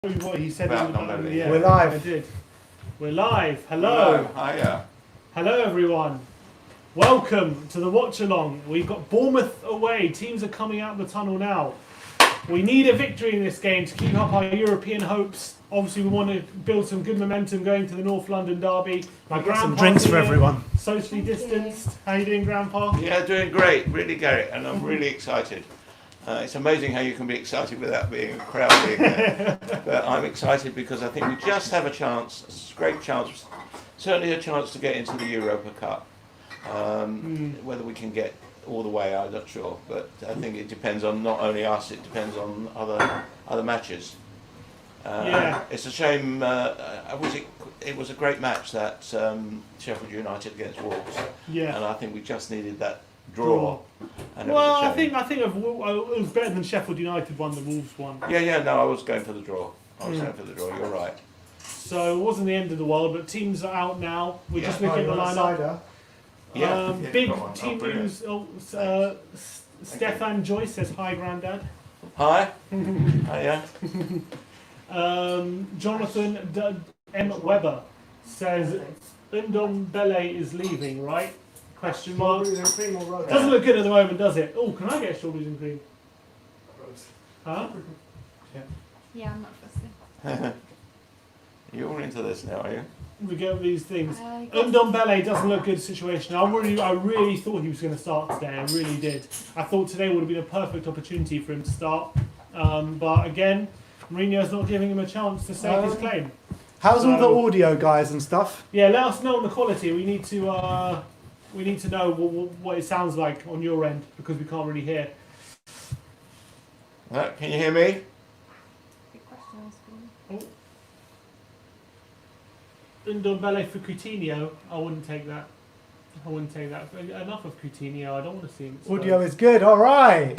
What he said. Yeah. We're live. I did. We're live. Hello. Hiya. Hello, everyone. Welcome to the watch along. We've got Bournemouth away. Teams are coming out of the tunnel now. We need a victory in this game to keep up our European hopes. Obviously, we want to build some good momentum going to the North London derby. My grandpa. Some drinks for everyone. Socially distanced. How you doing, Grandpa? Yeah, doing great. Really great, and I'm really excited. It's amazing how you can be excited without being a crowd being there. But I'm excited because I think we just have a chance, a great chance, certainly a chance to get into the Europa Cup. Whether we can get all the way, I'm not sure. But I think it depends on not only us, it depends on other matches. It's a shame. It was a great match, that Sheffield United against Wolves. Yeah. And I think we just needed that draw. And well, I think it was better than Sheffield United won, the Wolves one. Yeah. No, I was going for the draw. Going for the draw. You're right. So it wasn't the end of the world, but teams are out now. We're just looking at the lineup. Big team news. Stefan Joyce says hi, Grandad. Hi. Hiya. Jonathan M. Weber says Ndombele is leaving, right? Question mark. Doesn't look good at the moment, does it? Oh, can I get strawberries and cream? Huh? Yeah, I'm not fussy. You're all into this now, are you? We get these things. Ndombele doesn't look good situation. I really thought he was going to start today. I really did. I thought today would have been a perfect opportunity for him to start. But again, Mourinho's not giving him a chance to stake his claim. How's all the audio, guys, and stuff? Yeah, let us know on the quality. We need to know what it sounds like on your end, because we can't really hear. Can you hear me? Good question. Ndombele for Coutinho. I wouldn't take that. Enough of Coutinho. I don't want to see him. Audio is good. All right.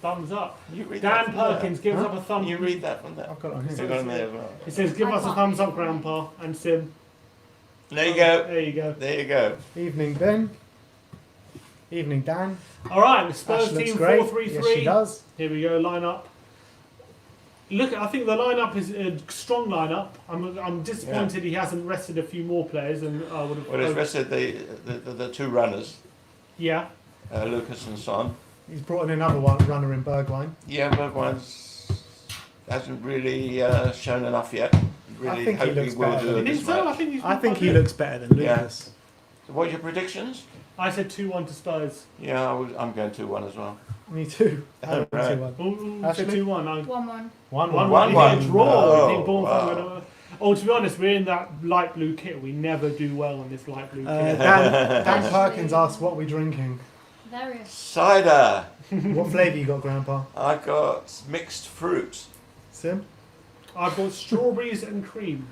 Thumbs up. Dan Perkins gives up a thumb. You read that from there. I've got it on here. Got on there as well. He says, "Give us a thumbs up, Grandpa." And Sim. There you go. There you go. Evening, Ben. Evening, Dan. All right, the Spurs Ash team 4-3-3. Yes, she does. Here we go. Lineup. I think the lineup is a strong lineup. I'm disappointed he hasn't rested a few more players, and I would have. Well, he's rested the two runners. Yeah. Lucas and Son. He's brought in another runner in Bergwijn. Yeah, Bergwijn hasn't really shown enough yet. Really I think he looks better. I think he looks better than Lucas. So what are your predictions? I said 2-1 to Spurs. Yeah, I'm going 2-1 as well. Me too. Right. 2-1. Said 2-1. 1-1. 1-1. Draw. Wow. Oh, to be honest, we're in that light blue kit. We never do well in this light blue kit. Dan Perkins asked what we're drinking. Various. Cider. What flavour you got, Grandpa? I got mixed fruit. Sim? I've got strawberries and cream.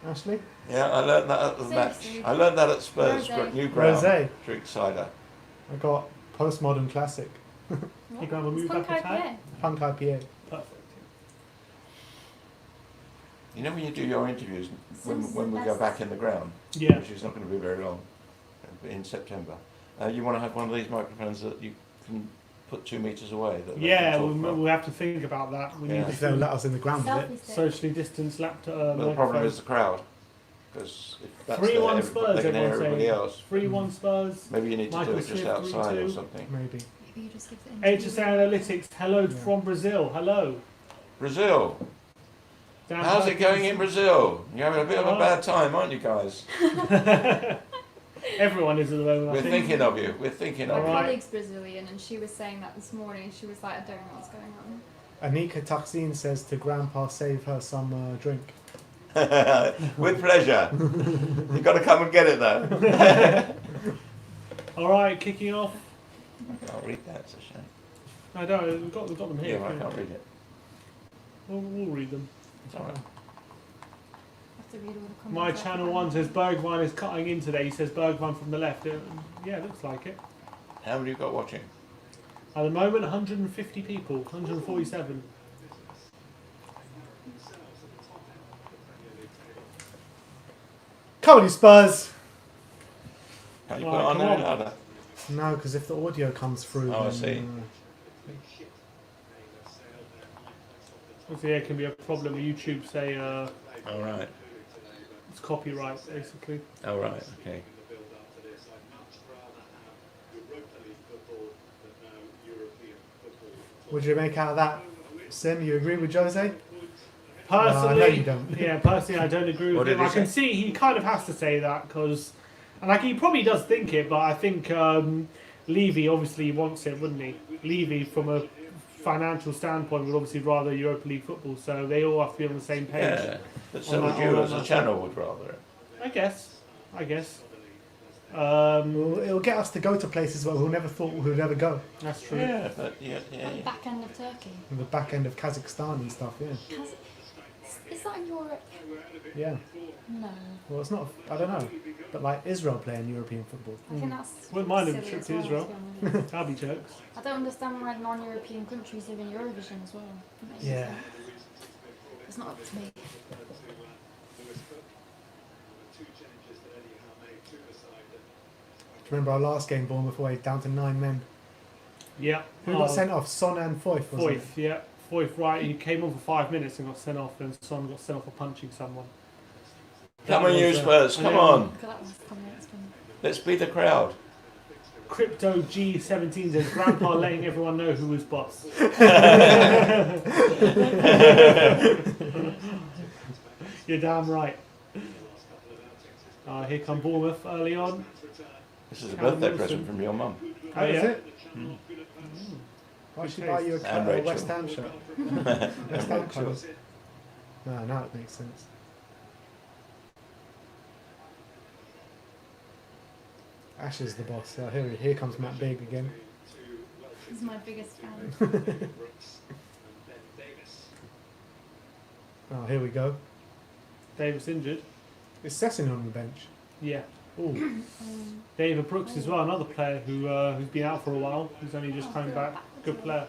Ashley? Yeah, I learned that at the match. I learned that at Spurs. New ground. Rosé. Drink cider. I got postmodern classic. You grab a move back a tag? Punk IPA. Perfect. You know when you do your interviews, when we go back in the ground, which is not going to be very long, in September, you want to have one of these microphones that you can put 2 meters away. We'll have to think about that. We need if they'll let us in the ground with it. Socially distanced laptop. But the problem is the crowd. Because if that's 3-1 Spurs, they can hear everybody else. 3-1 Spurs. Maybe you need to Michael do it just Smith, outside 3-2. or something. Maybe. You just give it HSA Analytics, hello from Brazil. Hello. Brazil. Dan How's it Perkins. going in Brazil? You're having a bit of a bad time, aren't you guys? Everyone is at the moment. We're thinking of you. We're thinking of My you. colleague's Brazilian, and she was saying that this morning. She was like, I don't know what's going on. Anika Taksin says to Grandpa, save her some drink. With pleasure. You've got to come and get it though. All right, kicking off. I can't read that, it's a shame. I don't. We've got them here. Yeah, I can't read it. We'll read them. It's alright. I have to read all the comments. My channel 1 says Bergwijn is cutting in today. He says Bergwijn from the left. Yeah, it looks like it. How many you got watching? At the moment, 150 people, 147. Come on, you Spurs! Can you put it on there louder? No, because if the audio comes through... Oh, I see. So yeah, it can be a problem with YouTube. Say All right. it's copyright, basically. All right. Okay. What do you make out of that, Sim? You agree with Jose? Personally, No, you don't. yeah, personally, I don't agree What with him. did he I can say? see he kind of has to say that because, and like he probably does think it, but I think Levy obviously wants it, wouldn't he? Levy, from a financial standpoint, would obviously rather Europa League football, so they all have to be on the same page. Yeah. But so On would that- you on as a that channel would rather it. I guess. Well, it'll get us to go to places where we never thought we would ever go. That's true. Yeah, but yeah. At the back end of Turkey. In the back end of Kazakhstan and stuff, yeah. Is that in Europe? Yeah. No. Well, it's not, I don't know. But like Israel playing European football. I think that's. Wouldn't mind a silly trip as to well, Israel. be honest. That'd be jokes. I don't understand why non-European countries live in Eurovision as well. It makes Yeah. sense. It's not up to me. Remember our last game, Bournemouth away, down to 9 men. Yeah. Who got sent off? Son and Foyth, wasn't Foyth, yeah. Foyth, right. He came on for 5 minutes and got sent off, and Son got sent off for punching someone. Come on, you Spurs. Come on. Look at that one's coming. It's been. Let's be the crowd. Crypto G17 says Grandpa letting everyone know who was boss. You're damn right. Here come Bournemouth early on. This is a Callum birthday Wilson. present from your mum. Oh, Is yeah. it? Why should buy you And a Rachel. West Ham shirt? West Ham colours. No, now it makes sense. Ash is the boss. Here comes Matt Big again. He's my biggest fan. Oh, here we go. Davis injured. Is Sessin on the bench? Yeah. Ooh. David Brooks as well, another player who's been out for a while. Who's only just coming back. Good player.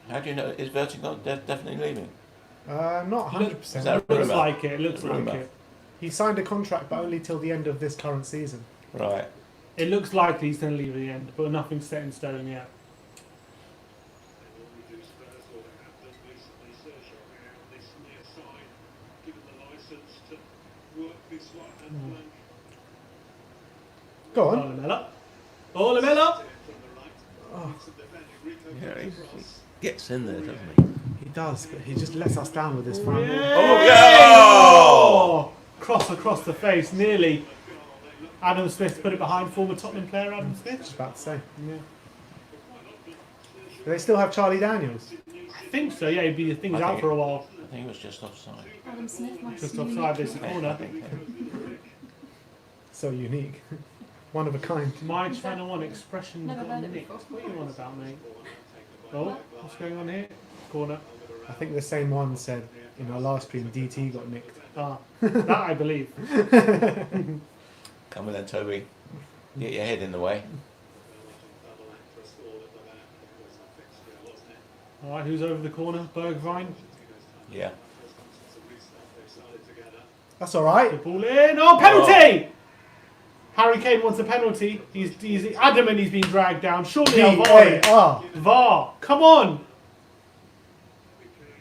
How do you know? Is Vertigo definitely leaving? Not 100%. Is that Looks rumour? like it. It looks like Rumour. it. He signed a contract, but only till the end of this current season. Right. It looks likely he's going to leave at the end, but nothing's set in stone yet. Go on. Lamella. Oh, Lamella! Yeah, he gets in there, doesn't he? He does, but he just lets us down with his final. Oh, yeah! Oh! Cross across the face, nearly. Adam Smith put it behind former Tottenham player Adam Smith. Just about to say. Yeah. Do they still have Charlie Daniels? I think so, yeah, he'd be the thing's I out think for a while. I think it was just offside. Adam Smith, my Just unique offside this player. corner. So unique. One of a kind. My Channel 1 expression Never got heard it nicked. before. What are you on about, mate? Oh, what's going on here? Corner. I think the same one said in our last stream DT got nicked. Ah, that I believe. Come on then, Toby. Get your head in the way. Alright, who's over the corner? Bergwijn. Yeah. That's alright. The ball in. Oh, penalty! Harry Kane wants a penalty. He's adamant he's been dragged down. Surely VAR. VAR. VAR. Come on!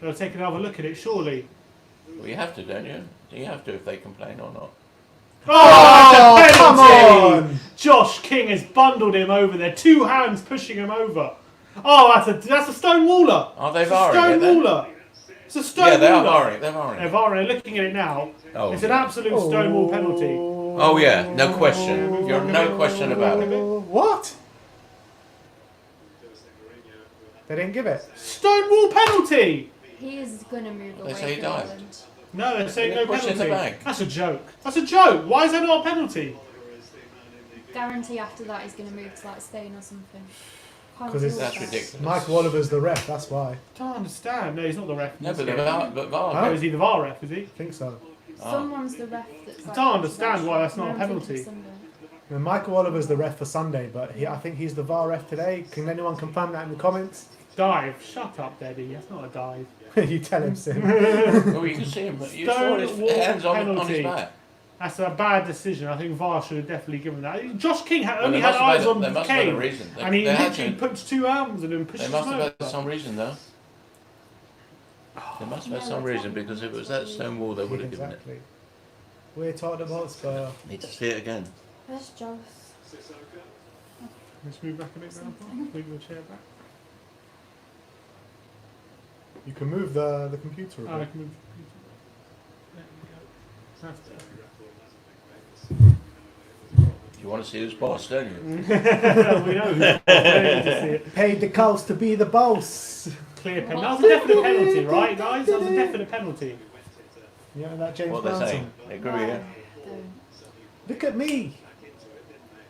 They'll take another look at it, surely. Well, you have to, don't you? Do you have to if they complain or not? Oh, that's a come penalty! on! Josh King has bundled him over there. 2 hands pushing him over. Oh, that's a stone waller. Are they It's a VARing stone it then? waller. It's a stone Yeah, they are waller. VARing. They're VARing. They're VARing. Looking at it now. Oh, It's an yeah. absolute stonewall penalty. Oh yeah, no question. You're no question about it. What? They didn't give it. Stonewall penalty! He is going to move away say he from died. England. No, they're saying They no push it in the penalty. bag. That's a joke. That's a joke. Why is that not a penalty? Guarantee after that he's going to move to like Spain or something. Can't 'Cause deal it's- with That's that. ridiculous. Mike Oliver's the ref, that's why. I Don't understand. No, he's not the ref. No, but He's- VAR. Oh, is he the VAR ref, is he? think so. Someone's the ref that's like, don't understand why that's not a I'm thinking penalty. Sunday. Now, Michael Oliver's the ref for Sunday, but I think he's the VAR ref today. Can anyone confirm that in the comments? Dive. Shut up, Daddy. That's not a dive. You tell him, Sim. Oh, you can see him. You saw his Stonewall hands on penalty. his back. That's a bad decision. I think VAR should have definitely given that. Josh King Well, only they had must have eyes had- they on must have had a Kane. reason. And he They had literally to. puts 2 arms in him and pushes They him must have over. had some reason though. There must have had some reason, because if it was that stone wall, they would have given it. Exactly. We're Tottenham Hotspur. Need to see it again. Where's Joss? Let's move back a bit, Grandpa. Move your chair back. You can move the computer a Oh, I bit. can move the computer. There we go. That's better. You want to see who's boss, don't you? We know who's ready to see it. Paid the cost to be the boss. Clear pen. That was a definite penalty, right, guys? That was a definite penalty. You know that James What they're Brown saying. song? They agree, yeah? Don't. Look at me.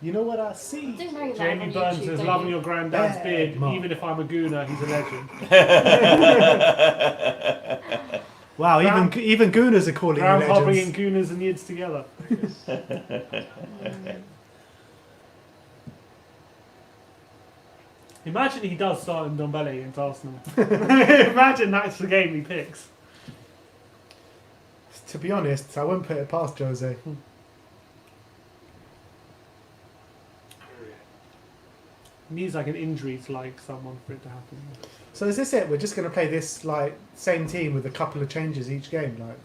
You know what I see? I do know that Jamie on Burns YouTube, says, don't loving you? your granddad's Bad beard. mark. Even if I'm a gooner, he's a legend. Wow, Grand- even Gooners are calling you Grandpa bringing legends. gooners and yids together. Imagine he does start in Ndombele against Arsenal. Imagine that's the game he picks. To be honest, I wouldn't put it past Jose. Needs like an injury to like someone for it to happen. So is this it? We're just going to play this like same team with a couple of changes each game. Like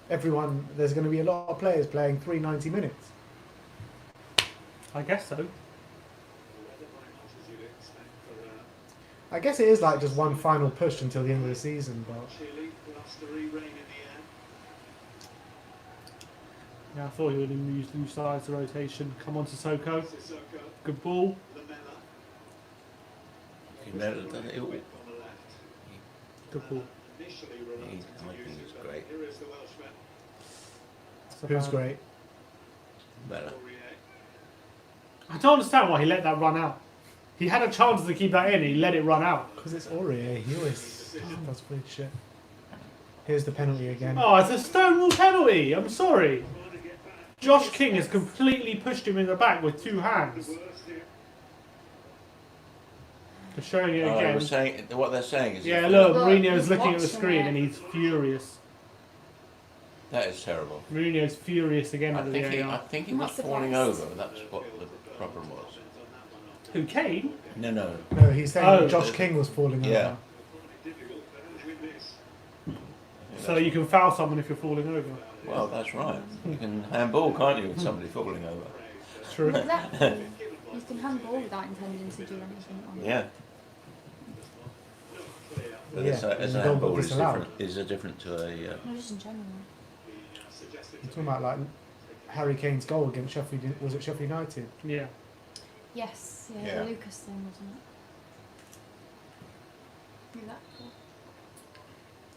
everyone, there's going to be a lot of players playing 90 minutes. I guess so. I guess it is like just one final push until the end of the season, but Yeah, I thought he would have used new sides of rotation. Come on to Sissoko. Good ball. You've never done it. Good ball. I think it's great. That's a who's bad- great? Better. I don't understand why he let that run out. He had a chance to keep that in, he let it run out. Because it's Aurier. He always does weird shit. Here's the penalty again. Oh, it's a Stonewall penalty. I'm sorry. Josh King has completely pushed him in the back with two hands. They're showing it Oh, again. what they're saying is... Yeah, look, Look, Mourinho's he's looking at the watching screen it. and he's furious. That is terrible. Mourinho's furious again I at the think, I VAR. think he I'm was not falling surprised. over. That's what the problem was. Who, Kane? No. No, he's saying Oh. that Josh King was falling Yeah. over. So you can foul someone if you're falling over. Well, that's right. You can handball, can't you, with somebody falling over? True. Exactly. You can handball without intending to do anything on it. Yeah. But Yeah, it's a and you don't handball put is this allowed. different to a... No, just in general. You're talking about like Harry Kane's goal against Sheffield. Was it Sheffield United? Yeah. Yes, Yeah. the Lucas thing, wasn't it? Exactly.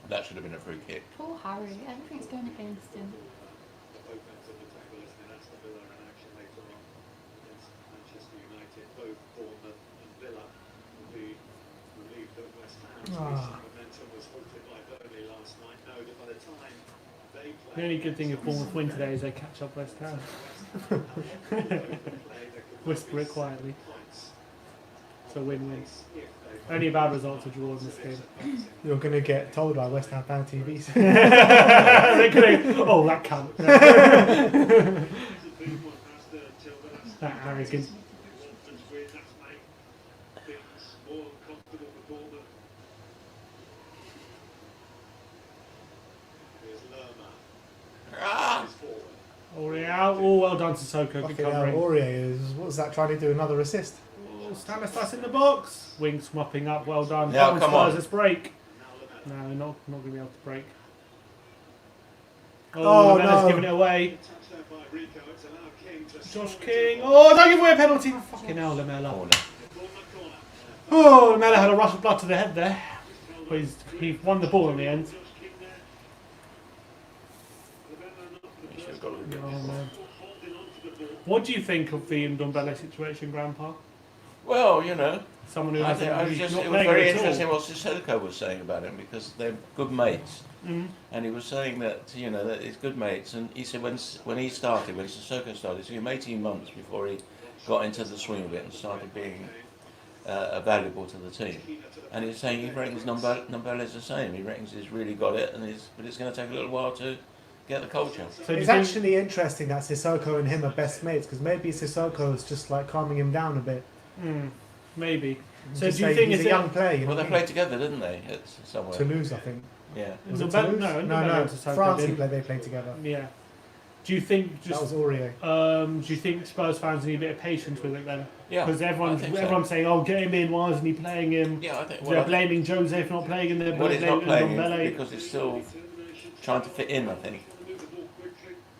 That should have been a free kick. Poor Harry, everything's going against him. Ah. The only good thing if Bournemouth win today is they catch up West Ham. Whisper it quietly. It's a win-win. Only bad results are draw in this game. You're going to get told by West Ham fan TVs. They're going, oh, that cunt. That arrogant. Aurier. Oh, well done, Sissoko. Good Fucking hell, covering. Aurier is, what was that trying to do? Another assist? Oh, Stanislas in the box. Winks mopping up. Well done. Yeah, come on. Let's break. No, not going to be able to break. Oh, Lamella's no. giving it away. Josh King. Oh, don't give away a penalty. Fucking hell, Lamella. Corner. Oh, Lamella had a rush of blood to the head there. But he won the ball in the end. You should have got a Oh, bit man. What do you think of the Ndombele situation, Grandpa? Well, you know, Someone who I hasn't think it really was not very playing at interesting all. what Sissoko was saying about him, because they're good mates. Mm. And he was saying that, you know, that he's good mates. And he said when Sissoko started, it took him 18 months before he got into the swing of it and started being valuable to the team. And he's saying he reckons Ndombele's the same. He reckons he's really got it, but it's going to take a little while to get the culture. So do you It's think- actually interesting that Sissoko and him are best mates, because maybe Sissoko is just like calming him down a bit. maybe. So Just do you say think he's it's a young player? You Well, know they what I played together, didn't they? Somewhere. mean? Toulouse, I think. Yeah. Was No, it no, Toulouse? no, no. to Southampton, France. didn't. They played together. Yeah. Do you think That was Aurier. do you think Spurs fans need a bit of patience with it then? Yeah. Because I think so. everyone's saying, "Oh, get him in. Why isn't he playing him?" Yeah, I think. They're blaming Jose for not playing him. They're Well, he's not blaming playing Ndombele. because he's still trying to fit in. I think.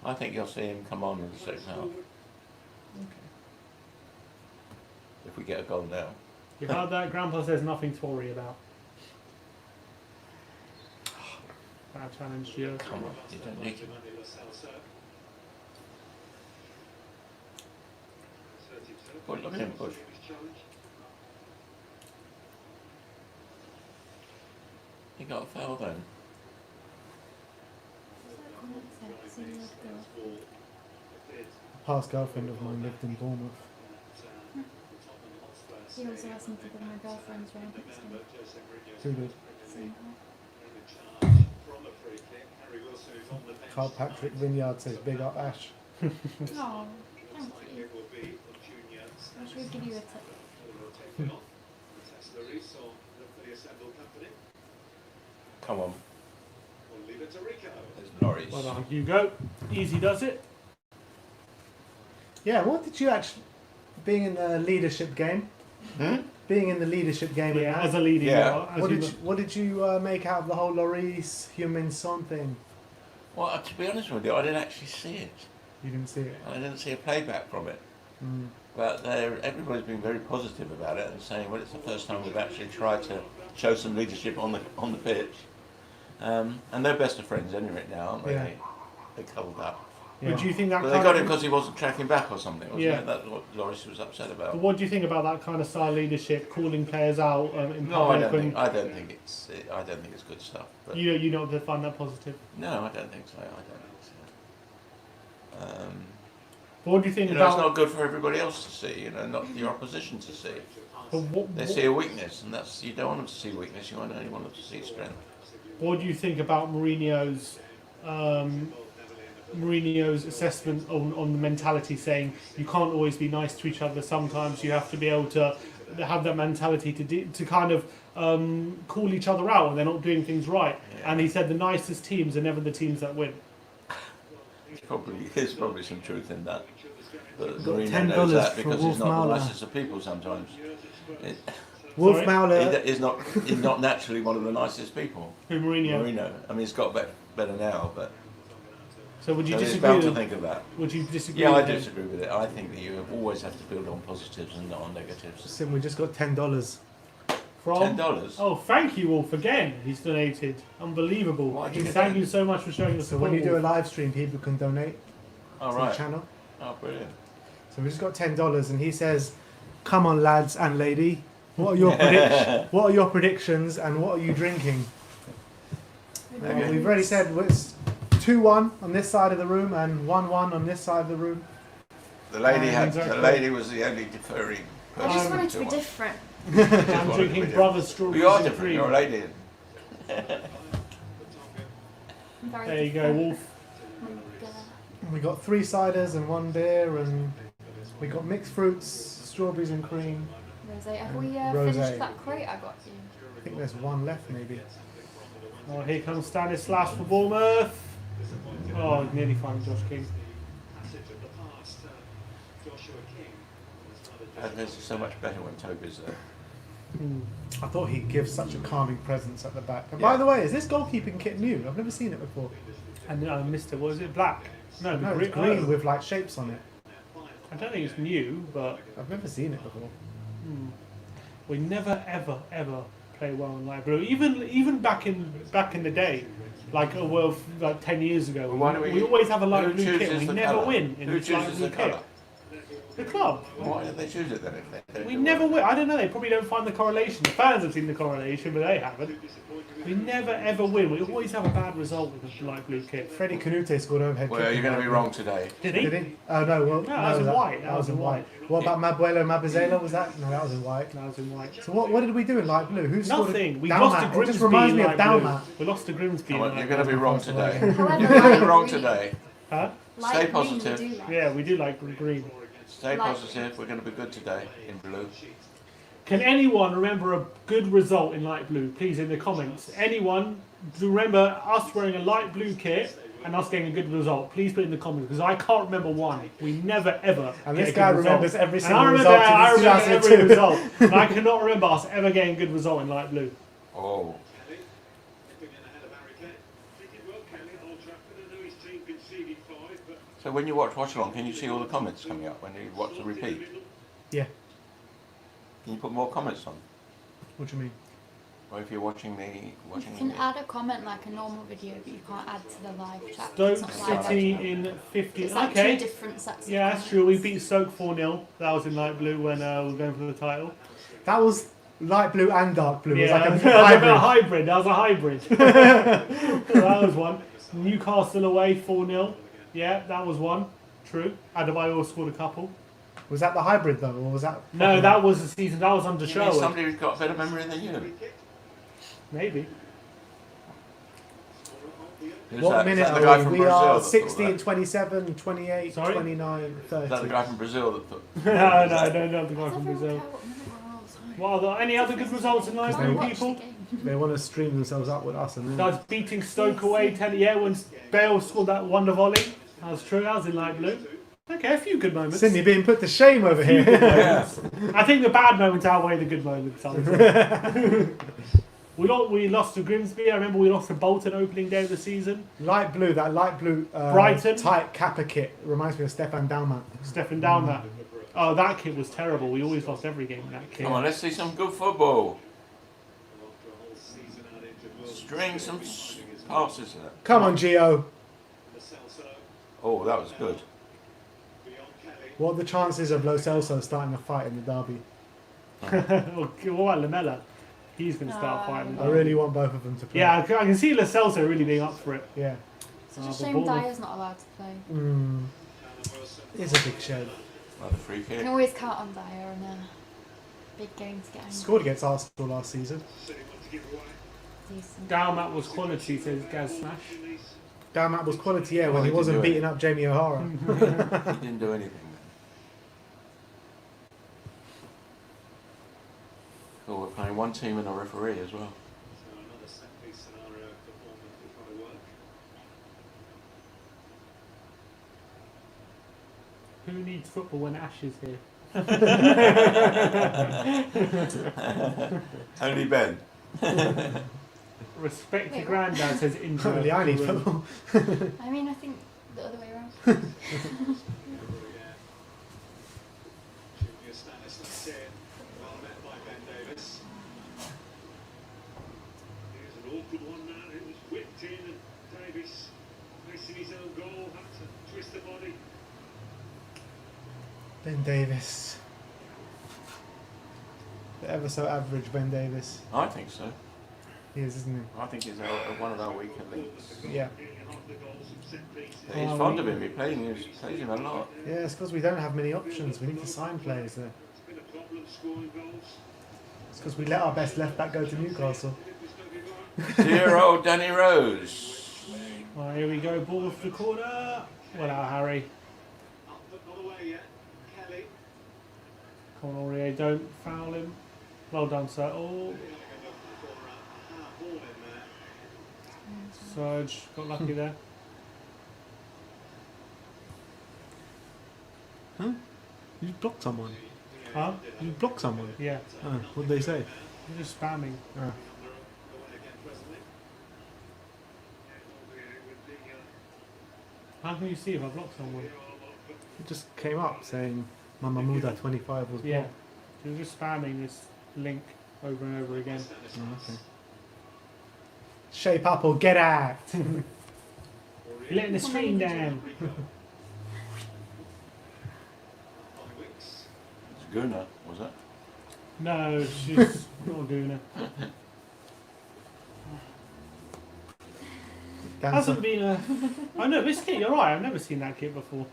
I think you'll see him come on in the second half. If we get a goal now. You heard that? Grandpa says nothing to worry about. Bad challenge, Gio. Come on, you don't need to. Well, look at him push. He got a foul then. A past girlfriend of mine lived in Bournemouth. He also asked me to give my girlfriend's round next time. Who did? Same Carl Patrick Vineyard says big up Ash. Oh, thank you. I should give you a tip. Come on. There's Norris. Well done, Hugo. Easy does it. Yeah, what did you actually, being in the leadership game, being in the leadership game, Yeah, and as a leader. Yeah. what did you make out of the whole Lloris Heung-min Son thing? Well, to be honest with you, I didn't actually see it. You didn't see it. I didn't see a playback from it. Mm. But everybody's been very positive about it and saying, well, it's the first time we've actually tried to show some leadership on the pitch. And they're best of friends anyway now, aren't they? Yeah. They cuddled up. Yeah. But do you think that But they kind got of, him because he wasn't tracking back or something, wasn't Yeah. it? That's what Loris was upset but about. what do you think about that kind of style leadership, calling players out in No, I public? don't think it's good stuff. But You don't find that positive. no, I don't think so. I don't think so. But what do you think It's about? not good for everybody else to see. Not your opposition to see. They see a weakness, and you don't want them to see weakness. You only want them to see strength. What do you think about Mourinho's assessment on the mentality, saying you can't always be nice to each other. Sometimes you have to be able to have that mentality to kind of call each other out when they're not doing things right. Yeah. And he said the nicest teams are never the teams that win. There's probably some truth in that. But Got Mourinho $10 knows that for because Wolf he's not Mauler. the nicest of people sometimes. Wolf Sorry? Mauler. He's not naturally one of the nicest people. Who, Mourinho? Mourinho. I mean, he's got better now, but So would you so he's disagree? bound to With, think of that. would you disagree? Yeah, I with him? disagree with it. I think that you always have to build on positives and not on negatives. Sim, we just got $10. From $10. Oh, thank you, Wolf, again. He's donated. Unbelievable. Why did you get Thank that? you so much for showing us So support. when you do a Wolf. live stream, people can donate All to right. the channel. Oh, brilliant. So we just got $10, and he says, "Come on, lads and lady, what are your predictions? What are your predictions, and what are you drinking?" Okay. We've already said it's 2-1 on this side of the room and 1-1 on this side of the room. The lady Exactly. the lady was the only deferring person. I just wanted to be one. different. I'm wanted to be drinking different. Brothers Strawberries We are and different. Cream. You're a lady. I'm very There you go, different. Wolf. We got 3 ciders and 1 beer, and we got mixed fruits, strawberries and cream. Rosé. Have we Rosé. finished that crate I got you? I think there's 1 left, maybe. Oh, here comes Stanislas for Bournemouth. Oh, nearly found Josh King. And this is so much better when Toby's there. I thought he'd give such a calming presence at the back. And Yeah. by the way, is this goalkeeping kit new? I've never seen it before. And Mr. Was it black? No, No, the it's green with like shapes on it. I don't think it's new, but I've never seen it before. we never ever play well in light blue. Even back in the day, like 10 years ago, Well, why do we always have a light who blue kit. chooses We the never colour? win in Who this light chooses blue the kit. colour? The club. Why don't they choose it then if they don't We do never well? win. I don't know. They probably don't find the correlation. The fans have seen the correlation, but they haven't. We never ever win. We always have a bad result with the light blue kit. Freddie Canute scored overhead Well, kick. you're going to be wrong today. Did he? Did he? Oh no, well, that was in white. That was in white. What about Mabuelo Mabazela? Was that? No, that was in white. That was in white. So what did we do in light blue? Who scored? Nothing. We Dalmat. lost to It Grimsby. just reminds me in of light blue. Dalmat. We lost to Grimsby. Come in on, light you're going to blue. be wrong today. However, You're going to light be wrong green- today. Huh? light Stay green we positive. do like. Yeah, we do like green. Stay Like- positive. We're going to be good today in blue. Can anyone remember a good result in light blue? Please, in the comments. Anyone do remember us wearing a light blue kit and us getting a good result? Please put it in the comments because I can't remember one. We never ever. And get this a guy good result. remembers every And single I remember, result I in remember every 2002. result. And I cannot remember us ever getting a good result in light blue. Oh, so when you watch along, can you see all the comments coming up when you watch the repeat? Yeah. Can you put more comments on? What do you mean? Or if you're watching the You can add a comment like a normal video, but you can't add to the live chat. Stoke It's not live City actually. in 50. It's like Okay. two different sets. Yeah, of that's true. We comments. beat Stoke 4-0. That was in light blue when we were going for the title. That was light blue and dark blue. Yeah, It was that like was a a hybrid. hybrid. That was a hybrid. That was one. Newcastle away 4-0. Yeah, that was one. True. Adebayor scored a couple. Was that the hybrid though, or was that? No, that was the season. That was under You mean Sherwood. somebody who's got a better memory than you? Maybe. Who's What that? Is minute that the guy are from we? Brazil We are that thought 16, that? 27, 28, Sorry? 29, 30. Is that the guy from Brazil that thought? No, not the guy Does from everyone Brazil. care what minute we're on all the time? What are there any other good results in light Because they blue, Watch people? the game. They want to stream themselves up with us, and then That was beating Stoke away 10. Yeah, when Bale scored that wonder volley. That was true. That was in light blue. Okay, a few good moments. Sydney being put to shame over here. Yeah. I think the bad moments outweigh the good moments. I would say. we lost to Grimsby. I remember we lost to Bolton opening day of the season. Light blue, that light blue Brighton. tight Kappa kit reminds me of Stefan Dalmat. Stefan down that. Oh, that kit was terrible. We always lost every game in that kit. Come on, let's see some good football. String some passes there. Come on, Gio. Oh, that was good. What are the chances of Lo Celso starting a fight in the derby? What about Lamella? He's going to start fighting. I really want both of them to play. Yeah, I can see Lo Celso really being up for it. Yeah. It's just a but shame Bournemouth- Dyer's not allowed to play. It's a big shame. Another free You kick. can always count on Dyer in a big game to get angry. Scored against Arsenal last season. Decent. Dalmat was quality, says Gaz Smash. Dalmat was quality, yeah, Well, when he he wasn't didn't do beating up Jamie O'Hara. He didn't do anything. Cool, we're playing one team and a referee as well. Who needs football when Ash is here? Only Ben. Respect your Wait, granddad, says injury. Really, I need football. I mean, I think the other way around. Ben Davis. The ever so average Ben Davis. I think so. He is, isn't I think he's one of our weaker links. he? Yeah. He's fond of him. He plays him a lot. Yeah, it's because we don't have many options. We need to sign players there. It's because we let our best left back go to Newcastle. Dear old Danny Rose. Right, here we go, ball off the corner. Well out, Harry. Come on, Aurier, don't foul him. Well done, sir. Oh, Serge got lucky there. Huh? You blocked someone. Huh? You blocked someone. Yeah, Oh, what did they say? you're just spamming. Oh. How can you see if I blocked someone? It just came up saying Mamamuda 25 was Yeah, blocked. you're just spamming this link over and over again. Oh, okay. Shape up or get out. You're letting the stream down. It's Guna, was it? No, she's not doing it. Hasn't been a. I know this kit. You're right. I've never seen that kit before.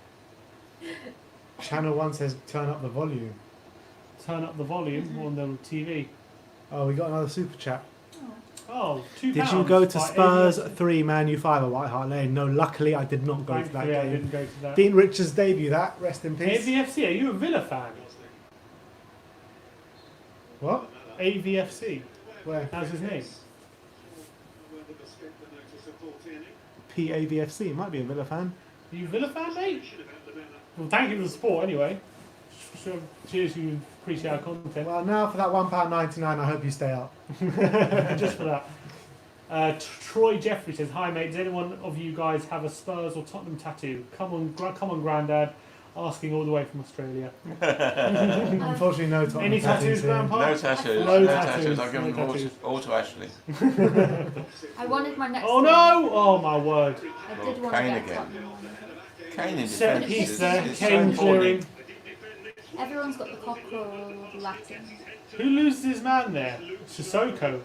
Channel 1 says turn up the volume. Turn up the volume on the TV. Oh, we got another super chat. Oh, £2. Did you go to by Spurs ABS? 3, Man U 5 at White Hart Lane? No, luckily I did not go to that Thankfully, I game. didn't go to that. Dean Richards' debut, that. Rest in peace. AVFC, are you a Villa fan? What? AVFC. Where? How's his name? PAVFC. It might be a Villa fan. Are you a Villa fan, mate? Well, thank you for the support anyway. Sure, cheers, you appreciate our content. Well, now for that £1.99, I hope you stay up. Just for that. Troy Jeffrey says, "Hi mate, does anyone of you guys have a Spurs or Tottenham tattoo? Come on, Grandad." Asking all the way from Australia. Unfortunately, no Tottenham Any tattoos, here. Grandpa? No tattoos. No No tattoos. tattoos. I'll give No them tattoos. all to Ashley. I wanted my next Oh one. no! Oh my word! I did want Kane to get again. Tottenham one. Kane in Set defence piece is there. so Kane important. clearing. Everyone's got the cockerel Latin. Who loses his man there? Sissoko.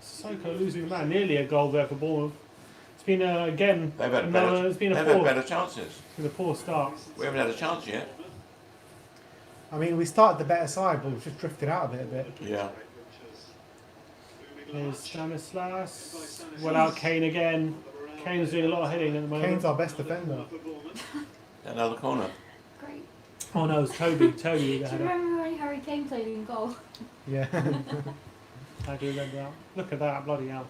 Sissoko losing the man. Nearly a goal there for Bournemouth. It's been again They've had another. It's been a They've had poor, better chances. it's been a poor start. We haven't had a chance yet. I mean, we started the better side, but we've just drifted out of it a bit. Yeah. There's Stanislas. Well out Kane again. Kane's doing a lot of heading at the moment. Kane's our best defender. Another corner. Great. Oh no, it's Toby. Toby with the Do you header. remember when Harry Kane played in goal? Yeah. I do remember that. Look at that, bloody hell.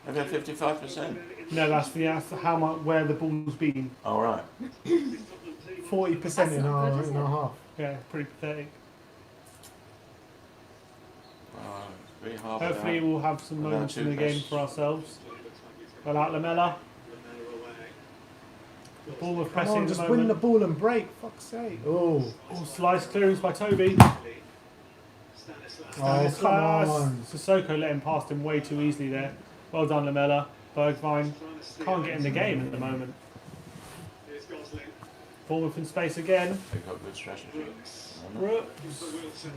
Have you had 55%? No, that's how much where the ball's been. All right. 40% That's in not our good, is in our it? half. Yeah, pretty pathetic. It's very hard. Hopefully we'll have some without moments in the two game best. for ourselves. Well out Lamella. Bournemouth Come pressing on, at the just win the moment. ball and break. Fuck's sake. Oh. Oh, slice clearance by Toby. Oh, come on. Sissoko let him past him way too easily there. Well done, Lamella. Bergvine can't get in the game at the moment. Bournemouth in space again. They've got good strategy. Brooks.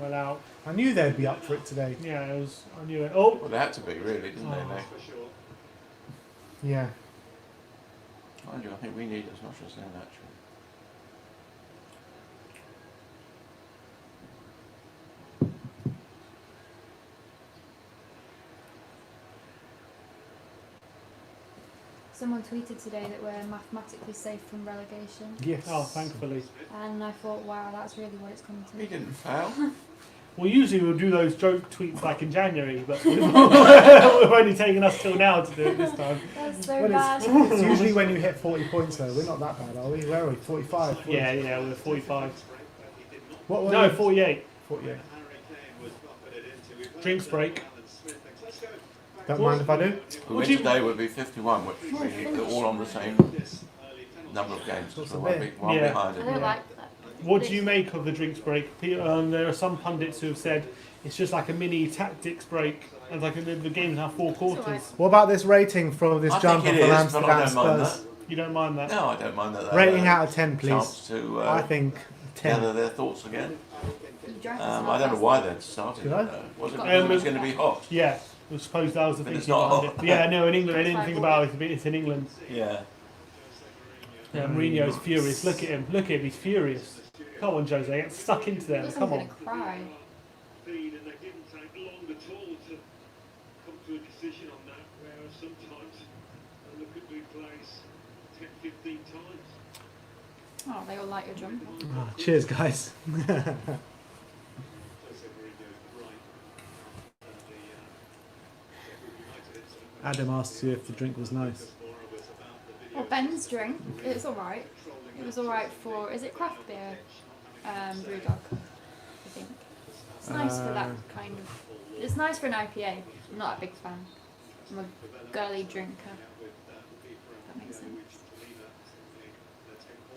Well out. I knew they'd be up for it today. Yeah, it was. I knew it. Oh, Well, they had to be, really, didn't they? Yeah. Mind you, I think we need as much as them, actually. Someone tweeted today that we're mathematically safe from relegation. Yes. oh, thankfully. And I thought, wow, that's really what it's come He to. didn't foul. Well, usually we'll do those joke tweets like in January, but we've only taken us till now to do it this time. That's so Well, bad. it's usually when you hit 40 points though. We're not that bad, are we? Where are we? 45? 40? Yeah, we're 45. What were No, we? 48. 48. Drinks break. Don't mind if I do. The What win do you- today would be 51, which means they're all on the same number of games. What's So the one, bit? one Yeah. behind I it. don't Yeah. like that. What do you make of the drinks break? There are some pundits who have said it's just like a mini tactics break, and like the game's now 4 quarters. alright. What about this rating for this I think jumper it from is, but I Amsterdam don't mind Spurs? You don't mind that? No, I don't mind that. Rating out of 10, please. Chance to I think 10. gather their thoughts again. You drank this I don't know why they'd started. Did I? Was it Got because it was it. going to be hot? Yeah, I suppose that was the But thing. it's not behind it. Yeah, no, in England, I didn't think about it. It's in England. Yeah. Yeah, Mourinho's furious. Look at him. Look at him. He's furious. Come on, Jose. Get stuck into them. Looks like Come I'm on. gonna cry. And they didn't take long at all to come to a decision on that, whereas sometimes I look at replays 10, 15 times. Oh, they all like your jumper. Ah, cheers, guys. Adam asked you if the drink was nice. Well, Ben's drink, it's alright. It was alright for, is it craft beer? Brewdog, I think. It's nice for that kind of, it's nice for an IPA. I'm not a big fan. I'm a girly drinker. That makes sense.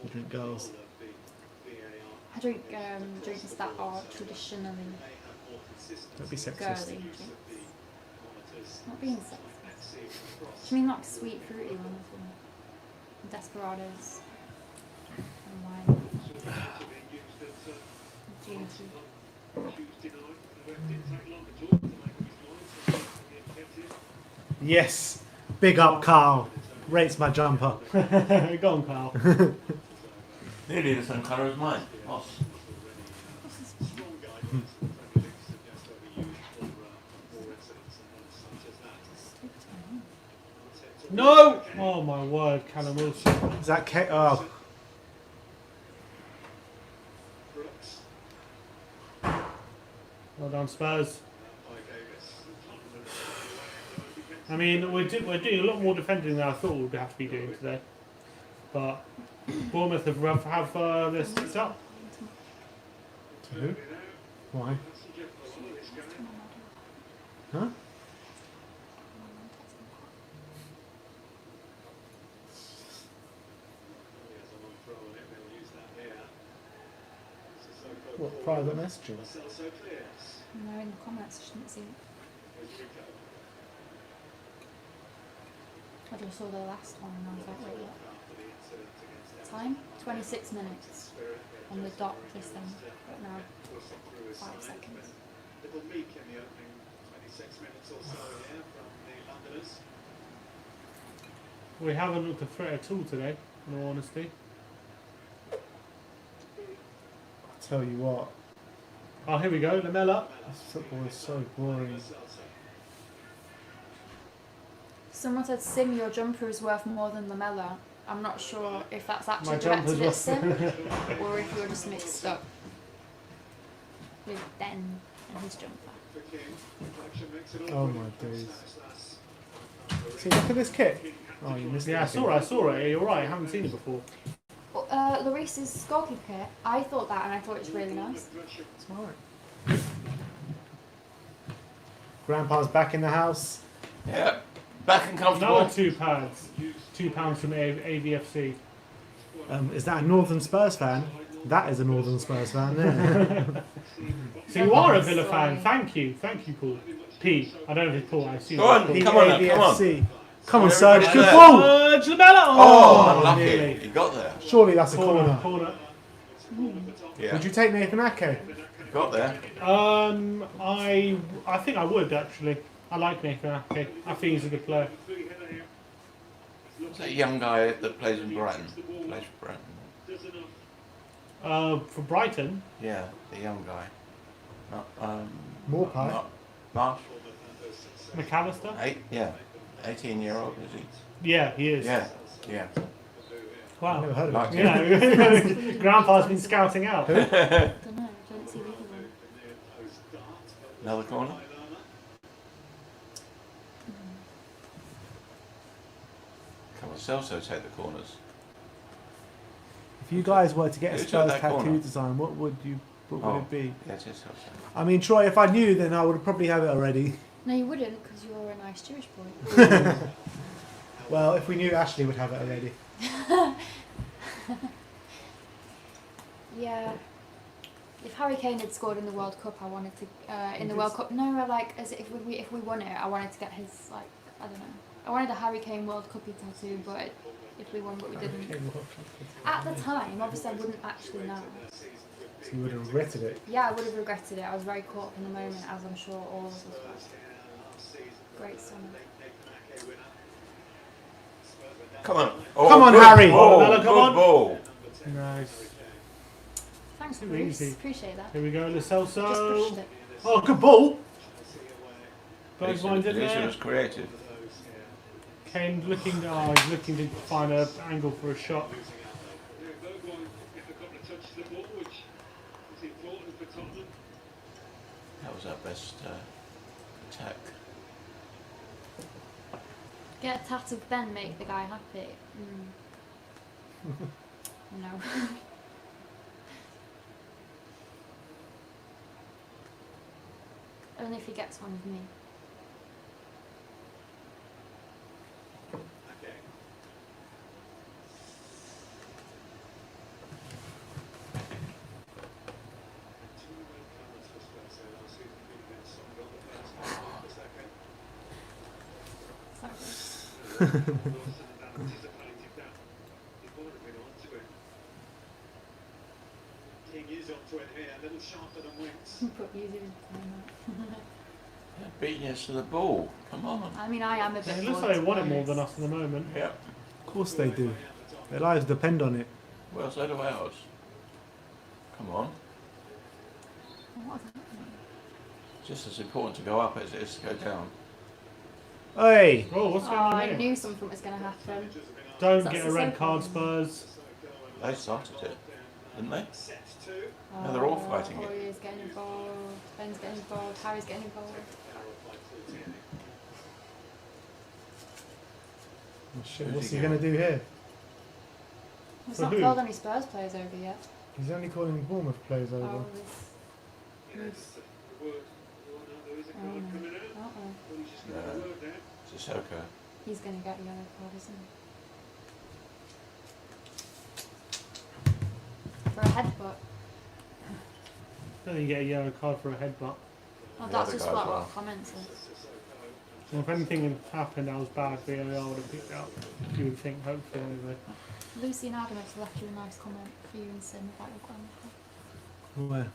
You drink girls. I drink drinks that are traditionally Don't be sexist. girly drinks. Not being sexist. Do you mean like sweet fruity ones and desperados and wine? Gin tea. Yes. Big up, Carl. Rates my jumper. Go on, Carl. Nearly the same colour as mine. Moss. No! Oh my word, Callum Wilson. Is that K? Oh, down Spurs. I mean, we're doing a lot more defending than I thought we'd have to be doing today. But Bournemouth have their sticks up. To who? Why? Huh? What, private messages? No, in the comments, I shouldn't see it. I just saw the last one and I was like, wait, what? Time? 26 minutes on the dot this thing, but now 5 seconds. Little meek in the opening 26 minutes or so here from the Londoners. We haven't looked a threat at all today, in all honesty. I'll tell you what, Oh, here we go, Lamella. this football is so boring. Someone said, Sim, your jumper is worth more than Lamella. I'm not sure if that's actually My jumper's directed at Sim worth. or if you're just mixed up with Ben and his jumper. Oh my days. See, look at this kick. Oh, you missed it. Yeah, I saw it. You're right, I haven't seen it before. Lloris's goalkeeper kit, I thought that and I thought it was really nice. Smart. Grandpa's back in the house. Yeah, back and comfortable. Another £2 from AVFC. Is that a Northern Spurs fan? That is a Northern Spurs fan there. So you are a Villa fan. Thank you, Paul. P. I don't know if it's Paul. I assume. Go on, it's come on, now, come on. PAVFC. Come on, Everybody Serge. there. Good ball. Serge Lamella. Oh, unlucky. nearly. He got there. Surely that's a corner. Corner. Yeah, Would you take Nathan Ake? he got there. I think I would actually. I like Nathan Ake. I think he's a good player. What's that young guy that plays in Brighton? Plays for Brighton. For Brighton. Yeah, the young guy. Not, Morpie. not Marsh. McAllister. 18-year-old is he? Yeah, he is. Yeah, yeah. I've never Wow. heard of Like him. Yeah, Grandpa's been scouting out. Don't know, I don't see either one. Another corner. Come on, Celso take the corners. If you guys were to get a Who took Spurs that tattoo corner? design, what would it be? Yeah, it is Celso. I mean, Troy, if I knew, then I would probably have it already. No, you wouldn't because you're a nice Jewish boy. Well, if we knew Ashley would have it already. Yeah. If Harry Kane had scored in the World Cup, I wanted to in the World Cup. No, like as if we won it, I wanted to get his like I don't know. I wanted a Harry Kane World Cup tattoo, but if we won, but we didn't. At the time, obviously, I wouldn't actually know. So you would have regretted it. Yeah, I would have regretted it. I was very caught up in the moment, as I'm sure all of us were. Great summer. Come on. Oh, Come on, good Harry. Ball, Bella, come good on. ball. Nice. Thanks, Too Bruce. easy. Appreciate that. Here we go, Lo Just pushed Celso. it. Oh, good ball. At Both lines in least it there. was creative. Kane looking. Oh, he's looking to find an angle for a shot. Bergwijn gets a couple of touches of the ball, which is important for Tottenham. That was our best attack. Get a tat of Ben, make the guy happy. No. Only if he gets one of me. King is onto it here, a little sharper than Winks. Put music in the timeout. Yeah, beating us to the ball. Come on. I mean, I am a It bit. looks bored, like they to want be it more than honest. us at the moment. Yeah. Of course they do. Their lives depend on it. Well, so do ours. Come on. What is happening? Just as important to go up as it is to go down. Hey! Oh, what's Oh, going on I here? knew something was going to happen. Don't That's get a the red same card, problem. Spurs. They started it. didn't they? Set two. No, they're all fighting it. Aurier's getting involved. Ben's getting involved. Harry's getting involved. Oh, shit, Who's what's he he going to do here? It's For not who? called any Spurs players over yet. He's only calling Bournemouth players over. Oh, Yes, the word. Oh, no, there is a card coming out. uh-oh. Well, he's just got No. a word there. Sissoko. He's going to get a yellow card, isn't he? For a headbutt. Don't you get a yellow card for a headbutt? Oh, The that's other just guy as what well. comments are. Well, if anything had happened that was bad, VAR would have picked it up. You would think, hopefully, anyway. Lucy and Adam have left you a nice comment for you and Sim about your grandpa. Where?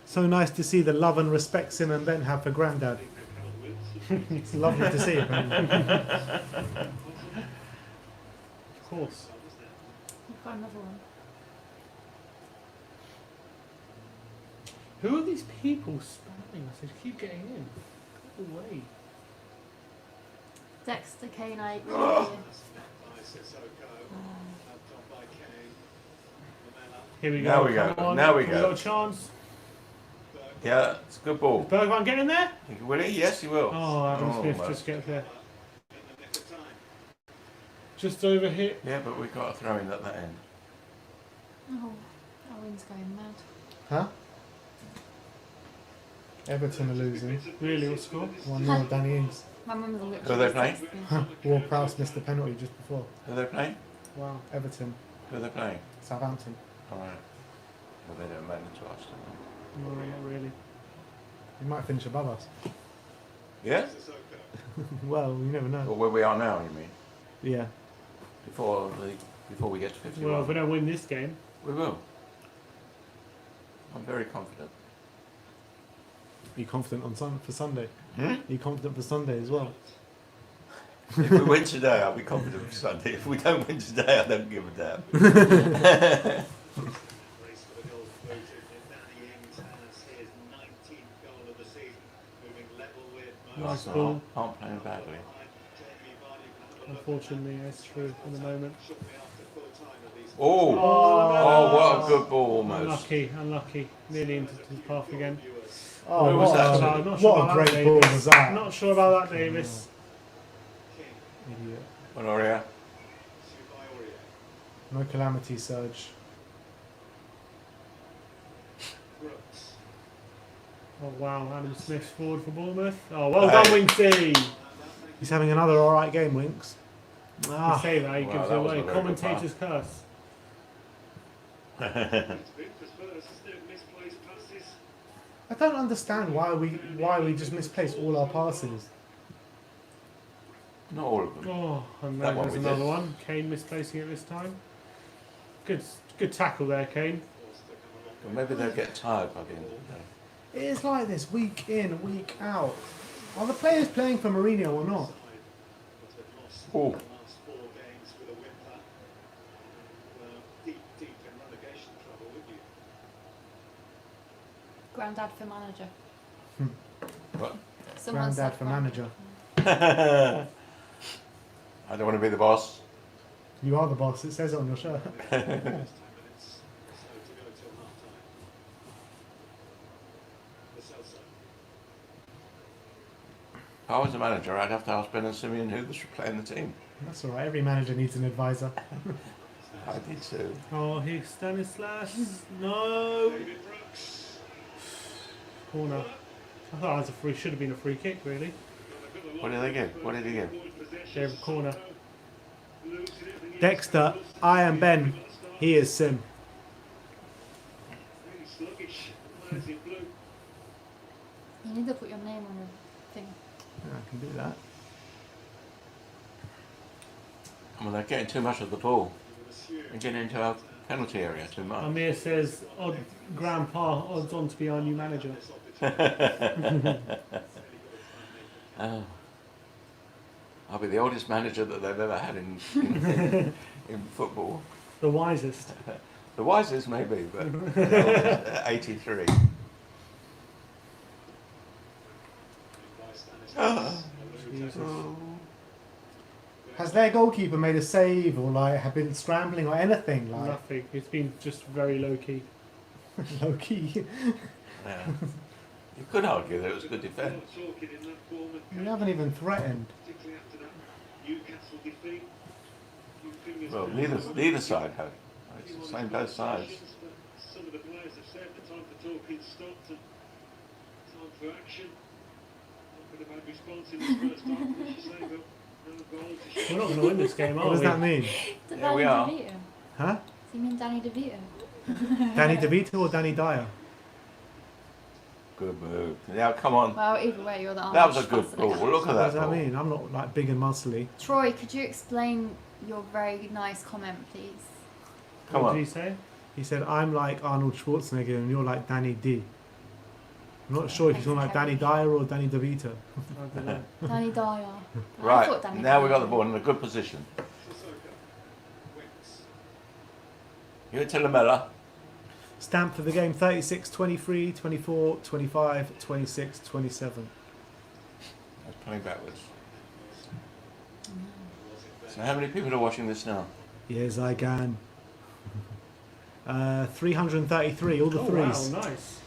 So nice to see the love and respect Sim and Ben have for Grandad. It's lovely to see it, man. Of course. You've got another one. Who are these people spamming us? They keep getting in. Go away. Dexter, Kane, I agree Oh. with you. Here we go. Now we go. Come on. Now we Have go. got a chance. Yeah, it's a good ball. Is Bergman getting there? Will he? Yes, he will. Oh, Adam Smith almost. just gets there. Just over here. Yeah, but we've got a throw in at that end. Oh, that wind's going mad. Huh? Everton are losing. Really, what score? 1-0, Danny Ings. My mum's Who are literally they just playing? texted me. Ward-Prowse missed the penalty just before. Who are they playing? Wow. Everton, Who are they playing? Southampton. Alright. Well, they don't matter to us, do No, not really. He might finish above us. they? Yeah? Well, you never know. Or where we are now, you mean? Yeah. Before we get to 51. Well, if we don't win this game, We will. I'm very confident. Are you confident on for Sunday? Hmm? Are you confident for Sunday as well? If we win today, I'll be confident for Sunday. If we don't win today, I don't give a damn. Nice ball. Aren't playing badly. unfortunately, that's true in the moment. Oh! Oh, Oh, what a good ball almost. Unlucky, unlucky. Nearly into his path again. Oh, Where was what that? a, I'm not sure what a about that, great ball Davis. was that? Not sure about that, Davis. Idiot. Honoria. No calamity surge. Oh wow, Adam Smith's forward for Bournemouth. Oh, well done, Hey. Winksy. He's having another alright game, Winks. You Ah, say that, he Wow, gives it that was away. a very good Commentator's curse. I don't understand why we just misplace all our passes. Not all of them. Oh, and That then one there's we another did. one. Kane misplacing it this time. Good tackle there, Kane. Well, maybe they'll get tired by the end of the day. It is like this week in, week out. Are the players playing for Mourinho or not? Oh, Grandad for manager. what? Someone Grandad said for manager. I don't want to be the boss. You are the boss. It says it on your shirt. If I was the manager, I'd have to ask Ben and Simeon who should play in the team. That's alright. Every manager needs an advisor. I did too. Oh, he's Stanislas. No. Corner. I thought that was a free. Should have been a free kick, really. What did they give? What did he give? Gave a corner. Dexter, I am Ben. He is Sim. You need to put your name on the thing. Yeah, I can do that. Well, they're getting too much of the ball. They're getting into our penalty area too much. Amir says, Grandpa, odds on to be our new manager. Oh. I'll be the oldest manager that they've ever had in football. The wisest. The wisest maybe, but 83. Jesus. Has their goalkeeper made a save or like have been scrambling or anything like Nothing. It's been just very low key. low key? Yeah. You could argue that it was a good We're defence. not talking in that Bournemouth We game, haven't even threatened. particularly after that Newcastle defeat. Few fingers Well, down. neither side have. It's the same both sides. But some of the players have said the time for talking stopped and time for action. Not been a bad response in this first half, as you say, but no goal to show. We're not going to win this game, are What does we? that mean? Yeah, we are. DeVito. Huh? Do you mean Danny DeVito? Danny DeVito or Danny Dyer? Good move. Now, come on. Well, either way, you're the That was a Arnold good Schwarzenegger. ball. Look at What does that that ball. mean? I'm not like big and muscly. Troy, could you explain your very nice comment, please? Come What on. did he say? He said, I'm like Arnold Schwarzenegger and you're like Danny D. I'm not sure if he's talking like Danny Dyer or Danny DeVito. I don't know. Danny Dyer. I Right, thought Danny now we got Dyer. the ball in a good position. Give it to Lamella. Stamp for the game 36, 23, 24, 25, 26, 27. That's playing backwards. So how many people are watching this now? Yes, I can. 333, all the Oh, threes. wow, nice.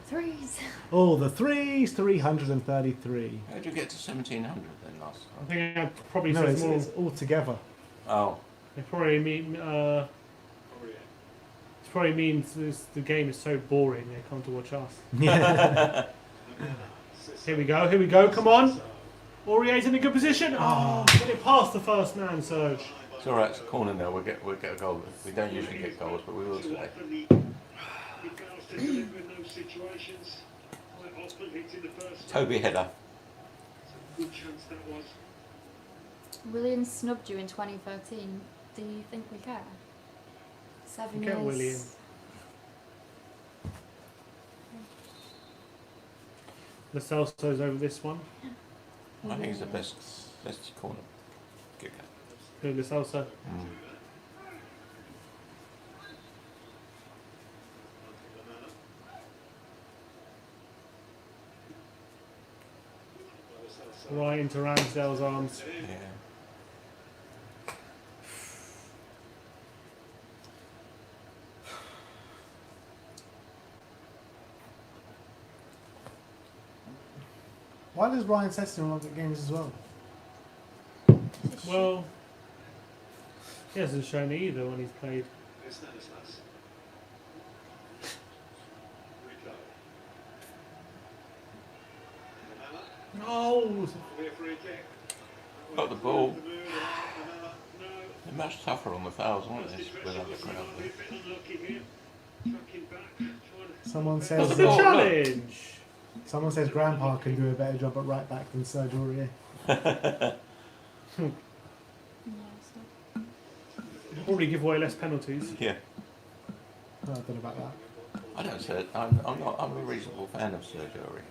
Threes. All the threes, 333. How did you get to 1700 then last I time? think I probably No, says more. it's all together. Oh, It probably means the game is so boring they come to watch us. Yeah. Here we go, come on. Aurier's in a good position. Oh, get it past the first man, Serge. it's all right. It's a corner now. We'll get a goal. We don't usually get goals, but we will Too today. often he fails to deliver in those situations. Quite often hitting the first. Toby header. It's a good chance that was. William snubbed you in 2013. Do you think we care? 7 Get years. William. The Celso's over this one. I think he's the best corner kicker. Who, the Celso? Right into Ramsdale's arms. Yeah. Why does Ryan Sesson not get games as well? Well, he hasn't shown either when he's played. No! Got the ball. They're much tougher on the fouls, aren't they? Without the crowd. Someone That's says the Oh, look. challenge! someone says Grandpa can do a better job at right back than Serge Aurier. Yeah, so- Probably give away less penalties. Yeah. I don't know about that. I don't say it. I'm a reasonable fan of Sergio Aurier.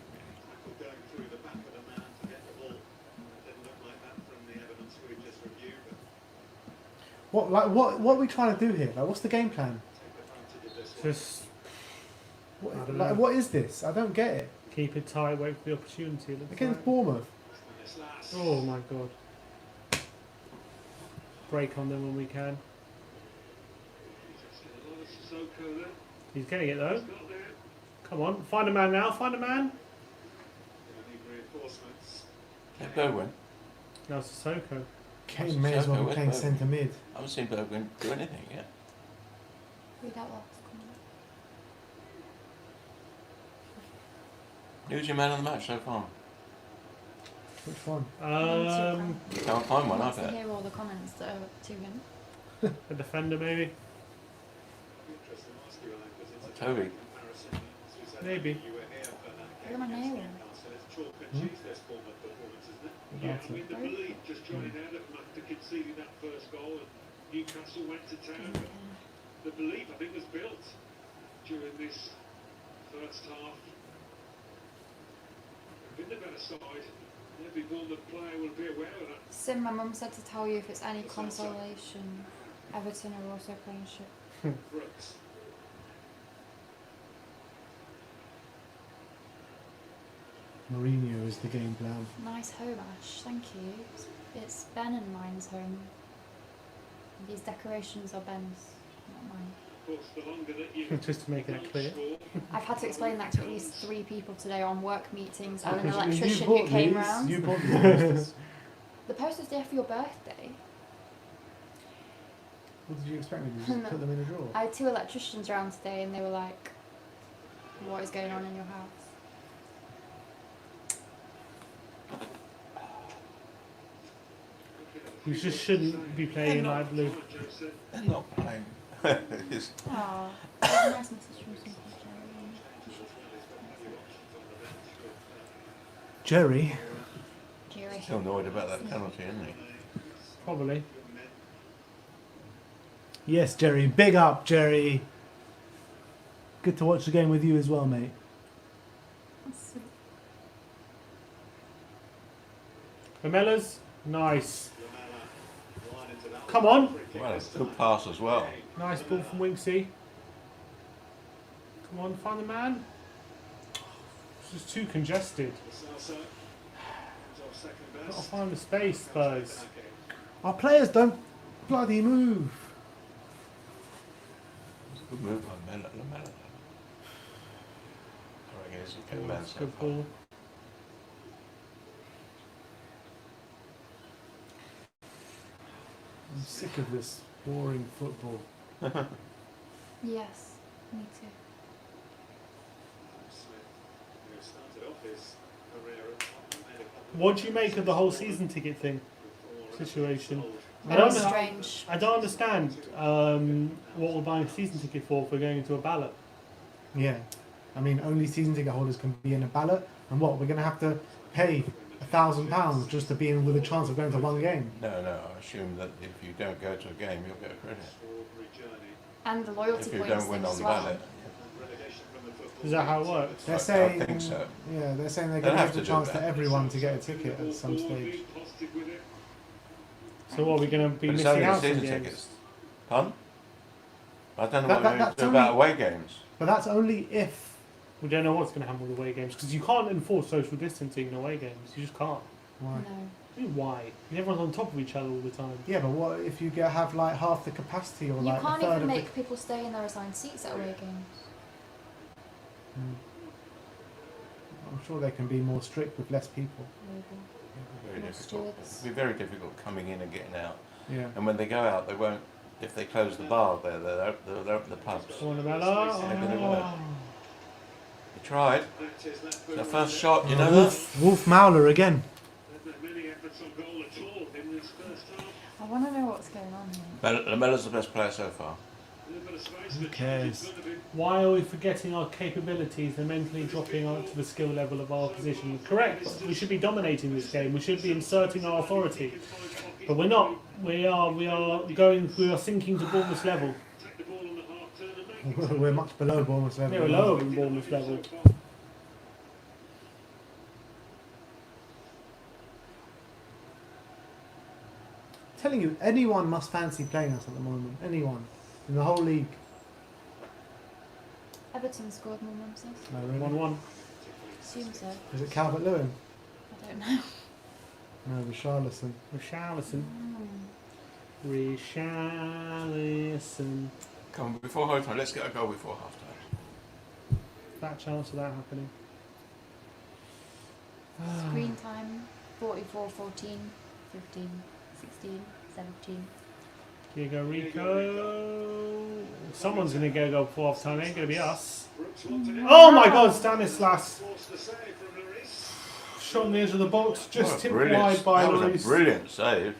What are we trying to do here? Like, what's the game plan? Just What, I don't like, know. what is this? I don't get it. keep it tight, wait for the opportunity. It looks Against like. Bournemouth. Oh my god. Break on them when we can. He's getting it though. Come on, find a man now, find a man. Yeah, Bergwijn. Now Sissoko. Kane may as well be Where's playing Bergwijn? centre mid. I haven't seen Bergwijn do anything yet. Read out last comment. Who's your man of the match so far? Which one? You can't find one, I Wants to bet. hear all the comments that are to him. A defender maybe. Toby. Maybe. Look at my nail. Yeah, I mean, the belief just joining out after conceding that first goal and Newcastle went to town. But the belief, I think, was built during this first half. Been the better side. Every Bournemouth player will be aware of that. Sim, my mum said to tell you if it's any consolation, Everton are also playing shit. Brooks. Mourinho is the game plan. Nice home, Ash. Thank you. It's Ben and mine's home. These decorations are Ben's, not mine. Just to make it clear. I've had to explain that to at least 3 people today on work meetings and an Because electrician you who bought came these, round. You bought these. The poster's there for your birthday. What did you expect me to do? Just put them in a drawer? I had 2 electricians round today and they were like, what is going on in your house? We just shouldn't be playing in light blue. They're not playing. It's- Aww, that's a nice message from Simple Jerry. Jerry. Still annoyed about that penalty, isn't he? Probably. Yes, Jerry. Big up, Jerry. Good to watch the game with you as well, mate. That's sweet. Lamellas, nice. Come on. Well, good pass as well. Nice ball from Winksy. Come on, find the man. It's just too congested. Gotta find the space, Spurs. Our players don't bloody move. It's a good move by Lamella. I reckon he's a good man so Good far. ball. I'm sick of this boring football. Yes, me too. What do you make of the whole season ticket thing situation? I Very don't know. strange. I don't understand what we're buying a season ticket for if we're going into a ballot. Yeah. I mean, only season ticket holders can be in a ballot. And what? We're going to have to pay £1,000 just to be in with a chance of going to one game. No, I assume that if you don't go to a game, you'll get a credit. And the loyalty If you points don't thing win on as the well. ballot. Is that how it works? They're I saying, think so. Yeah, they're saying they're They'll going to have give to the do chance to that. everyone to get a ticket at some stage. So what, are we going to be But it's missing only the out on season games? tickets. Pardon? I don't know That- what we're that's going to do about only- away games. But that's only if. We don't know what's going to happen with away games because you can't enforce social distancing in away games. You just can't. Why? No. I mean, why? Everyone's on top of each other all the time. Yeah, but what if you have like half the capacity or You like can't a third even of make people stay in their assigned seats at away games. the... I'm sure they can be more strict with less people. Maybe. Very More difficult. stewards. It'll be very difficult coming in and getting out. Yeah. And when they go out, they won't. If they close the bar, they'll open the pubs. Come on, Lamella. Maybe they Oh. won't. They tried. The first shot, you know that? Wolf Mauler again. I want to know what's going on here. Lamella's the best player so far. Who cares? Why are we forgetting our capabilities and mentally dropping to the skill level of our position? Correct. We should be dominating this game. We should be inserting our authority. But we're not. We are sinking to Bournemouth's level. We're much below Bournemouth's level. Yeah, we're lower than Bournemouth's level. Telling you, anyone must fancy playing us at the moment. Anyone in the whole league. Everton scored more, Mum says. No, really? 1-1. Assume so. Is it Calvert-Lewin? I don't know. No, Richarlison. Richarlison. Mm. Richarlison. Come on, before half time, let's get a goal before half time. Fat chance of that happening. Screen time 44, 14, 15, 16, 17. Diego Rico. Someone's going to go before half time. It ain't going to be us. Oh my God, Stanislas. Shot on the edge of the box, just tipped wide by That was Lloris. a brilliant save.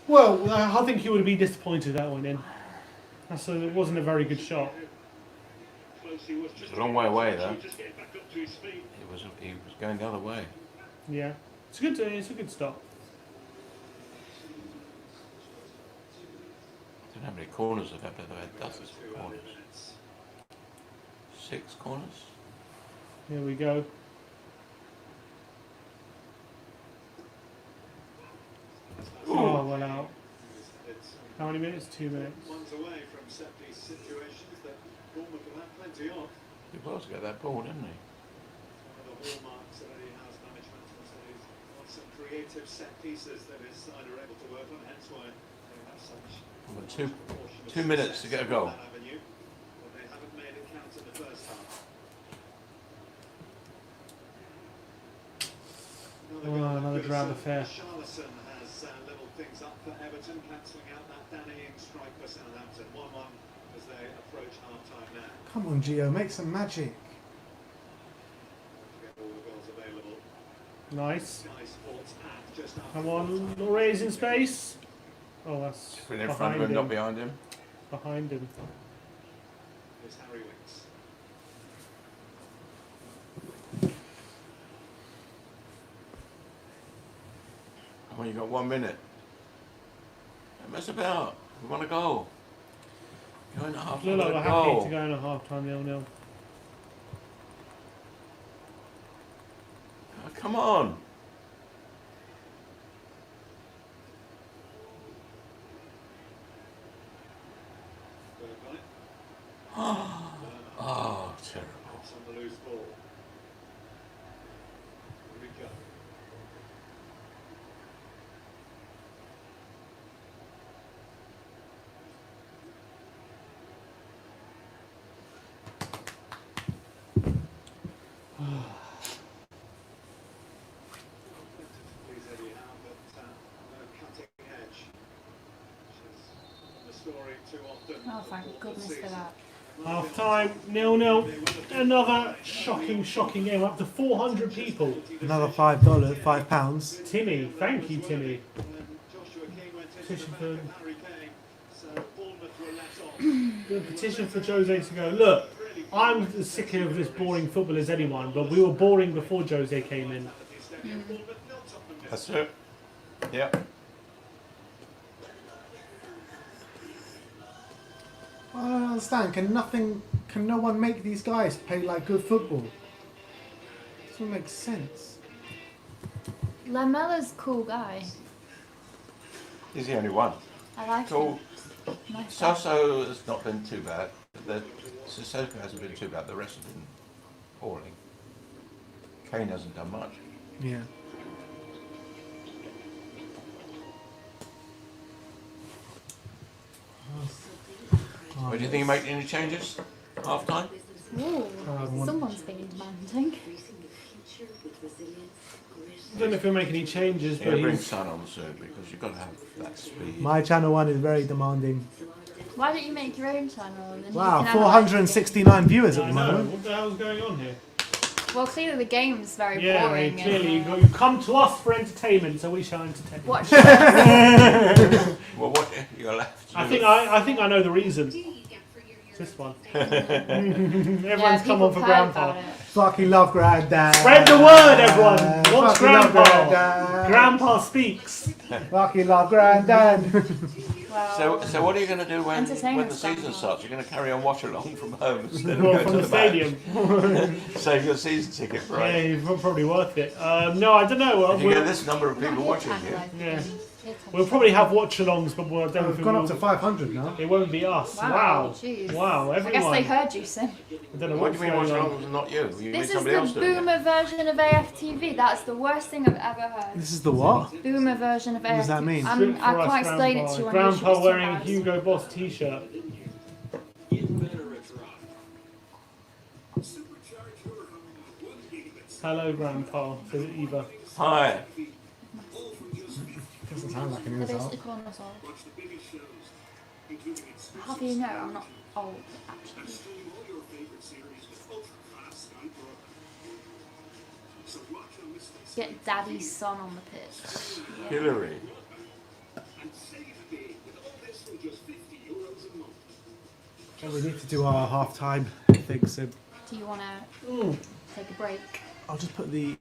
Well, I think he would be disappointed that went in. It wasn't a very good shot. It's a long way away though. He was going the other way. Yeah, it's a good stop. I don't know how many corners they've had, but they've had dozens of corners. 6 corners? Here we go. Oh, well out. How many minutes? 2 minutes. He was to get that ball, didn't he? hallmarks of Eddie Howe's management. So he's got some creative set pieces that his side are able to work on, hence why they have such Well, a proportion of 2 minutes to success get a on goal. that avenue, but they haven't made it count in the first half. Another drab affair. Charlison has levelled things up for Everton, cancelling out that Danny Ings strike for Southampton. 1-1 as they approach half-time now. Come on, Gio, make some magic. To get all the goals available. Nice. Sky Sports app just after Come on, full-time. Lore's in space. Oh, that's In front of behind him, not him. behind him. Behind him. Here's Harry Winks. Well, you got 1 minute. Don't mess about. We want a goal. Go in a half Look like we're time. happy Goal. to go in a half-time 0-0. Oh, come on. Bergwijn. Oh, terrible. That's on the loose ball. Rico. Please, Eddie Howe, but no cutting edge. Which is the story too often. Oh, thank goodness for that. Half-time 0-0. Another shocking game. Up to 400 people. Another $5, £5. Timmy, thank you, Timmy. Joshua King went into Petition the for- back of Harry Kane, so Bournemouth were let off. The petition for Jose to go. Look, I'm as sick of this boring football as anyone, but we were boring before Jose came in. That's it. Yep. I don't understand. Can no one make these guys play like good football? Doesn't make sense. Lamella's a cool guy. He's the only one. I like Cool. him. Nice guy. Sasso has not been too bad. Sissoko hasn't been too bad. The rest have been appalling. Kane hasn't done much. Yeah. What do you think you make any changes? Half time? Ooh, one- someone's being demanding. I don't know if he'll make any changes, Yeah, but bring he's... Son on soon because you've got to have that speed. My channel 1 is very demanding. Why don't you make your own channel? And then Wow, you can have 469 viewers at I the know. moment. What the hell's going on here? Well, clearly the game's very Yeah, boring. clearly and, you come to us for entertainment, so we shall entertain you. watch Well, what you're left to I do. think I know the reason. It's this one. Everyone's yeah, come on for Grandpa. Fucking love Granddad. Spread the word, everyone. Watch Fucking love Grandpa. Granddad. Grandpa speaks. Fucking love Granddad. Well, So what are you going to do when Entertainment the season stuff. starts? You're going to carry on watch along from home instead of Well, go from to the the stadium. match? Save your season ticket Yeah, price. you're probably worth it. No, I don't know. If you get this number of people watching you, Yeah. We'll probably have watch-alongs, but I don't know if We've it gone up will- to 500 now. It won't be us. Wow, Wow. jeez. Wow, I everyone. guess they heard you, Sim. I don't know what do what's you mean watch going on. along and not you? You mean This is somebody else the doing it? boomer version of AFTV. That's the worst thing I've ever heard. This is the what? Boomer version of AFTV. does that mean? Good for I us, can't explain it Grandpa. to you on Grandpa YouTube, it's too wearing a embarrassing. Hugo Boss t-shirt. Hello, Grandpa, says Eva. Hi. Doesn't sound like an They're insult. basically calling us old. How do you know I'm not old, actually? Get Daddy's son on the pitch. Yeah. Hillary. Well, we need to do our half-time thing, so Do you want to Mm. take a break? I'll just put the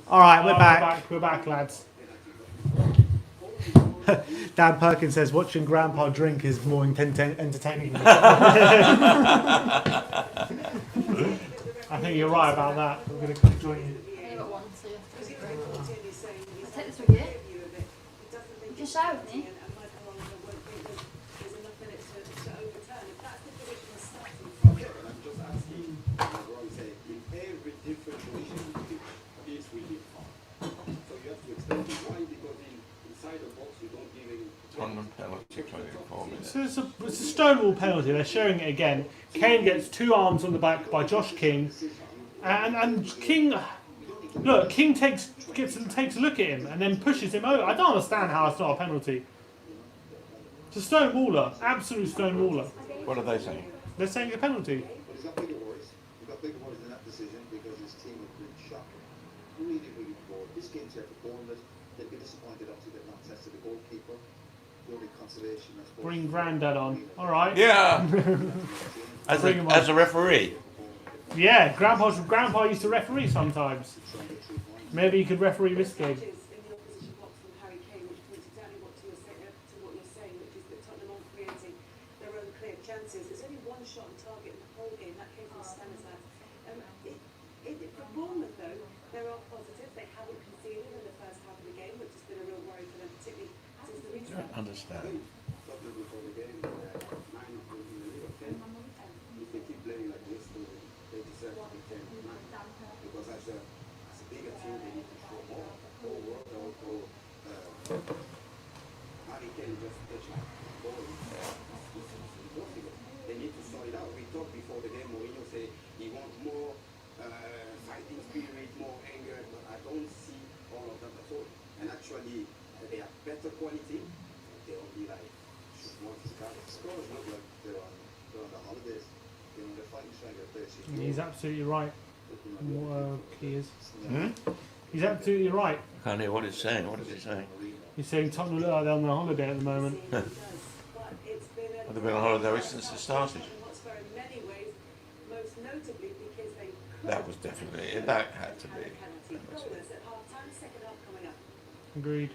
All right, we're Oh, back. We're back, lads. Dan Perkins says watching Grandpa drink is more entertaining than I think you're right about that. We're going to come join you. I only got one, so you have to drink. I'll take this with you. You can share with me. Tottenham penalty 24 minutes. So it's a Stonewall penalty. They're showing it again. Kane gets 2 arms on the back by Josh King, and King. Look, King takes a look at him and then pushes him over. I don't understand how it's not a penalty. It's a Stonewaller, absolute Stonewaller. What are they saying? They're saying it's a penalty. But he's got bigger worries. He's got bigger worries than that decision because his team have been shocking. Really, really poor. This game's here for Bournemouth. They'd be disappointed obviously they've not tested the goalkeeper. The only consolation, I suppose. Bring Grandad on. All right. Yeah. Bring him on. as a referee. Yeah, Grandpa used to referee sometimes. Maybe he could referee this game. There's only one shot on target in the whole game. That came from Stanislas. For Bournemouth, though, there are positives. They haven't conceded in the first half of the game, which has been a real worry for them, particularly since the I restart. don't understand. Tottenham before the game, 9 in the league of 10. If they keep playing like this, they deserve to be 10. Because as a bigger team, they need to show more. Harry Kane just touched like ball. They need to sort it out. We talked before the game, Mourinho said he wants more fighting spirit, more anger, but I don't see all of that at all. And actually, they have better quality. They only like shoot more physical. Scores look like they're on the holidays. You know, they're fighting striker places. He's absolutely right. He is. Hmm? He's absolutely right. I can't hear what it's saying. What is it saying? He's saying Tottenham look like they're on their holiday at the moment. Well, they've been on holiday since it started. That was definitely, that had to be. Agreed.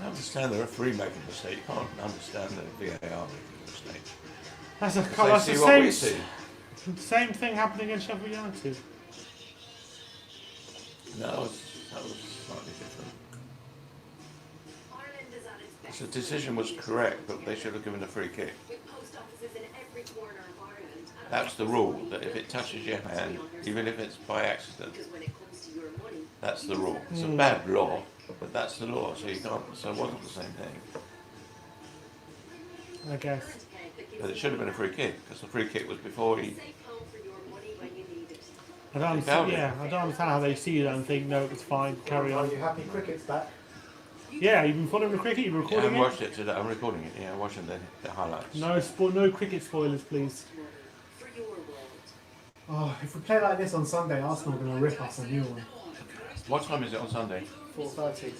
I understand the referee making a mistake. You can't understand the VAR making a mistake. That's They the see what we see. same thing happening against Sheffield United. No, that was slightly different. So the decision was correct, but they should have given a free kick. That's the rule, that if it touches your hand, even if it's by accident, that's the rule. It's a bad law, but that's the law, so you can't, so it wasn't the same thing. I guess. But it should have been a free kick, because the free kick was before he... I don't understand how they see that and think, no, it's fine, carry Are on. you happy cricket's back? Yeah, you've been following the cricket, you've been Yeah, I recording haven't it? watched it today, I'm recording it, yeah, I'm watching the highlights. No cricket spoilers, please. Oh, if we play like this on Sunday, Arsenal are going to rip us a new one. What time is it on Sunday? 4:30.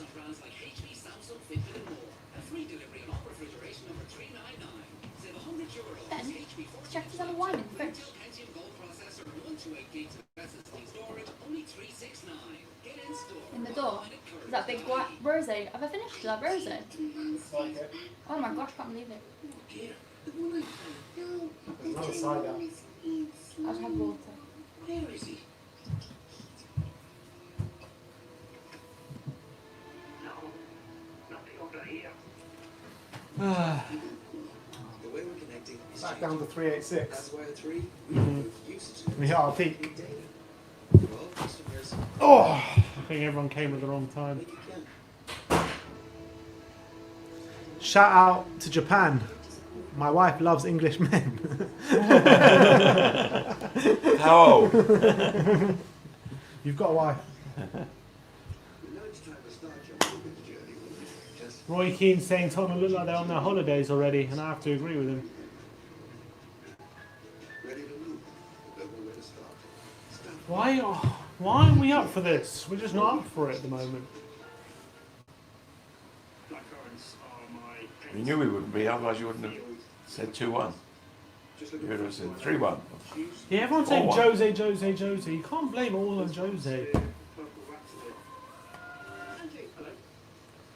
Ben, check if there's any wine in the fridge. In the door. Is that big rosé? Have I finished that rosé? Oh my gosh, can't believe it. There's another side out. I'll just have water. Where is he? No, nothing over here. The way we're connecting is Back down to 386. That's why at 3 we have usage We hit our peak. daily. Well, customers Oh! I think everyone came at the wrong time. make it can. Shout out to Japan. My wife loves English men. How old? You've got a wife. You know it's time to start your movement journey when you just Roy Keane saying Tottenham look like they're on their holidays already, and I have to agree with him. ready to move. Don't know where to start. Start Why aren't we up for this? We're just not up for it at the moment. Blackcurrants are my You knew we wouldn't be, otherwise you wouldn't have said 2-1. just You looking would for have said someone 3-1. Yeah, everyone's saying 4-1. Jose, Jose, Jose. You can't blame all on Jose. Andrew, hello.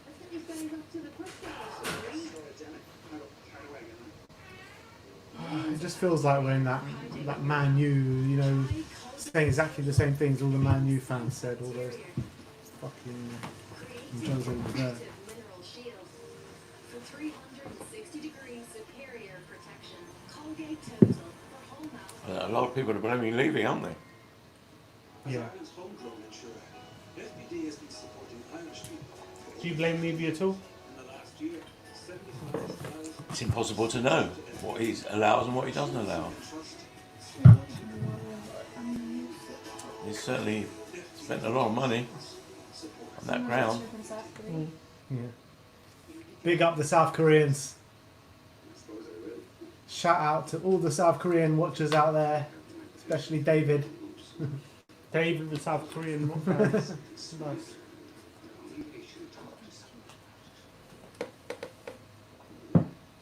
I think he's going up to the press conference. Sorry, Janet. How do I get that? It just feels like we're in that Man U, you know, saying exactly the same things all the Man U fans said. All those fucking Jose was there. Mineral shield for 360 degrees superior protection. Colgate Total for whole mouth. A lot of people are blaming Levy, aren't they? Yeah. Ireland's homegrown insurer. FBD has been supporting Irish people Do you blame Levy at all? in the last year. 75,000 It's impossible to know what he allows and what he doesn't allow. trust. He's certainly spent a lot of money on that ground. Yeah. Big up the South Koreans. Shout out to all the South Korean watchers out there, especially David. David, the South Korean. Nice.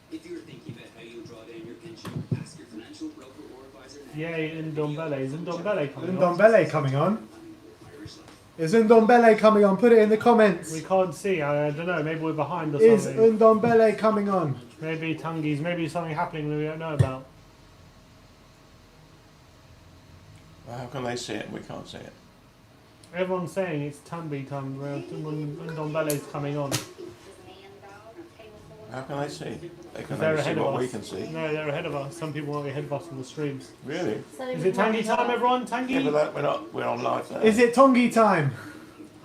If you're thinking about how you draw down your pension, ask your financial broker or advisor now. Yay, Ndombele. Is Ndombele coming on? Ndombele coming on. Is Ndombele coming on? Put it in the comments. We can't see. I don't know. Maybe we're behind or Is something. Ndombele coming on? Maybe Tungi's. Maybe something happening that we don't know about. Well, how can they see it and we can't see it? Everyone's saying it's Tumby time. Ndombele's coming on. How can they see? They can They're only see ahead of what us. we can see. No, they're ahead of us. Some people won't be ahead of us on the streams. Really? Is it Tangy time, everyone? Yeah, Tangy? but that, we're on live there. Is it Tongi time?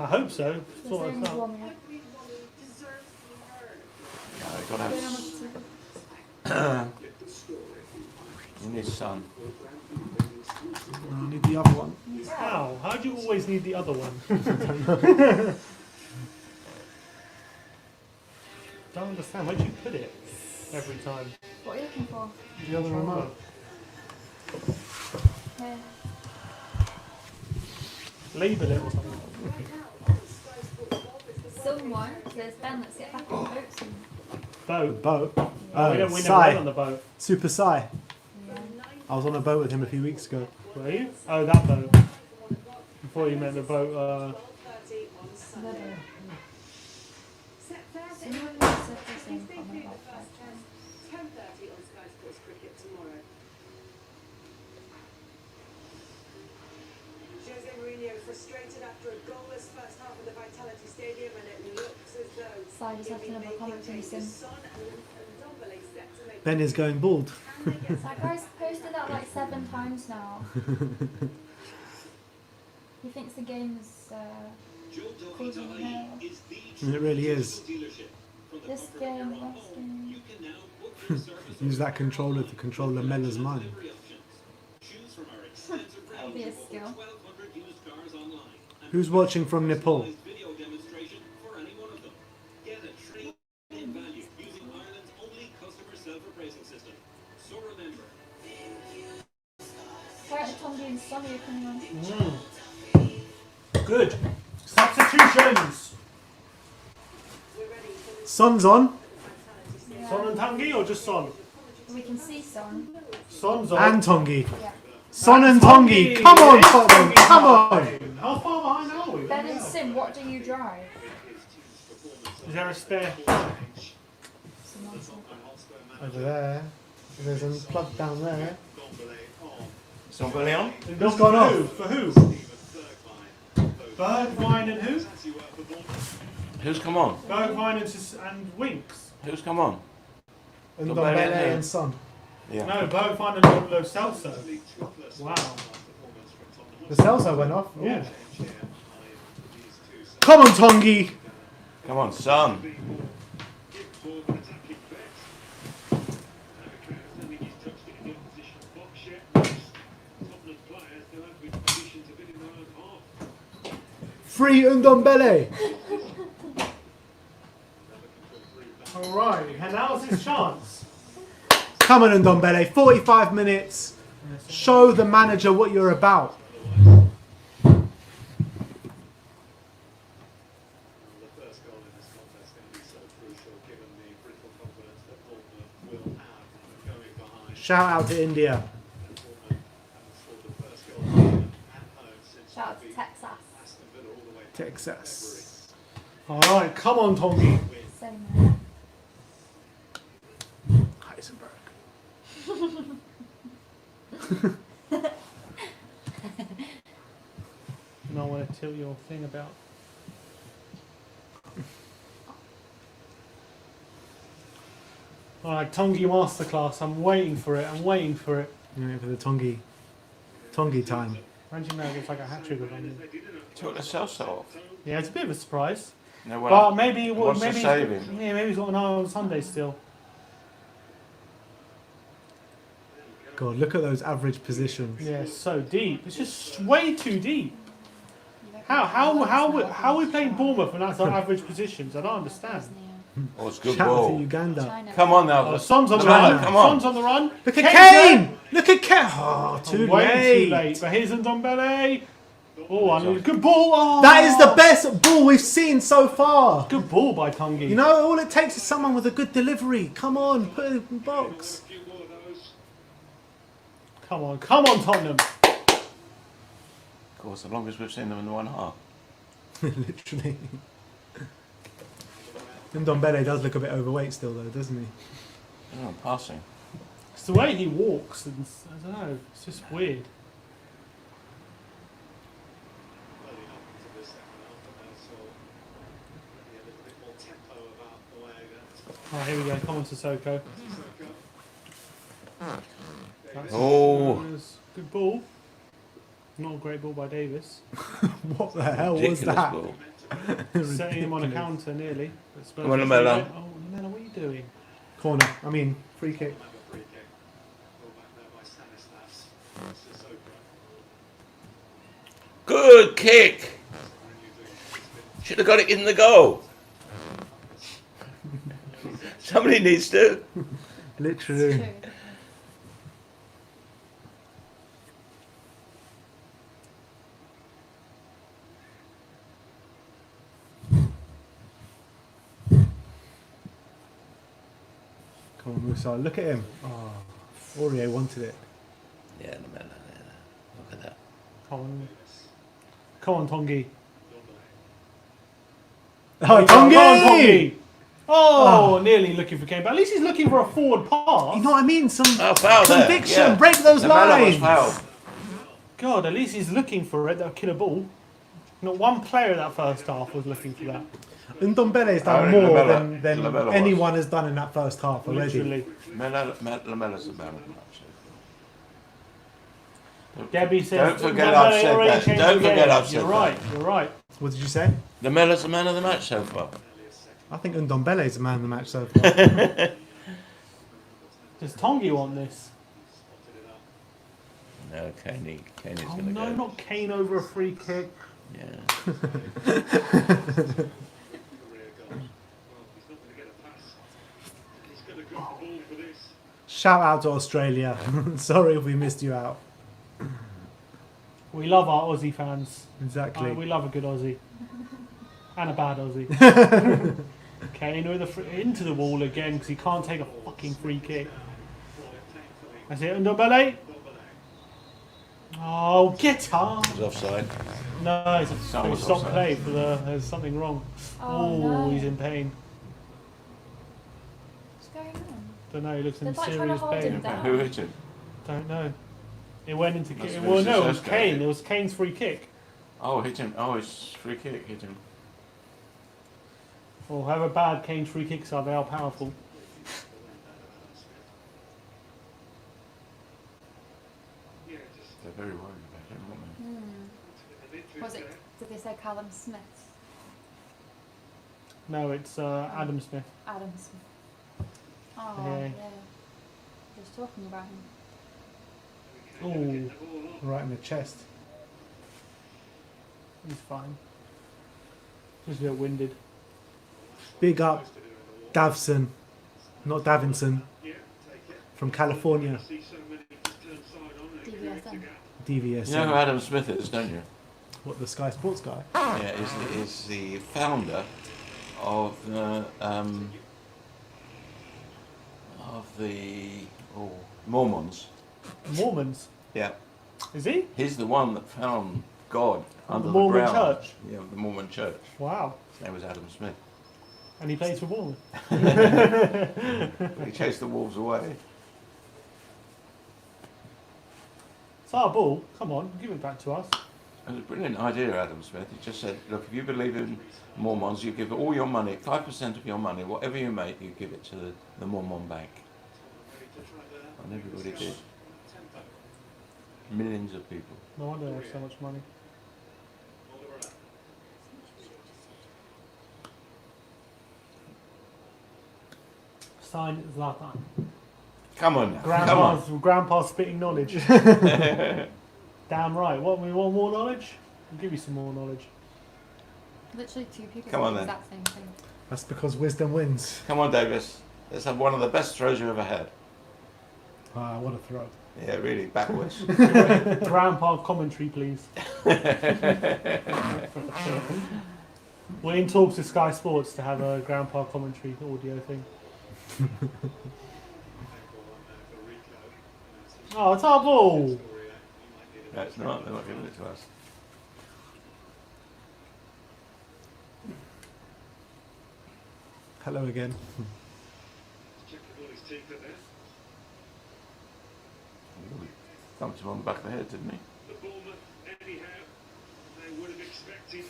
I hope so. Sort of stuff. Everyone deserves to be heard. Yeah, they've got to have in his son. I need the other one. How? How do you always need the other one? Don't understand. Where'd you put it every time? What are you looking for? The other remote. Here. Label it or something. Someone, there's Ben, let's get back on the boat soon. Boat. Boat. We never went Sai. on the boat. Super Sai. Yeah. I was on a boat with him a few weeks ago. Were you? Oh, that boat. Before you meant the boat. 12:30 on Sunday. Set Thursday. Someone said the same Please comment be about the first 10:30 on Sky Sports Cricket tomorrow. Jose Mourinho frustrated after a goalless first half of the Vitality Stadium, and it looks as though Sai just left another comment from Sim. Son and Ndombele set to make. Ben is going bald. Can they get That guy's posted that like 7 times now. He thinks the game's causing him. It really is. This game, last game. Use that controller to control Lamella's mind. That'll be a skill. Who's watching from Nepal? Apparently Tongi and Sonny are coming on. Good. Substitutions. We're ready for the Son's on. Yeah. Son and Tangi or just Son? We can see Son. Son's on. And Tongi. Yeah. Son and Tongi. Come on, Tottenham. Come on. How far behind are we? Ben and Sim, what do you drive? Is there a spare? Someone said. Over there. There's a plug down there. Is somebody on? Who's gone off? For who? Bergwijn and who? Who's come on? Bergwijn and Winks. Who's come on? And Ndombele Ndombele and and Son. Yeah. No, Bergwijn and Lo Celso. Wow. The Celso went off. Ooh. Yeah. Come on, Tongi. Come on, son. Free Ndombele. All right, and now's his chance. Come on, Ndombele. 45 minutes. Show the manager what you're about. The first goal in this contest is going to be so crucial given the critical confidence that Bournemouth will have going behind. Shout out to India. Bournemouth haven't scored the first goal at home since Shout out to beat Texas. Aston Villa all the way back in Texas. All right, come on, Tongi. Same. Heisenberg. You don't want to tilt your thing about. All right, Tongi masterclass. I'm waiting for it. I'm waiting for it. Yeah, for the Tongi time. Imagine that it's like a hat trick or something. Took the cells off. Yeah, it's a bit of a surprise. No, well, But maybe wants to maybe save him. yeah, maybe he's got an eye on Sunday still. God, look at those average positions. Yeah, it's so deep. It's just way too deep. How are we playing Bournemouth and that's our average positions? I don't understand. Oh, it's a good Shout out to ball. Uganda. Come on now. Oh, Son's on the Lamella, run. come on. Son's on the run. Look at Kane's Kane! Look at Kane! Oh, too way late. too late. But here's Ndombele. Oh, I need a good ball. Oh. That is the best ball we've seen so far. Good ball by Tongi. You know, all it takes is someone with a good delivery. Come on, put it in the box. A few more of those. Come on, Tottenham. Of course, the longest we've seen them in the one half. Literally. Ndombele does look a bit overweight still though, doesn't he? Oh, passing. It's the way he walks, and I don't know. It's just weird. Early up into the second half, but now saw maybe a little bit more tempo about the way that All right, here we go. Come on, Sissoko. That's Oh. good ball. Not a great ball by Davis. What the hell was Ridiculous that? ball. Setting him on a counter nearly. But Spurs Come on, are Lamella. free. Oh, Lamella, what are you doing? Corner. I mean, free kick. Another free kick. Ball back there by Stanislas. Sissoko. Good kick. Should have got it in the goal. Somebody needs to. Literally. True. Come on, Musa. Look at him. Oh, Aurier wanted it. Yeah, Lamella. Look at that. Come on, Tongi. Oh, Come on, Tongi! Tongi! Oh, nearly looking for Kane, but at least he's looking for a forward pass. You know what I mean? Some Oh, foul there. conviction. Yeah. Break those Lamella was lines. fouled. God, at least he's looking for it. That'll kill a ball. Not one player in that first half was looking for that. Ndombele has done Oh, more Lamella. than Lamella was. anyone has done in that first half already. Literally. Lamella's the man of the match. Gabby says, Don't forget Ndombele I've said already that. changed Don't the forget game. I've said You're right, you're right. What did you say? Lamella's the man of the match so far. I think Ndombele is the man of the match so far. Does Tongi want this? No, Kane's Oh going to no, go. not Kane over a free kick. Yeah. Career goal. Well, he's not going to get a pass. He's going to go the ball for this. Shout out to Australia. Sorry if we missed you out. We love our Aussie fans. Exactly. We love a good Aussie. And a bad Aussie. Kane with into the wall again because he can't take a fucking free kick. That's it, Ndombele. Oh, get up! He's offside. No, it's a Someone's stop offside. play for the. There's something wrong. Oh, no. He's in pain. What's going on? Don't know. He looks They're in like trying to serious hold him pain. down. Who hit him? Don't know. It went into. Must have Well, been no, it was Sissoko. Kane. It was Kane's free kick. Oh, hit him. Oh, his free kick hit him. Well, however bad Kane's free kicks are, they are powerful. Yeah, just They're very worried about him, aren't they? Was it? Did they say Callum Smith? No, it's Adam Smith. Adam Smith. Oh, Yeah. yeah. Just talking about him. Oh, Right in the chest. he's fine. Just a bit winded. Big up Davson, not Davinson, from California. DVSN. DVS. You know who Adam Smith is, don't you? What, the Sky Sports guy? Yeah, is the founder of the Mormons. Mormons. Yeah, Is he? he's the one that found God under the Mormon ground. church? Yeah, the Mormon church. Wow. His name was Adam Smith. And he plays for Bournemouth. But he chased the wolves away. It's our ball. Come on, give it back to us. It was a brilliant idea, Adam Smith. He just said, look, if you believe in Mormons, you give all your money, 5% of your money, whatever you make, you give it to the Mormon bank. And everybody did. Millions of people. No wonder they have so much money. Sign Zlatan. Come on now, come on. Grandpa's spitting knowledge. Damn right. What, we want more knowledge? I'll give you some more knowledge. Literally two people Come said on the then. exact same thing. That's because wisdom wins. Come on, Davis. Let's have one of the best throws you ever had. Ah, what a throw. Yeah, really, backwards. Grandpa commentary, please. We're in talks with Sky Sports to have a Grandpa commentary audio thing. Oh, it's our ball! No, it's not. They're not giving it to us. Hello again. Thumped him on the back of the head, didn't he? The Bournemouth, anyhow, they would have expected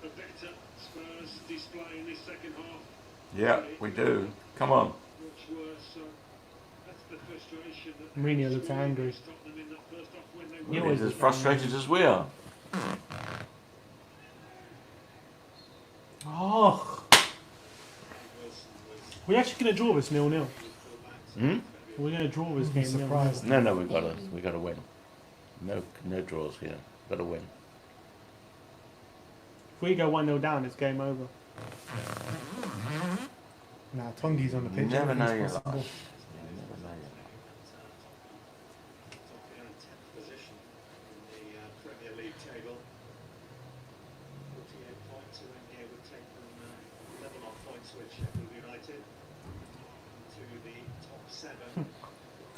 a better Spurs display in this second half. Yeah, we do. Come on. Which was, that's the frustration that Mourinho looks angry. Tottenham in that first half when they He He's always as looks frustrated as we are. Oh! We're actually going to draw this 0-0. Hmm? We're going to draw this game 0-0. Surprised. No, we gotta win. No draws here. Gotta win. If we go 1-0 down, it's game over. Nah, Tongi's on the pitch. Never know everything's your possible. life. You never know your life. Tottenham in 10th position in the Premier League table. 48 points, so then here would take them level on points with Sheffield United to the top 7.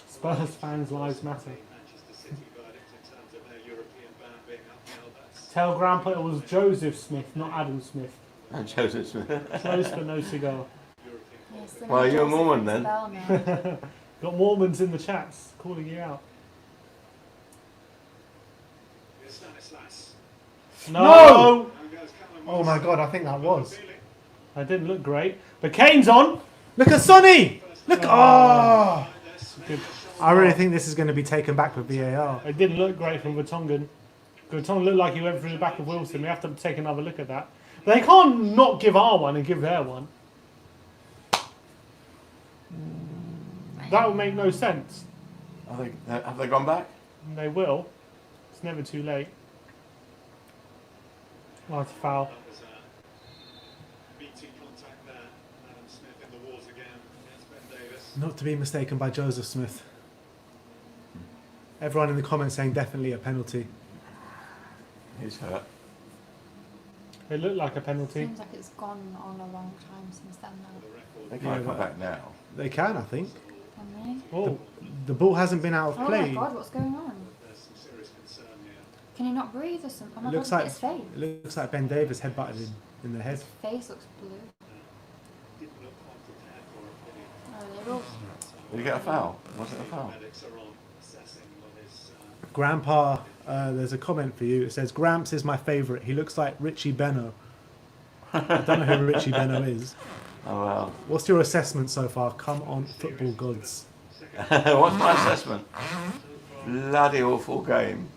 Spurs fans' lives matter. Manchester City verdict in terms of their European ban being upheld. That's Tell Grandpa it was Joseph Smith, not Adam Smith. And Joseph Smith. Close but no cigar. Yes, the Well, name you're a Joseph Mormon rings a then. bell now. Got Mormons in the chats calling you out. Stanislas. No! Now goes Callum Oh my Wilson. god, I think that was. That didn't look great. But Kane's on! Look at Sonny! Look! Oh! Good. I really think this is going to be taken back with VAR. It didn't look great from Vertonghen. Vertonghen looked like he went through the back of Wilson. We have to take another look at that. They can't not give our one and give their one. That would make no sense. Have they gone back? And they will. It's never too late. Oh, it's a foul. That was a BT contact there. Adam Smith in the walls again against Ben Davis. Not to be mistaken by Joseph Smith. Everyone in the comments saying definitely a penalty. He's hurt. It looked like a penalty. Seems like it's gone on a long time since then now. They can't Yeah, come but- back now. They can, I think. Can they? Oh, The ball hasn't been out of Oh play. my god, what's going on? There's some serious concern here. Can he not breathe or something? Oh my It looks god, like look at his face. it looks like Ben Davis headbutted in the head. His face looks blue. Didn't look quite prepared for it, did he? Oh, they're all... Did he get a foul? Was it a foul? Medics are on assessing what is Grandpa, there's a comment for you. It says, Gramps is my favourite. He looks like Richie Benno. I don't know who Richie Benno is. Oh well. What's your assessment so far? Come on, football gods. What's my assessment? Bloody awful game.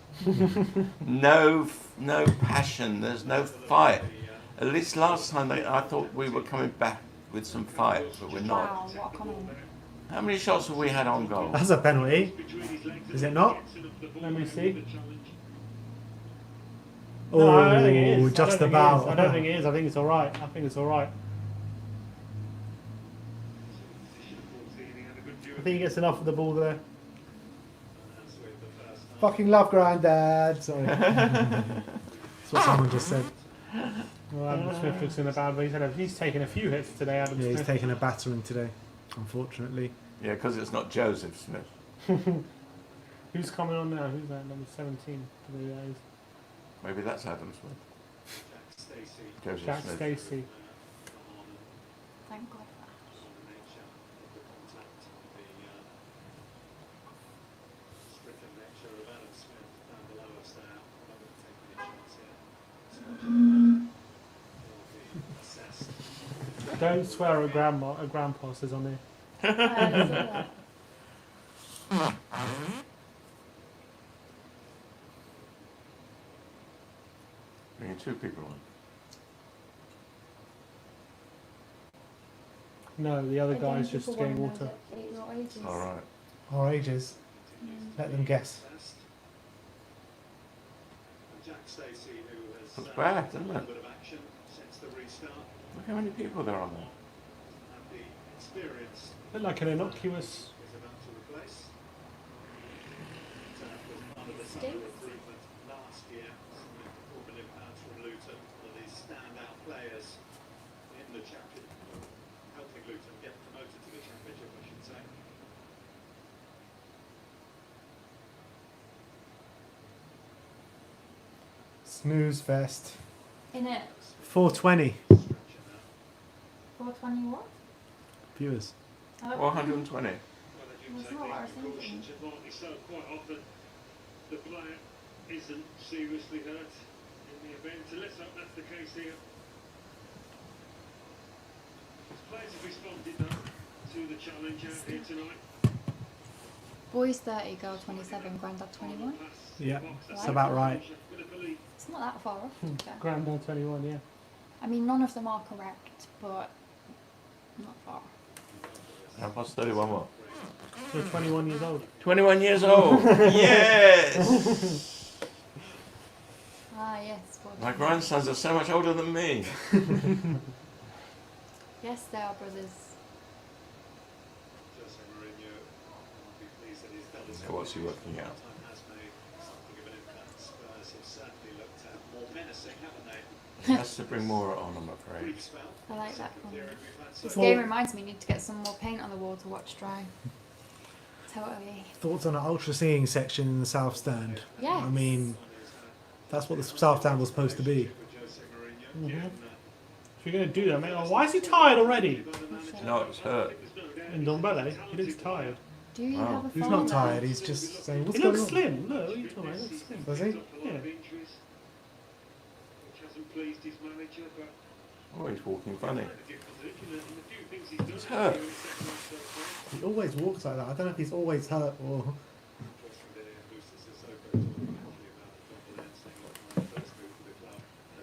No passion. There's no fight. At least last time I thought we were coming back with some fight, but we're not. Wow, what a comment. How many shots have we had on goal? That's a penalty. Is it not? let me see. No, I don't think it is. just I don't about. Think it is. I don't think it is. I think it's all right. I think it's all right. I think he gets enough of the ball there. Fucking love Grandad. Sorry. That's what someone just said. Well, Adam Smith looks in a bad way. He's taken a few hits today, Adam Yeah, Smith. he's taken a battering today, unfortunately. Yeah, because it's not Joseph Smith. Who's coming on now? Who's that? Number 17. Maybe that's Adam Smith. Joseph Jack Smith. Stacey. Thank God. Don't swear at grandma. At grandpa says on there. I see that. Bringing two people on. No, the other Again, guy's just people getting wanna know water. that 8-year-old ages. All right. Our ages. Mm. Let them guess. Jack Stacey, who has Looks bad, doesn't a it? little bit of action since the restart, Look how many people there are on there. and the experience Bit like an innocuous. is about to replace. Was part of the Steve? summer recruitment last year. £4 million from Luton, one of these standout players in the championship, helping Luton get promoted to the championship, I should say. Snooze fest. In it. 420 420 what? viewers. Oh, 420. That's not what I was thinking. Precautions, and rightly so, quite often the player isn't seriously hurt in the event. So let's hope that's the case here. Players have responded though to the challenge out here tonight. Boys 30, girl 27, granddad 21. Yeah, that's that's about right. It's not that far off. to be fair. Grandad 21, yeah. I mean, none of them are correct, but not far. And what's 31 what? So 21 years old. 21 years old. Yes! Ah, yes. My 14. grandsons are so much older than me. Yes, they are brothers. Jose Mourinho will be pleased that he's done this. So what's he working out? Time has made something of an impact. Spurs have certainly looked more menacing, haven't they? He has to bring more on, I'm afraid. Brief spell. I like that one. Period we've had This so game reminds me, need to get some more paint on the wall to watch dry. Totally. Thoughts on an ultra singing section in the South Stand? Yes. I mean, that's what the South Stand was supposed to be. with Jose Mourinho. Mhm. If you're going to do that, mate, oh, why is he tired already? No, it's hurt. And Dombele, he looks tired. Do you Wow. have a phone? He's not there? tired, he's just saying, what's He going looks on? slim. Look, what are you talking about? He looks slim. Does he? Yeah. Injuries, which hasn't pleased his manager, but Oh, he's walking funny. he's hurt. He always walks like that. I don't know if he's always hurt or...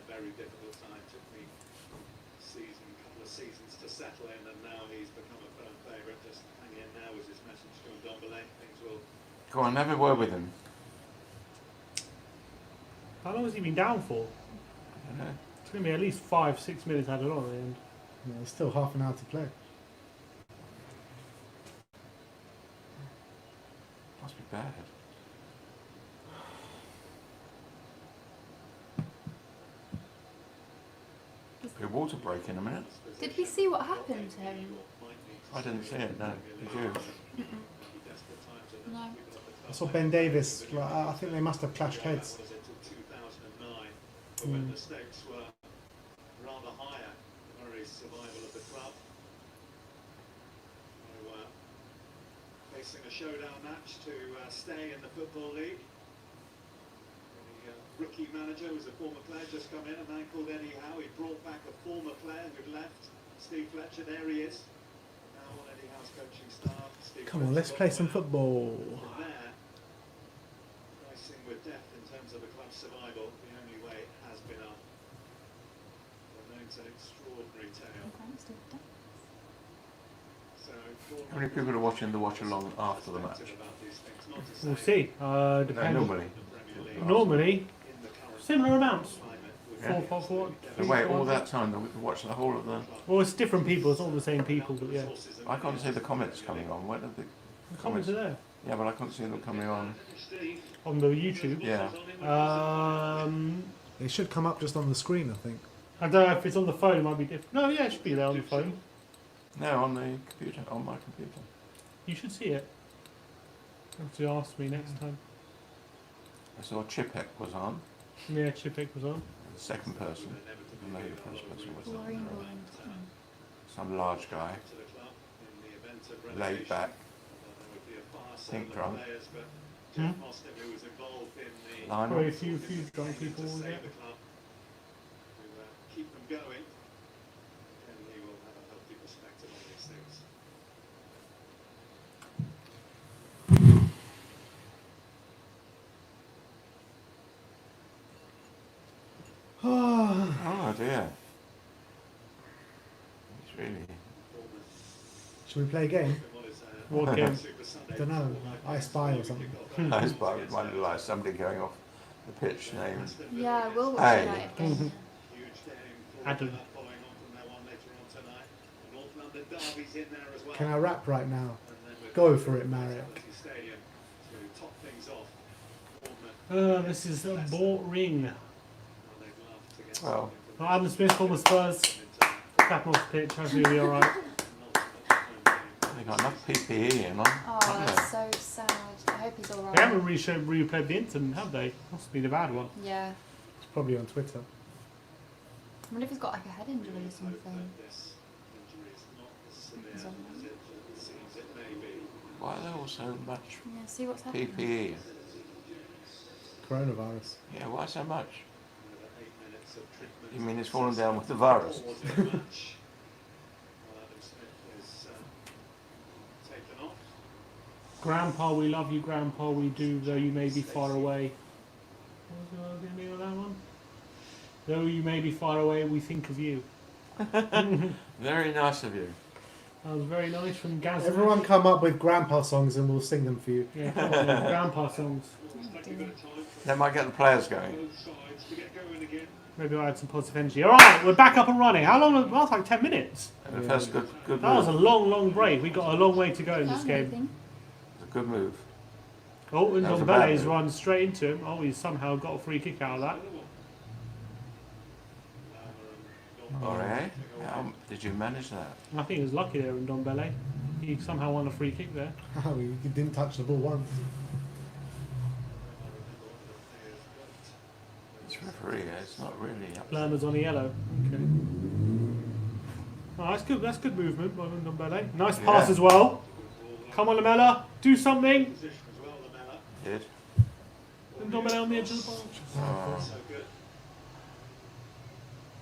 Very difficult time, took me couple of seasons to settle in, and now he's become a firm favourite. Just hang in now was his message to Ndombele. Things will Go on, have a word with him. How long has he been down for? I don't know. It's going to be at least 5-6 minutes added on at the end. Yeah, there's still half an hour to play. Must be bad. Be a water break in a minute. Did we see what happened to him? I didn't see it, no. Did you? No. I saw Ben Davis, like, I think they must have clashed heads. until 2009, but when the stakes were rather higher, the very survival of the club. So, facing a showdown match to stay in the Football League. The rookie manager was a former player, just come in, a man called Eddie Howe. He brought back a former player who'd left, Steve Fletcher. There he is. Now on Eddie Howe's coaching staff. Steve Come on, Fletcher's let's play got some there. football. From there, racing with death in terms of the club's survival, the only way it has been up. Remains an extraordinary tale. So, How many people are watching the watch along after the match? about these things, not to We'll say see. No, Depends. normally. the Premier League Normally, in the current Similar amounts. Yeah. To wait all that time to watch the whole of the. Well, it's different people. It's all the same people, but yeah. I can't see the comments coming on. Where did the The comments are there Yeah, but I can't see them coming on. on the YouTube. Yeah. It should come up just on the screen, I think. I don't know if it's on the phone. It might be different. No, yeah, it should be there on the phone. No, on the computer. On my computer. You should see it. You have to ask me next time. I saw Chipek was on. Yeah, Chipik was on. The second person. I don't know who the first person was. Boring. Some large guy. Laid back. Think drunk. Hmm? Line Probably a up. few drunk people. Yeah. Keep them going, and he will have a healthy perspective on these things. Oh dear. It's really. Should we play a game? What game? I don't know, like I Spy or something. I spy with my little eye. Somebody going off the pitch named. Yeah, we'll watch Hey. United game. Huge game for Adam. following on from their one later on tonight. North London derby's in there as well. Can I rap right now? And then we've Go got for it, the Marek. Stadium to top things off. Bournemouth, This is boring. they'd love to get Well, Oh, Adam Smith, former Spurs. Captain off the pitch. Hopefully he'll be alright. they got enough PPE in on. Oh, haven't that's so sad. I hope he's They alright. haven't replayed the incident, have they? Must be the bad one. Yeah. It's probably on Twitter. I wonder if he's got like a head injury or something. this injury is not as He's severe on as it seems it may be. Why are there all so much Yeah, see what's happening. PPE? Coronavirus. Yeah, why so much? Another 8 minutes of treatment. You mean it's fallen down with the virus? Pause in the match. While Adam Smith is taken off. Grandpa, we love you, Grandpa, we do, though you may be far away. What was the name of that one? Though you may be far away, we think of you. Very nice of you. That was very nice from Gaz. Everyone come up with grandpa songs and we'll sing them for you. Yeah, come on, then. Grandpa songs. That might get the players going. Both sides to get going again. Maybe I'll add some positive energy. Alright, we're back up and running. How long? That was like 10 minutes. And the first good That was a move. long break. We got a long way to go in this game. Anything? It's a good move. Oh, and That was a bad Dombele's move. run straight into him. Oh, he's somehow got a free kick out of that. Alright. Did you manage that? I think he was lucky there in Dombele. He somehow won a free kick there. Oh, you didn't touch the ball once. It's referee. It's not really up. Lerner's on a yellow. Okay. Oh, that's good. That's good movement by Dombele. Nice pass Yeah. as well. Come on, Lamela. Do something. Position as well, Lamella. Did. And Dombele on the edge of the box. Oh. So good.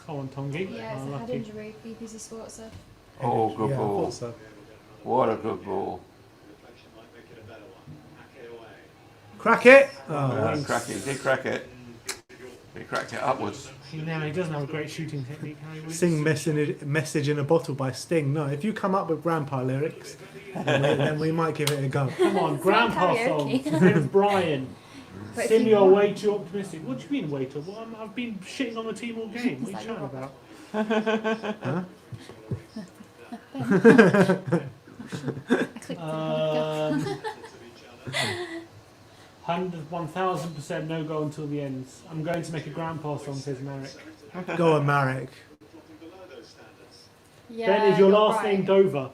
Come on, Tongi. Yeah, it's Oh, a head lucky. injury. BBC Sports said. Oh, good yeah, I ball. thought so. What a good ball. Deflection might make it a better one. Ake away. Crack it! Oh, crack it. He did crack it. He cracked it upwards. He doesn't have a great shooting technique, Harry Williams. Sing message in a Bottle by Sting. No, if you come up with grandpa lyrics, then we might give it a go. Come on, grandpa karaoke. songs. Prince Brian. But if Sim, you you're want- way too optimistic. What do you mean way too? Well, I've been shitting on the team all game. What are you chatting about? Huh? I clicked it. 1000% no go until the end. I'm going to make a grandpa song, says Marek. Go on, Marek. Dropping below those standards. Yeah, Ben, is your you're last right. name Dover?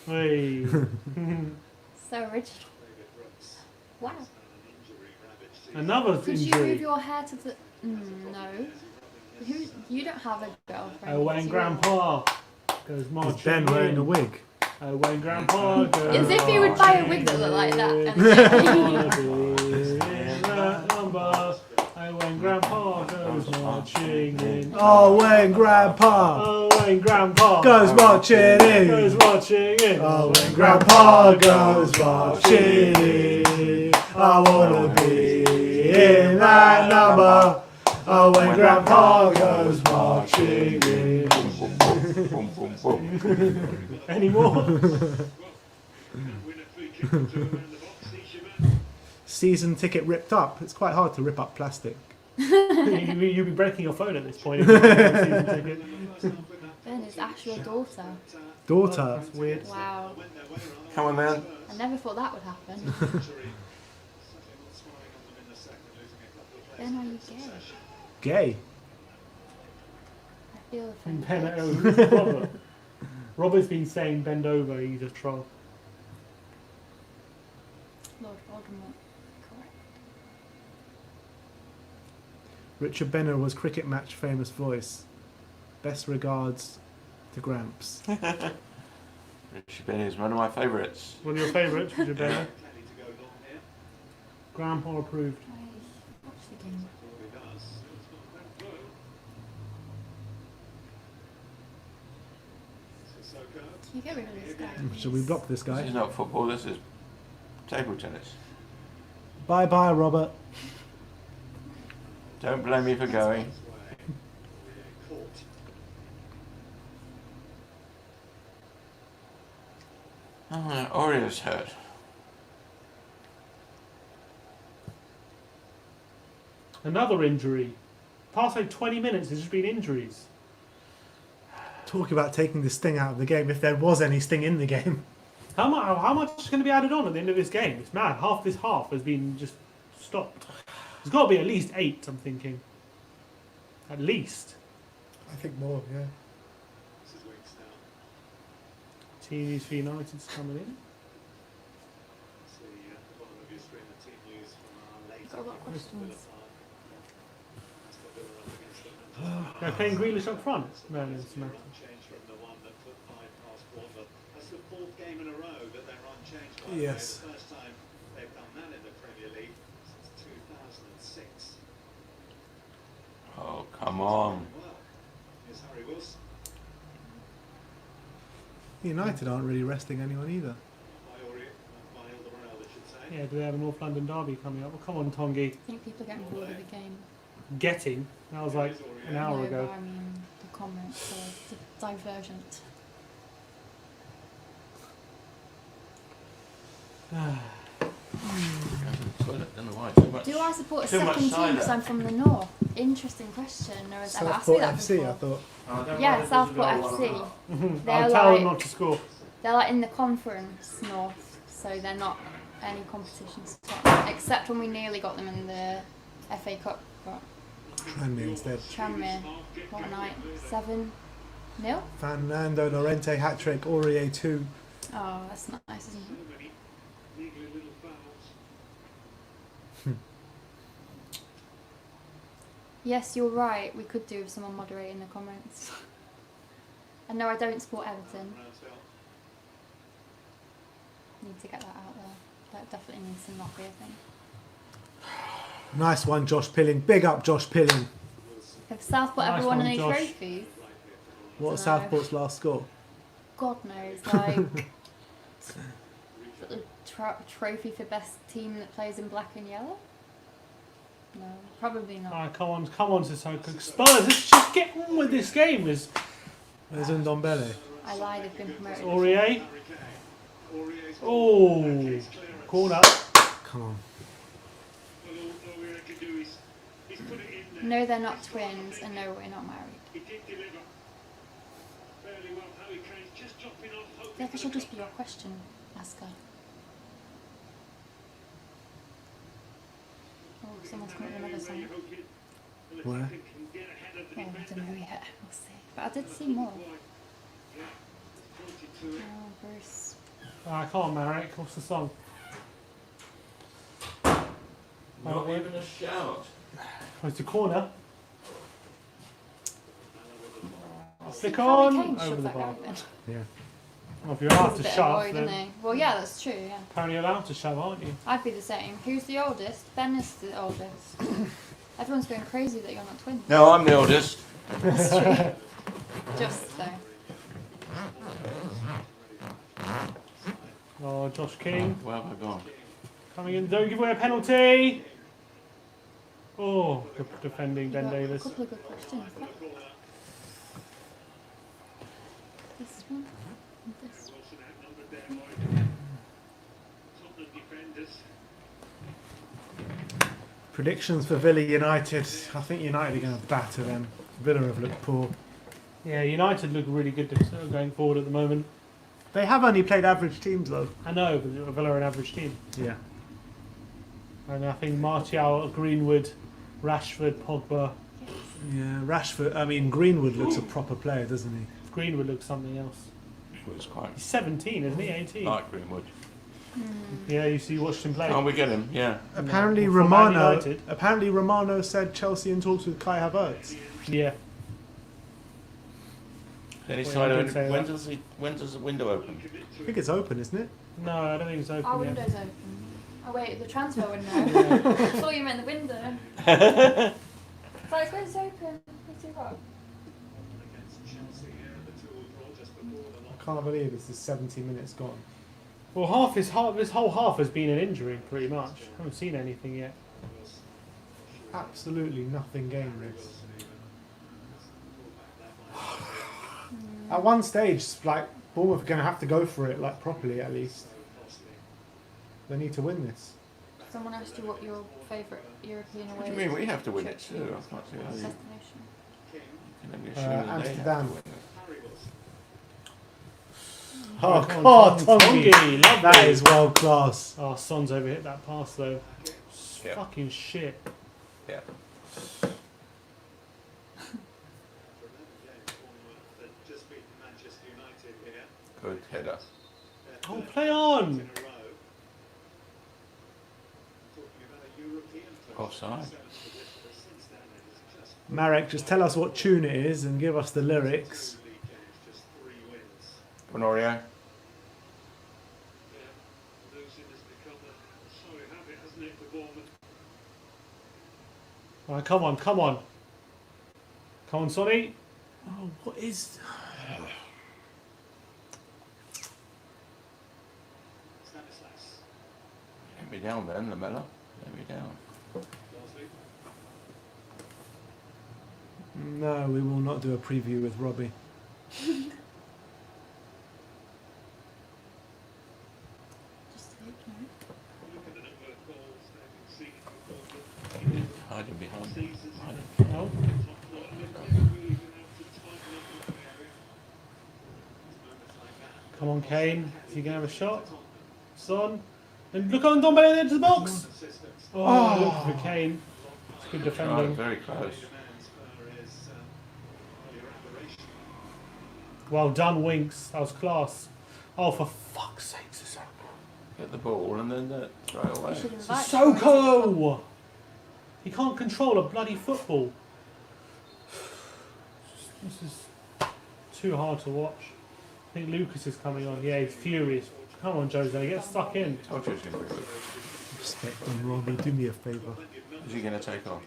Hey. So original. David Brooks Wow. had an injury ravaged season. Another Could you move injury. your hair to the... no. You don't have a girlfriend. Oh, when it's Grandpa goes Is marching Ben wearing in. a wig? Oh, when Grandpa goes As if you would buy a wig that looked like that. marching in that number. Oh, when Grandpa goes marching in. Oh, when grandpa Oh, when Grandpa goes marching in. goes marching in. Oh, when grandpa goes marching in. I wanna be in that number. Oh, when grandpa goes marching in. Boom, boom, boom. Any more? Win a free kick or two around the box. Each man. Season ticket ripped up. It's quite hard to rip up plastic. You'll be breaking your phone at this point. If you have a season ticket. Ben, is Ash your daughter? Daughter. That's weird. Wow. Come on, man. I never thought that would happen. Ben, are you gay? Gay. I feel And offended. Ben, oh, Robert. Robert's been saying bend over, he's a troll. Lord Voldemort. Correct. Richard Benner was cricket match famous voice. Best regards to Gramps. Richard Benny is one of my favourites. One of your favourites, Richard Benner. Grandpa approved. I watched the game. Can you get rid of this guy? Shall we please? block this This guy? is not football, this is table tennis. Bye bye, Robert. Don't blame me for going. Oh, Oreo's hurt. Another injury. Past like 20 minutes, there's just been injuries. Talk about taking the sting out of the game, if there was any sting in the game. How much is going to be added on at the end of this game? It's mad. Half this half has been just stopped. There's got to be at least 8, I'm thinking. At least. I think more, yeah. TV's for United's coming in. Got a lot of questions. They're playing Grealish up front. No, it's not. That's the 4th game in a row that they're unchanged. By Yes. the first time they've done that in the Premier League since 2006. Oh, come on. Well, here's Harry Wilson. United aren't really resting anyone either. By Alderweireld, I should say. Yeah, do they have a North London derby coming up? Well, come on, Tongi. I think people are getting bored of the game. Getting. That was like an hour No, ago. but I mean, the comments are divergent. Toilet, don't know why. Too much. Do I support a Too much second team cider. because I'm from the north? Interesting question. No one's ever asked me Southport that FC, before. I thought. Oh, don't Yeah, worry, this Southport is a goal, FC. They're I'll tell them like not to score. they're like in the conference north, so they're not any competitions top, except when we nearly got them in the FA Cup. But Tranmere instead. Tranmere, what a night, 7-0. Fernando Llorente hat-trick, Aurier 2. Oh, that's not nice, isn't it? Many niggly little fouls. Yes, you're right. We could do with someone moderating the comments. And no, I don't support Everton. Need to get that out there. That definitely needs to not be a thing. Nice one, Josh Pilling. Big up, Josh Pilling. Have Southport Nice ever won one, any Josh. trophies? What's Dunno. Southport's last score? God knows, like the trophy for best team that plays in black and yellow. No, probably not. Alright, come on, Sissoko. Spurs, let's just get on with this game. There's Where's Ndombele? I lied. They've been promoted. Aurier. Oh, corner. Come on. All we can do is put it in there. No, they're not twins, and no, we're not married. He did deliver fairly well. Harry Kane's just dropping off. hoping That for should the just be your question, Asker. Oh, someone's come up with another song. Where? Oh, I don't know yet. We'll see. But I did see more. Oh, Bruce. Alright, come on, Marek. What's the song? Not even a shout. Oh, it's a corner. Stick Harry on. Kane Over shoved the that bar. guy then. Yeah. Well, if you're allowed He's to a bit shove, annoyed, isn't then he? Well, yeah, that's true, yeah. apparently you're allowed to shove, aren't you? I'd be the same. Who's the oldest? Ben is the oldest. Everyone's going crazy that you're not twins. No, I'm the oldest. That's true. Just so. Oh, Josh King Where have I gone? coming in. Don't give away a penalty. Oh, good defending Ben You've got Davis. A couple of good questions. This one. And this one. Wilson outnumbered there by Tottenham defenders. Predictions for Villa United. I think United are going to batter them. Villa have looked poor. Yeah, United look really good going forward at the moment. They have only played average teams though. I know, but Villa are an average team. Yeah. And I think Martial, Greenwood, Rashford, Pogba. Yeah, Rashford. I mean, Greenwood looks a proper player, doesn't he? Greenwood looks something else. It's quite He's 17, isn't he? 18. like Greenwood. Yeah, you watched him play. Can't we get him? Yeah. Apparently, Well, for Man Romano. United. Apparently, Romano said Chelsea in talks with Kai Havertz. Yeah. Any Well, sign I of did say when does the window open? I think it's open, isn't it? No, I don't think it's open Our yet. window's open. Oh wait, the transfer window. I thought you meant the window. It's like, where's it open? It's too hot. I can't believe this is 70 minutes gone. Well, this whole half has been an injury, pretty much. Haven't seen anything yet. Absolutely nothing gainless. At one stage, like Bournemouth are going to have to go for it, like properly at least. They need to win this. Someone asked you what your favourite European away What do you mean? We have to win it too. I can't see how you destination. can only assume that they have to Amsterdam. win it. Oh Come on, God, Tongi, Tongi. lovely. That is world class. Oh, Son's overhit that pass though. Yeah. Fucking shit. Yeah. Good header. Oh, play on! Offside. Marek, just tell us what tune it is and give us the lyrics. Honorio. Alright, come on, come on. Come on, Sonny. Oh, what is... Let me down then, Lamella. Let me down. No, we will not do a preview with Robbie. Just take note. Hiding behind. Hiding. No. Come on, Kane. Is he going to have a shot? Son. And look on Dombele into the box. Oh, look for Kane. It's good Right, defending. very close. Well done, Winks. That was class. Oh, for fuck's sake, Sissoko. Get the ball and then throw it away. Should invite Sissoko! He can't control a bloody football. This is too hard to watch. I think Lucas is coming on. Yeah, he's furious. Come on, Jose, get stuck in. Told you it was going to be good. Respect on Robbie, do me a favour. Is he going to take off?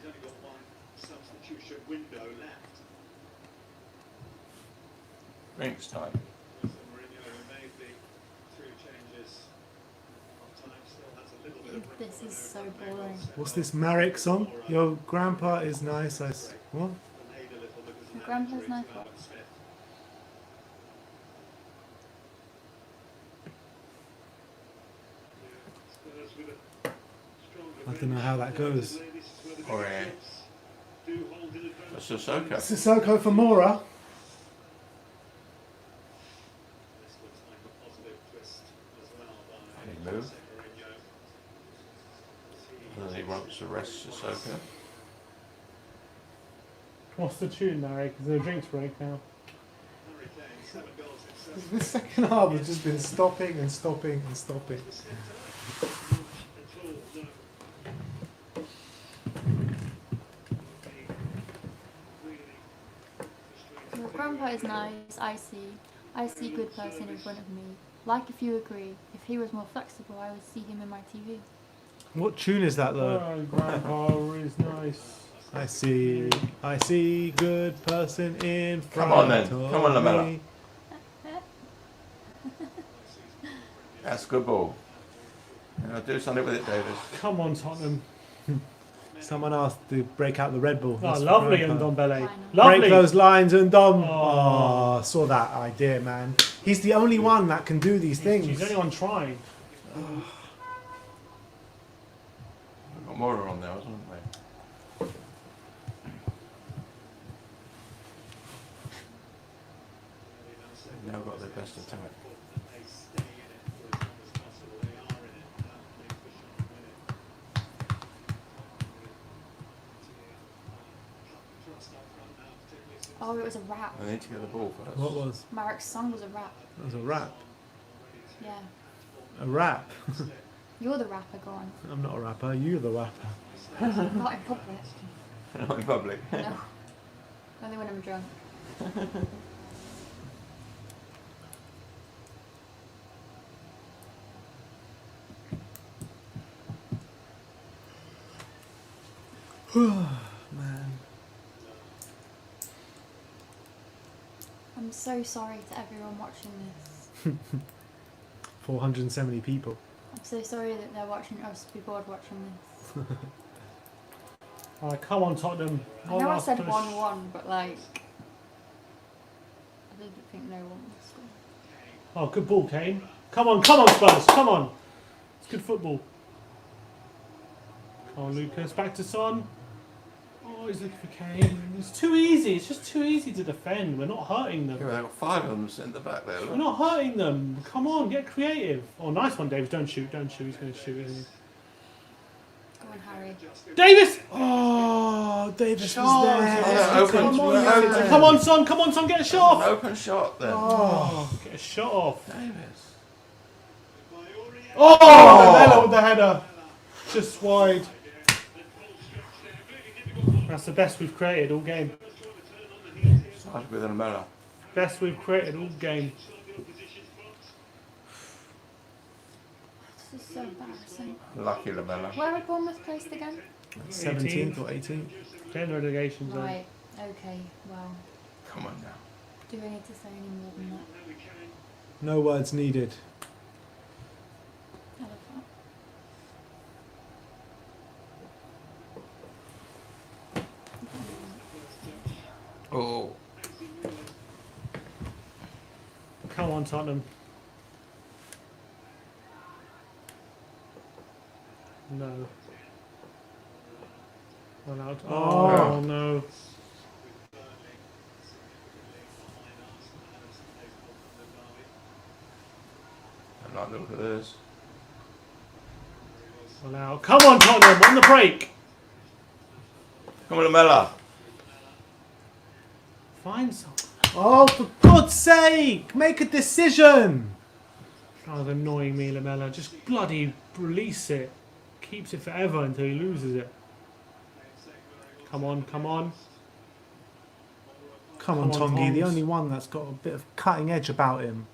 Drinks time. This is so boring. What's this Marek song? Your grandpa is nice. What? Your grandpa's nice. What? I don't know how that goes. Or Sissoko. Sissoko for Mora. Any move? And then he wants to rest Sissoko. What's the tune, Mary? Because the drinks break now. The second half has just been stopping and stopping and stopping. Your grandpa is nice. I see good person in front of me. Like if you agree. If he was more flexible, I would see him in my TV. What tune is that though? Oh, Grandpa is nice. I see good person in front Come on then. of Come on, Lamella. me. That's good ball. Do something with it, Davis. Come on, Tottenham. Someone asked to break out the Red Bull. Oh, That's lovely, Grandpa. Ndombele. Break Lovely. Break those lines, Ndom. Oh. Oh, saw that idea, man. He's the only one that can do these things. He's the only one trying. Got Mora on there, wasn't they? Now got their best attack. Oh, it was a rap. I need to get the ball first. What was? Marek's song was a rap. That was a rap. Yeah. A rap. You're the rapper, go on. I'm not a rapper. You're the rapper. Not in public. Not in public. No. Only when I'm drunk. Man. I'm so sorry to everyone watching this. 470 people. I'm so sorry that they're watching us be bored watching this. Alright, come on, Tottenham. I One know I last said push. 1-1, but like, I didn't think no one would score. Oh, good ball, Kane. Come on, Spurs, come on. It's good football. Come on, Lucas, back to Son. Oh, he's looking for Kane. It's too easy. It's just too easy to defend. We're not hurting them. Yeah, they've got 5 of them sitting at the back there. We're Look. not hurting them. Come on, get creative. Oh, nice one, Davis. Don't shoot. Don't shoot. He's going to shoot, isn't he? Go on, Harry. Davis! Oh, Davis Shot. was there. Oh, open. Come on, Open. come on, Son. Come on, Son. Get a shot An off. open shot then. Oh, get a shot off. Davis. Oh, Mella with the header. Just wide. That's the best we've created all game. Started with an umbrella. Best we've created all game. This is so embarrassing. Lucky Lamella. Where are Bournemouth placed again? 17th or 18th. Then relegation zone. Right, okay, well, Come on now. do we need to say any more than that? No words needed. I love that. Oh. Come on, Tottenham. No. One out. Oh, no. I like the look at this. One out. Come on, Tottenham, on the break. Come on, Lamella. Find something. Oh, for God's sake! Make a decision! Oh, it's annoying me, Lamella. Just bloody release it. Keeps it forever until he loses it. Come on, come on. Come on, Come on, Tongi, the Tongs. only one that's got a bit of cutting edge about him.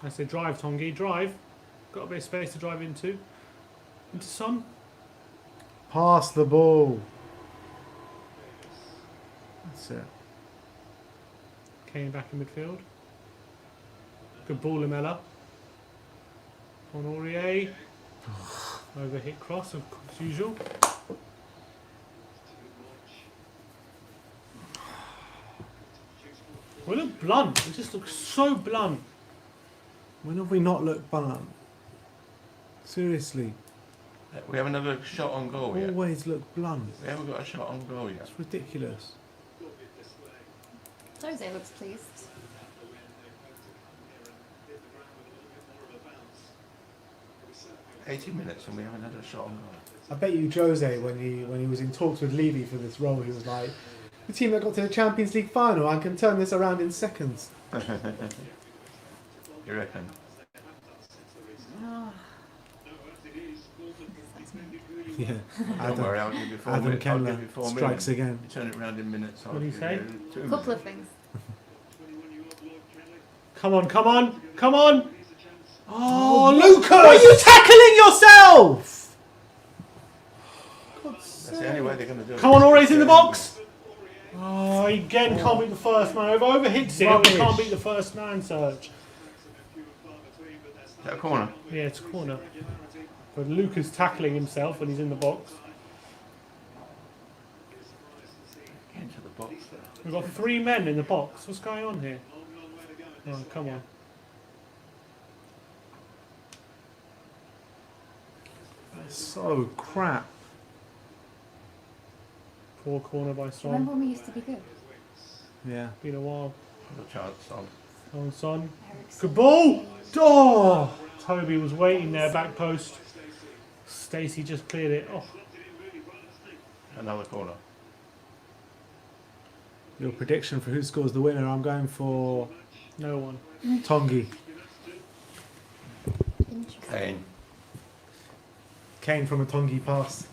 I say drive, Tongi, drive. Got a bit of space to drive into. Into Son. Pass the ball. That's it. Kane back in midfield. Good ball, Lamella. On Aurier. Overhit cross, as usual. We look blunt. We just look so blunt. When have we not looked blunt? Seriously. We haven't had a shot on goal yet. Always look blunt. We haven't got a shot on goal yet. It's ridiculous. Jose looks pleased. 80 minutes and we haven't had a shot on goal. I bet you Jose, when he was in talks with Levy for this role, he was like, the team that got to the Champions League final, I can turn this around in seconds. You reckon? Oh, Yeah. Don't worry, I'll give you 4 Adam minutes. I'll Kemler give you 4 strikes minutes. again. You turn it around in minutes. I'll What did he give say? you 2 a couple of minutes. things. Come on, come on, come on. Oh, Lucas! Are you tackling yourself? That's the only way they're going to do it. Come on, Aurier's in the box. Oh, he again can't beat the first man. Overhits it, but Rubbish. can't beat the first man, Serge. Is that a corner? Yeah, it's a corner. But Luca's tackling himself when he's in the box. box there. We've got 3 men in the box. What's going on here? Oh, come on. That's so crap. Poor corner by Remember Son. when we used to be good? Yeah. Been a while. Good chance on. On Son. Eric's Good ball! Oh! Toby was waiting there, back post. Stacey just cleared it. Oh, Another corner. Your prediction for who scores the winner? I'm going for no one. Tongi. interesting. Kane. Kane from a Tongi pass.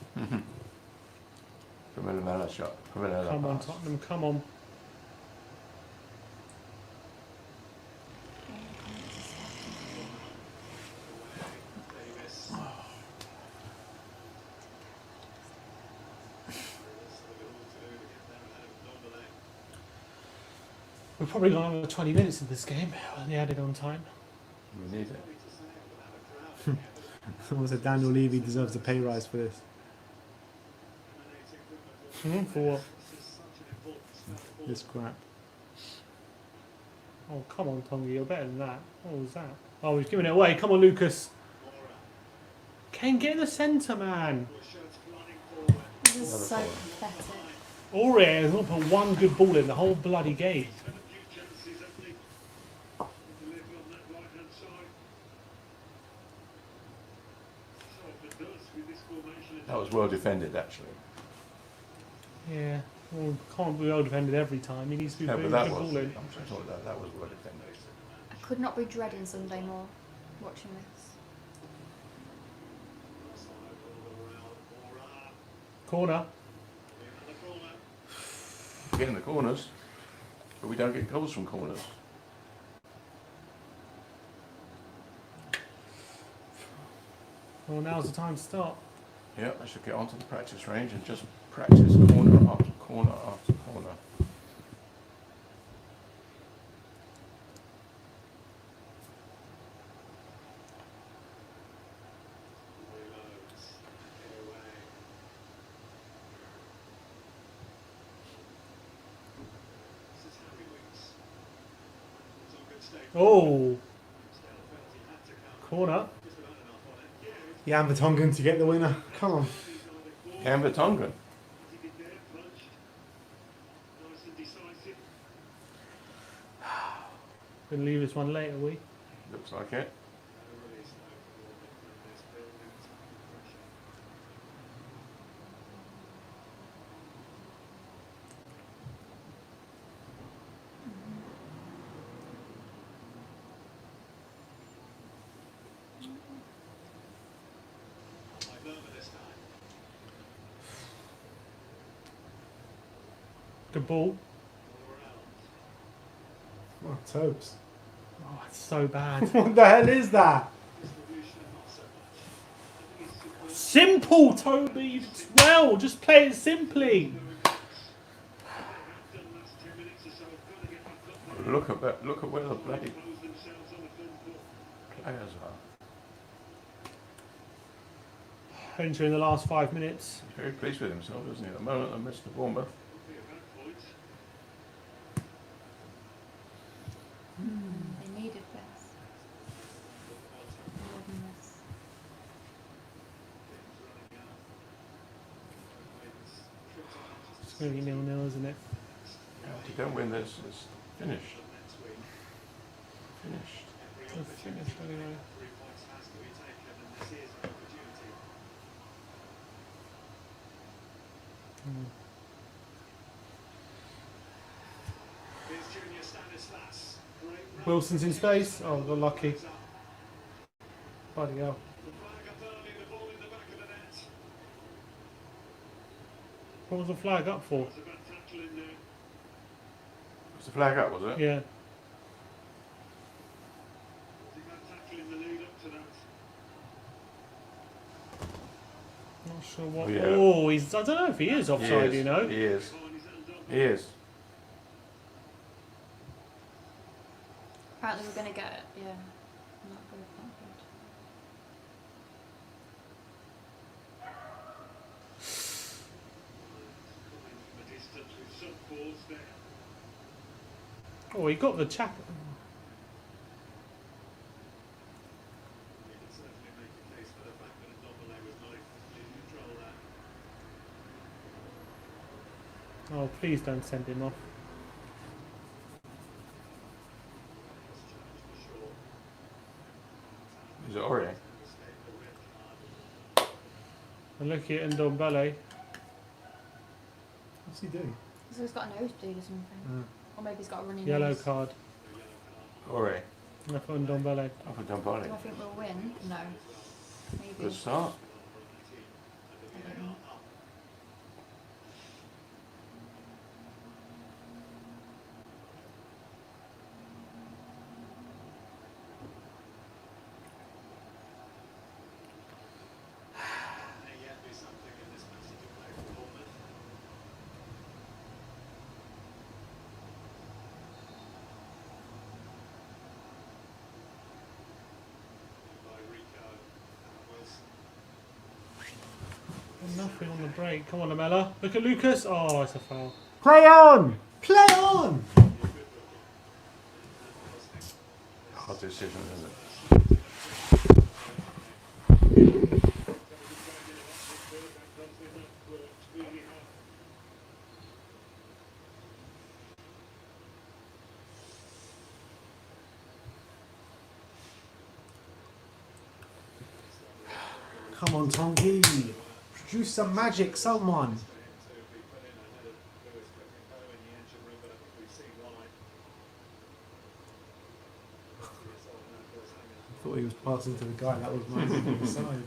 From a Lamella shot. From a Lamella Come on, pass. Tottenham, come on. We've probably gone over 20 minutes in this game. Only added on time. We need it. Someone said Daniel Levy deserves a pay rise for this. For what? This crap. Oh, come on, Tongi, you're better than that. What was that? Oh, he's giving it away. Come on, Lucas. Kane, get in the centre, man. This is Another so corner. pathetic. Aurier has not put one good ball in the whole bloody game. That was well defended, actually. Yeah, well, can't be well defended every time. He needs to be Yeah, putting but good that was. ball I'm in. sure that was well defended. I could not be dreading Sunday more watching this. Corner. Get in the corners, but we don't get goals from corners. Well, now's the time to start. Yeah, I should get onto the practice range and just practice corner after corner after corner. Oh, corner. Jan Vertonghen to get the winner. Come on. Canberra Tongan. Gonna leave this one late, are we? Looks like it. Good ball. Oh, Tobes. Oh, it's so bad. What the hell is that? Simple, Toby. You did well. Just play it simply. Look at that. Look at where the bloody players are. Entering the last 5 minutes. He's very pleased with himself, isn't he? At the moment, I missed the Bournemouth. They needed this. More than this. It's going to be 0-0, isn't it? If you don't win this, it's finished. Finished. It's finished anyway. Wilson's in space. Oh, we're lucky. Bloody hell. What was the flag up for? Was the flag up, was it? Yeah. Not sure what. Yeah. Oh, he's. I don't know if he is offside. He is. You know. He is. He is. Apparently we're going to get it. Yeah. Not good, not good. towards there. Oh, he got the chap. You can certainly make a case for the fact that Ndombele was not able to control that. Oh, please don't send him off. Is it Ori? And look at Ndombele. What's he doing? So he's got a nosebleed or something. Or maybe he's got a runny Yellow nose. card. Ori. I put Ndombele. I put Ndombele. Do I think we'll win? No. Maybe. Good start. I don't know. May yet be something in this message of play for Bournemouth. By Rico and Wilson. Nothing on the break. Come on, Lamella. Look at Lucas. Oh, it's a foul. Play on! Play on! Hard decision, isn't it? Come on, Tonky. Produce some magic, someone. I thought he was passing to the guy that was moving to the side.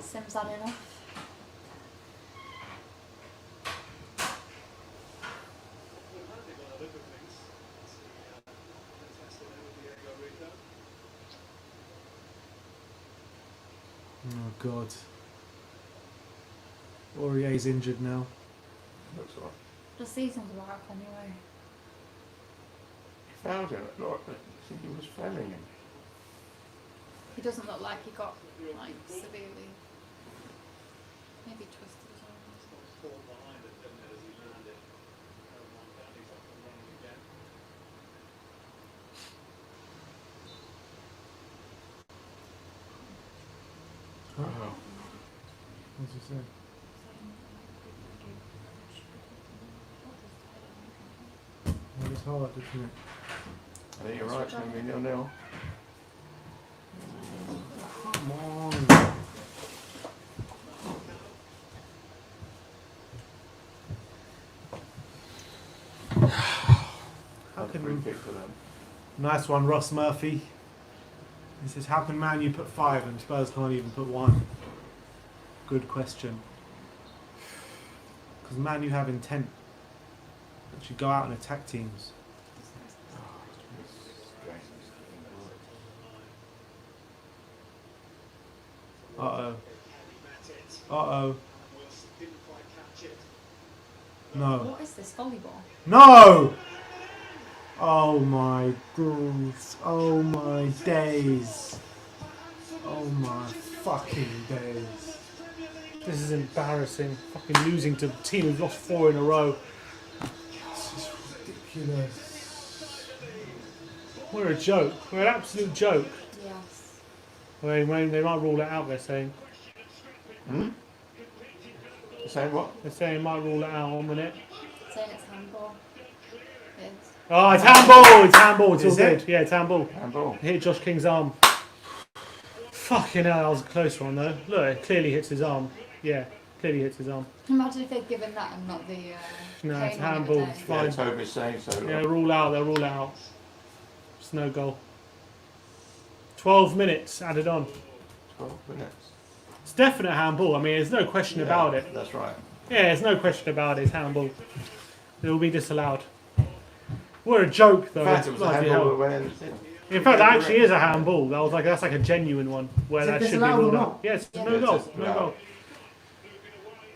Sim's had enough. Oh, God. Aurier's injured now. Looks like. The season's a wrap anyway. He fouled him. Look, I think he was fouling him. He doesn't look like he got like severely maybe twisted his arms. Fall behind it, didn't it, as he landed. He's up and running again. Oh. What's he say? Well, it's hard, isn't it? I think you're right, it's going to be 0-0. Come on. How Free can kick for them. nice one, Ross Murphy. He says, "How can Man U put 5 and Spurs can't even put 1?" Good question. Because Man U have intent. That should go out and attack teams. Uh oh. Uh oh. Wilson didn't quite catch it. No. What is this volleyball? No! Oh my goodness. Oh my days. Oh my fucking days. This is embarrassing. Fucking losing to a team who've lost 4 in a row. This is ridiculous. We're a joke. We're an absolute joke. Yes. They might rule it out, they're saying. Hmm? Saying what? They're saying they might rule it out 1 minute. Saying it's handball. It is. Oh, it's handball! It's handball, it's all Is it? good. Yeah, it's handball. Handball. Hit Josh King's arm. Fucking hell, that was a close one though. Look, it clearly hits his arm. Yeah, clearly hits his arm. Imagine if they'd given that and not the No, it's pain on handball. it It's today. Yeah, fine. Toby's saying so. Yeah, rule out, they'll rule it out. It's no goal. 12 minutes added on. 12 minutes. It's definite handball. I mean, there's no question about it. That's right. Yeah, there's no question about it. It's handball. It will be disallowed. We're a joke though. In fact, it was a Bloody handball hell. that went in. In fact, that actually is a handball. That's like a genuine one where Is it that should be disallowed or ruled not? out. Yes, Yeah. no Yeah, goal. it's No allowed. goal.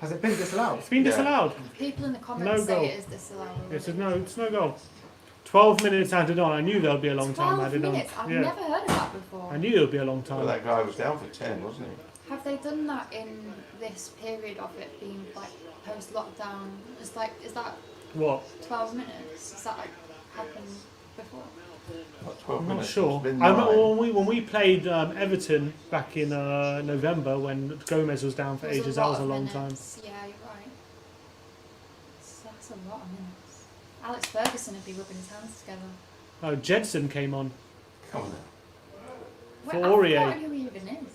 Has it been disallowed? It's been Yeah. disallowed. People in the No comments goal. say it is disallowed. It's no goal. 12 minutes added on. I knew there would be a long time 12 added minutes. on. I've Yeah. never heard of that before. I knew there would be a long Well, time. that guy was down for 10, wasn't he? Have they done that in this period of it being like post lockdown? Is that What? 12 minutes? Has that like happened before? Not 12 I'm not minutes. sure. It's been I remember 9. when we played Everton back in November when Gomez was down for It was ages. a That lot was a of long time. minutes. Yeah, you're right. That's a lot of minutes. Alex Ferguson would be rubbing his hands together. Oh, Jedson came on. Come on now. For I've Aurier. forgotten who he even is.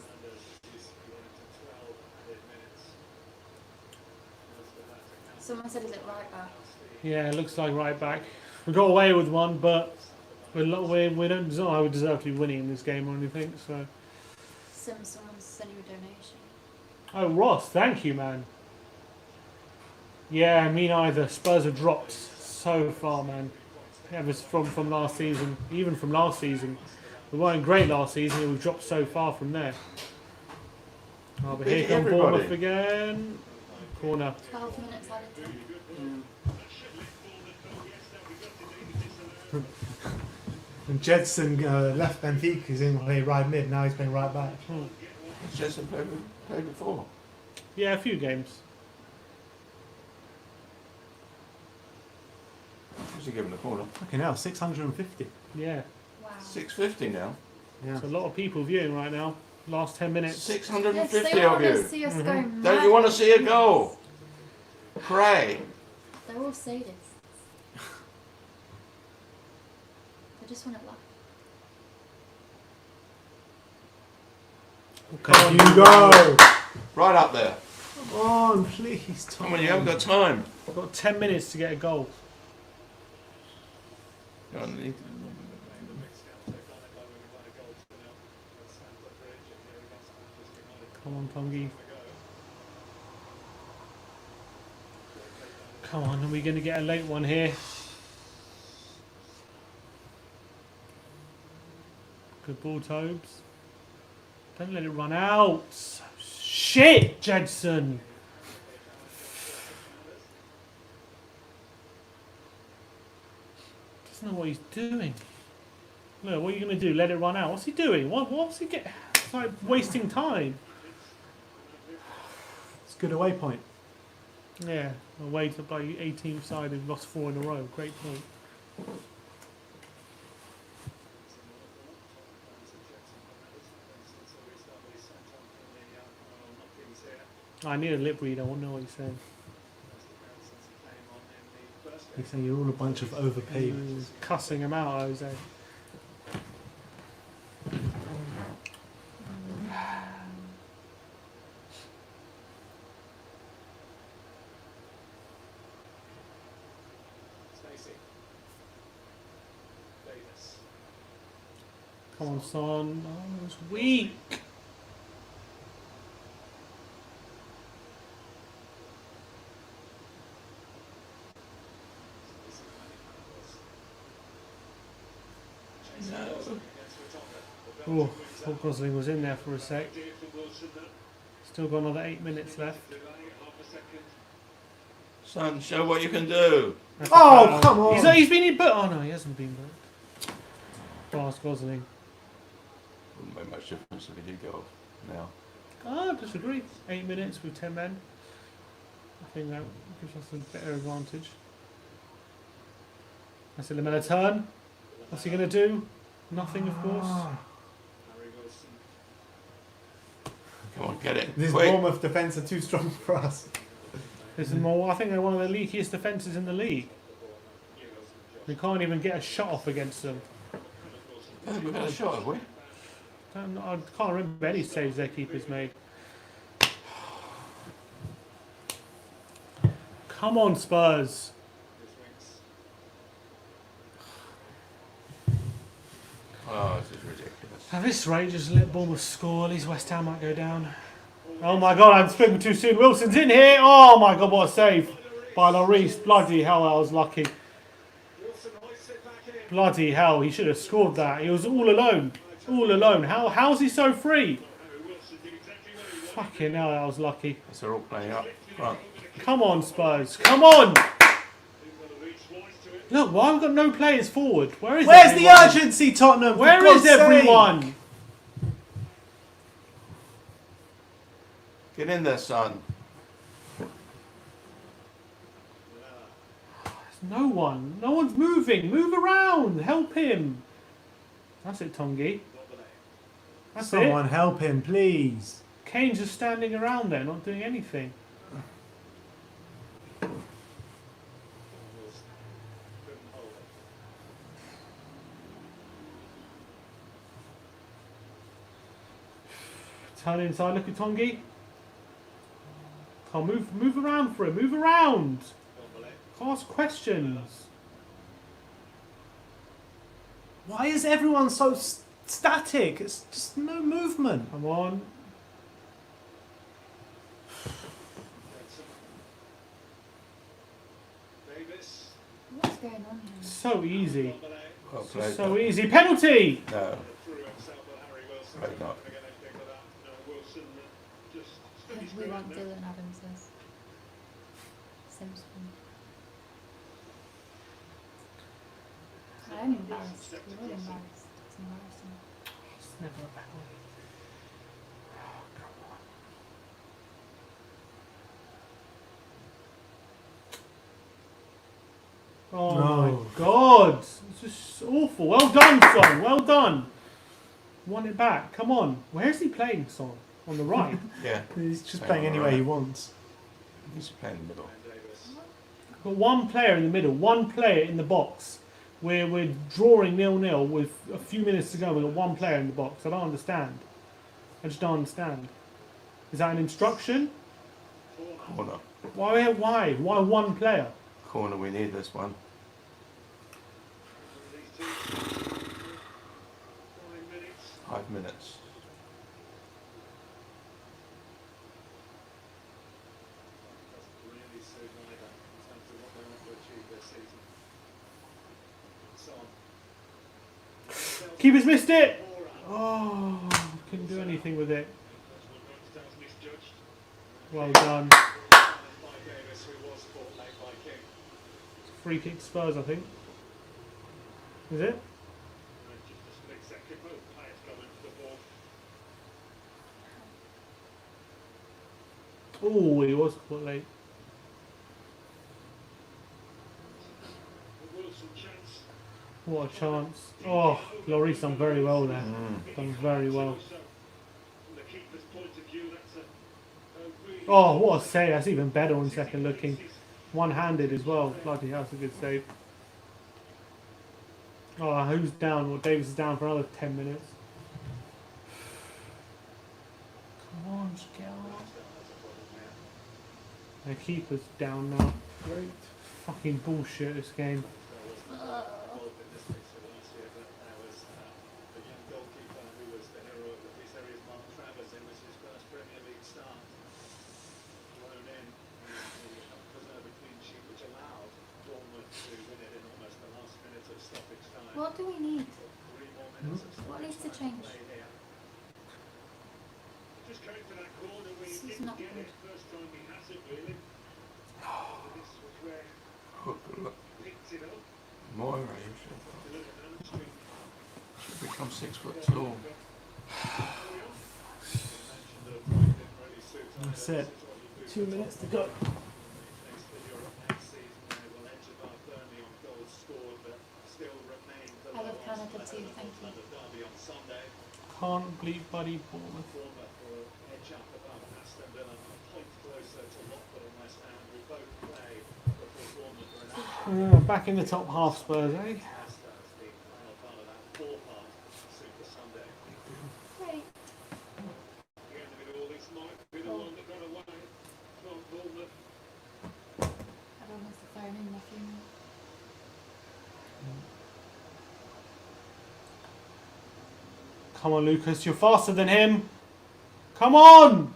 Someone said, is it right back? Yeah, it looks like right back. We got away with one, but we don't. It's not like we deserve to be winning in this game or anything. So. Someone's sending you a donation. Oh, Ross, thank you, man. Yeah, me neither. Spurs have dropped so far, man. Yeah, it was from last season. Even from last season, we weren't great last season. And we've dropped so far from there. Oh, but here Beat come everybody. Bournemouth again. Corner. 12 minutes added to. And Jedson left Benfica, he's in play right mid, now he's playing right back. Jensen played before. Yeah, a few games. Who's he giving the corner? Fucking hell, 650. Yeah, Wow. 650 now. Yeah. it's a lot of people viewing right now. Last 10 minutes. 650 they of want to you. see us Mhm. go mad. Don't you want to see a goal? Pray. They're all sadists. They just want it left. There you go! Right up there. Come on, please, Tom. Come on, you haven't got time. We've got 10 minutes to get a goal. Go on, Lee. Come on, Tongi. Come on, are we going to get a late one here? Good ball, Tobes. Don't let it run out. Shit, Jedson. Doesn't know what he's doing. Look, what are you going to do? Let it run out? What's he doing? What's he getting? It's like wasting time. It's a good away point. Yeah, away to by 18th side and lost 4 in a row. Great point. I need a lip read. I won't know what he's saying. He's saying you're all a bunch of overpaid. He's cussing him out, Jose. Come on, son. Oh, it's weak. Oh, thought Gosling was in there for a sec. Still got another 8 minutes left. Son, show what you can do. That's a Oh, foul. come on. He's been in, but oh no, he hasn't been booked. Fast Gosling. Wouldn't make much difference if he did go off now. I disagree. 8 minutes with 10 men. I think that gives us a better advantage. That's a Lamella turn. What's he going to do? Nothing, of course. Come on, get it. This Quick. Bournemouth defence are too strong for us. This is more. I think they're one of the leakiest defences in the league. We can't even get a shot off against them. We've had a shot, have we? I can't remember any saves their keepers made. Come on, Spurs. Oh, this is ridiculous. At this rate, just let Bournemouth score. At least West Ham might go down. Oh my God, I'm speaking too soon. Wilson's in here. Oh my God, what a save by Lloris. Bloody hell, I was lucky. Bloody hell, he should have scored that. He was all alone. All alone. How's he so free? Fucking hell, that was lucky. As they're all playing up front. Come on, Spurs. Come on! Look, why have we got no players forward? Where's the everyone? urgency, Tottenham? Where for is God's sake? everyone? Get in there, son. There's no one. No one's moving. Move around. Help him. That's it, Tongi. That's Someone it. help him, please. Kane's just standing around there, not doing anything. Turn inside, look at Tongi. Come move around for him. Move around. Ask questions. Why is everyone so static? It's just no movement. Come on. What's going on here? So easy. Well played. So easy. Penalty. No. Right, not. We want Dylan Adams. Simpson. I'm embarrassed. We're all embarrassed. It's embarrassing. It's never a penalty. Oh, No. my God. It's just awful. Well done, Son. Well done. Want it back. Come on. Where's he playing, Son? On the right. Yeah. He's just Hang playing on, anywhere right. he wants. He's playing in the middle. Got one player in the middle. One player in the box. We're drawing 0-0 with a few minutes to go. We've got one player in the box. I don't understand. I just don't understand. Is that an instruction? Corner. Why? Why one player? Corner, we need this one. Five minutes. Keeper's missed it. Oh, couldn't do anything with it. Well done. Free kick Spurs, I think. Is it? Oh, he was quite late. What a chance. Oh, Lloris done very well there. Done very well. Oh, what a save. That's even better on second looking. One-handed as well. Bloody hell, that's a good save. Oh, who's down? Well, Davis is down for another 10 minutes. Come on, just get on. The keeper's down now. Great. Fucking bullshit, this game. What do we need? What needs to change? This is not good. More should become 6 foot tall. That's it. 2 minutes to go. I love Canada too, thank you. Can't bleed buddy Bournemouth. Back in the top half, Spurs, eh? Great. Everyone has to phone in their funeral. Come on, Lucas, you're faster than him. Come on!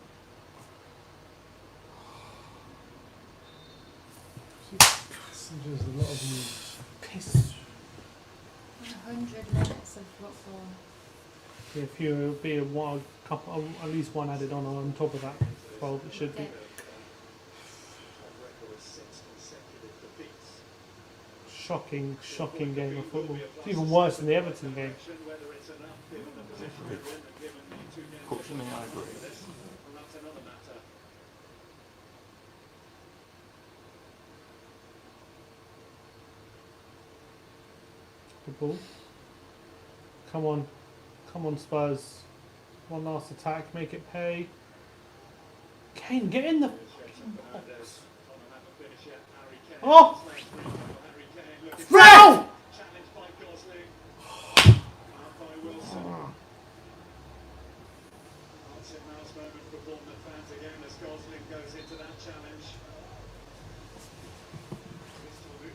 There's a lot of Piss. 100 minutes of football. If you be a wild couple, at least one added on top of that 12. It should be. Shocking game of football. It's even worse than the Everton game. Fortunately, I agree. Good ball. Come on, Spurs. One last attack, make it pay. Kane, get in the fucking box. Oh! Foul!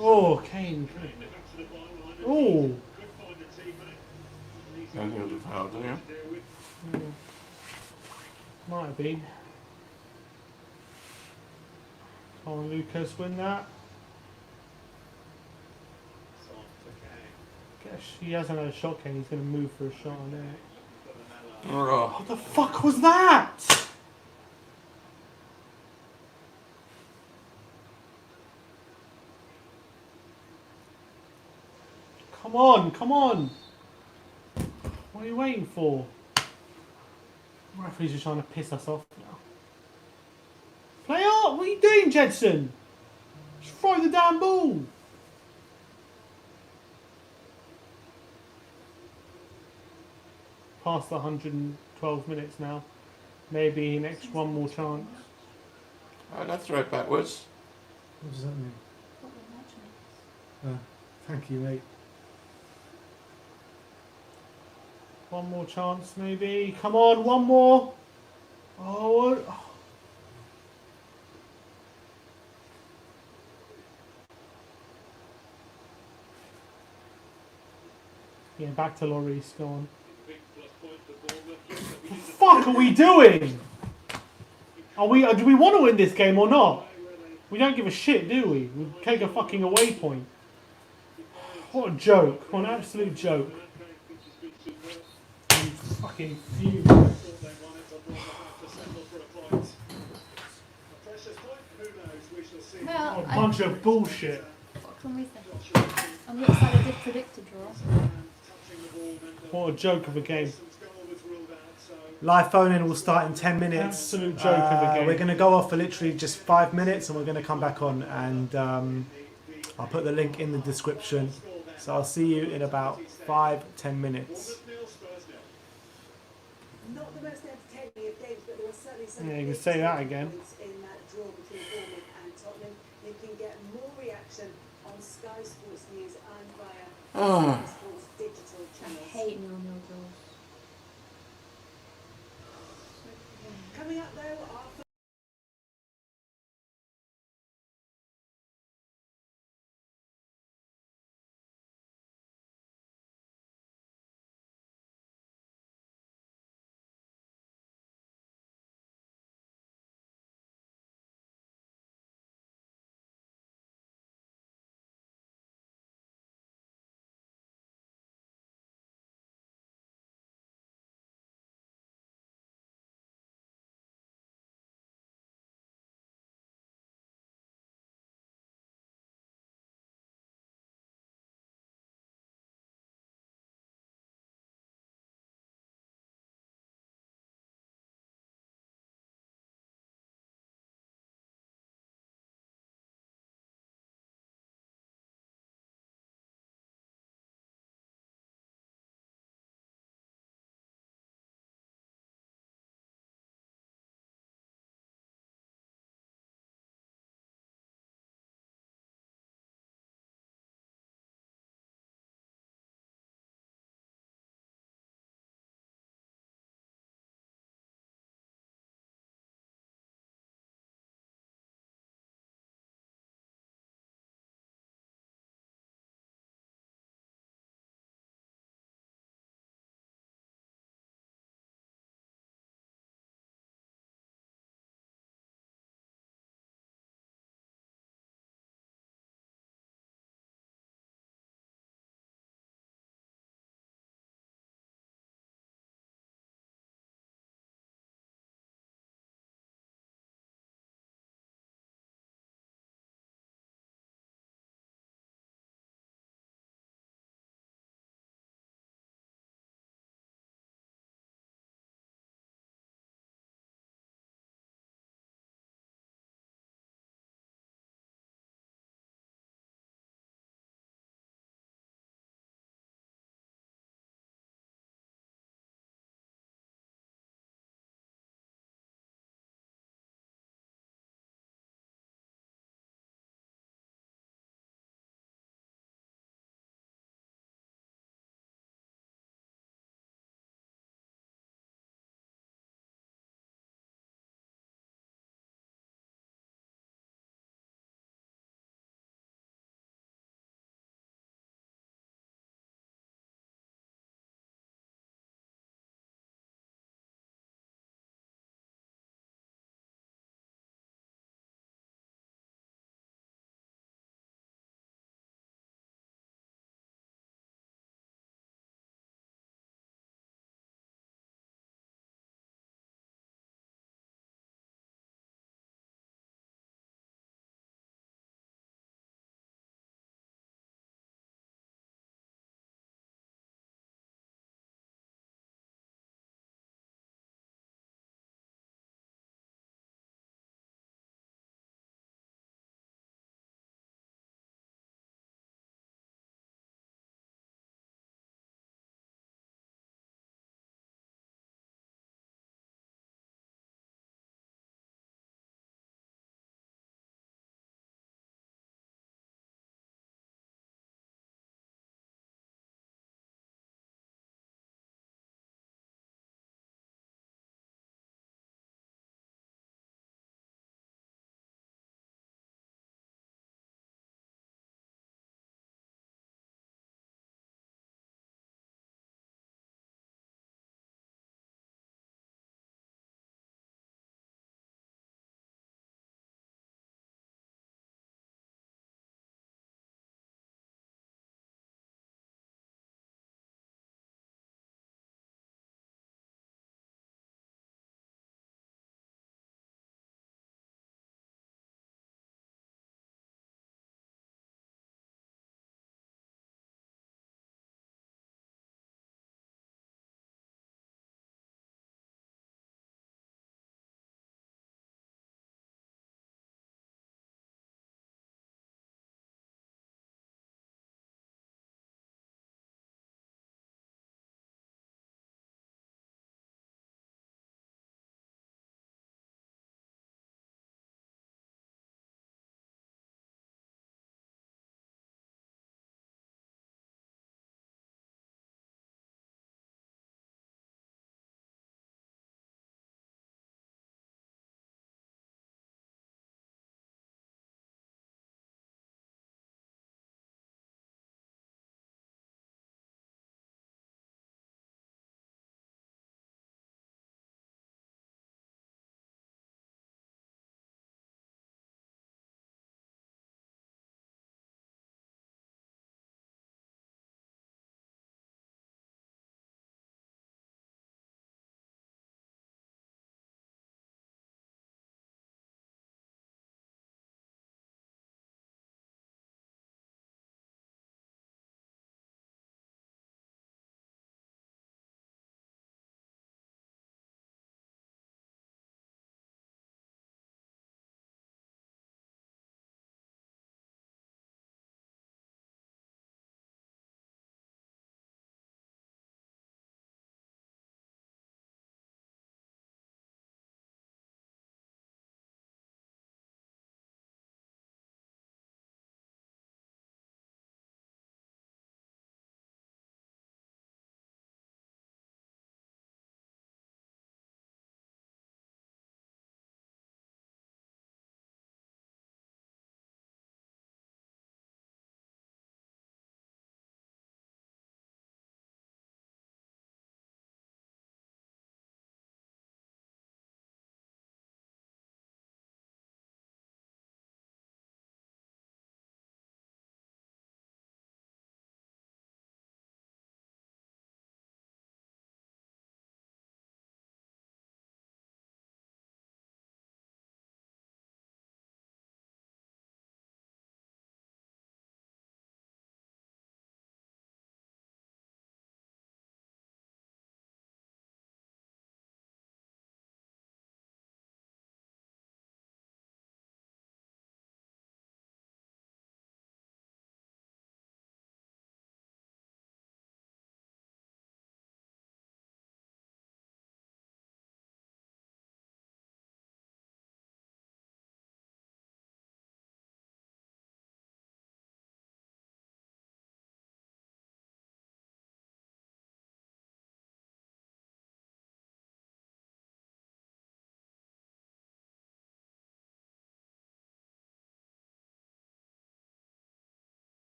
Oh, Kane. Oh. Don't think it was a foul, do you? Might have been. Come on, Lucas, win that. He hasn't had a shot, Kane. He's going to move for a shot on it. Oh. What the fuck was that? Come on, come on. What are you waiting for? The referee's just trying to piss us off now. Play up! What are you doing, Jedson? Just throw the damn ball. Past the 112 minutes now. Maybe next one more chance. I'd throw it backwards. What does that mean? Thank you, mate. One more chance, maybe. Come on, one more. Oh. Yeah, back to Lloris. Go on. What the fuck are we doing? Do we want to win this game or not? We don't give a shit, do we? We take a fucking away point. What a joke. What an absolute joke. I'm fucking fuming. Well, A bunch of bullshit. what can we say? On the other side, I did predict a draw. What a joke of a game. Live phone-in will start in 10 minutes. Absolute joke of a game. We're going to go off for literally just 5 minutes and we're going to come back on, and I'll put the link in the description. So I'll see you in about 5-10 minutes. Not the most entertaining of games, but there were certainly some Yeah, you can say that again. points in that draw between Bournemouth and Tottenham. You can get more reaction on Sky Sports News and via Sky Sports digital I channels. hate 0-0 draws. Coming up though, our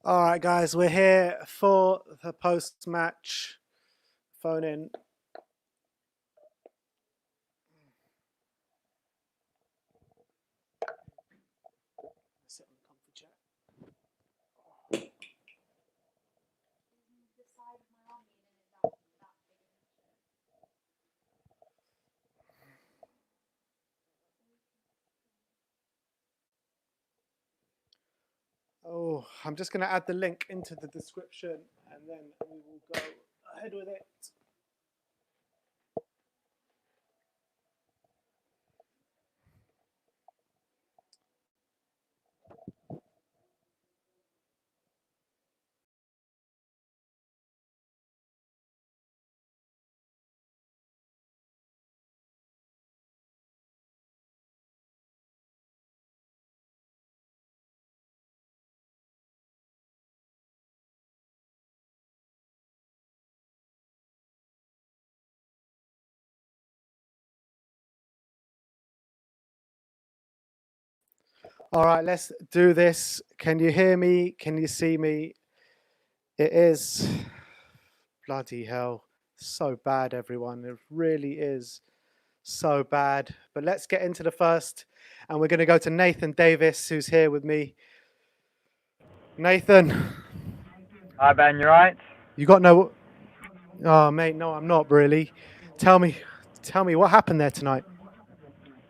All right, guys, we're here for the post-match phone-in. Oh, I'm just going to add the link into the description and then we will go ahead with it. All right, let's do this. Can you hear me? Can you see me? It is bloody hell. So bad, everyone. It really is so bad. But let's get into the first. And we're going to go to Nathan Davis, who's here with me. Nathan. Hi, Ben. You right? You got no... Oh, mate, no, I'm not really. Tell me what happened there tonight.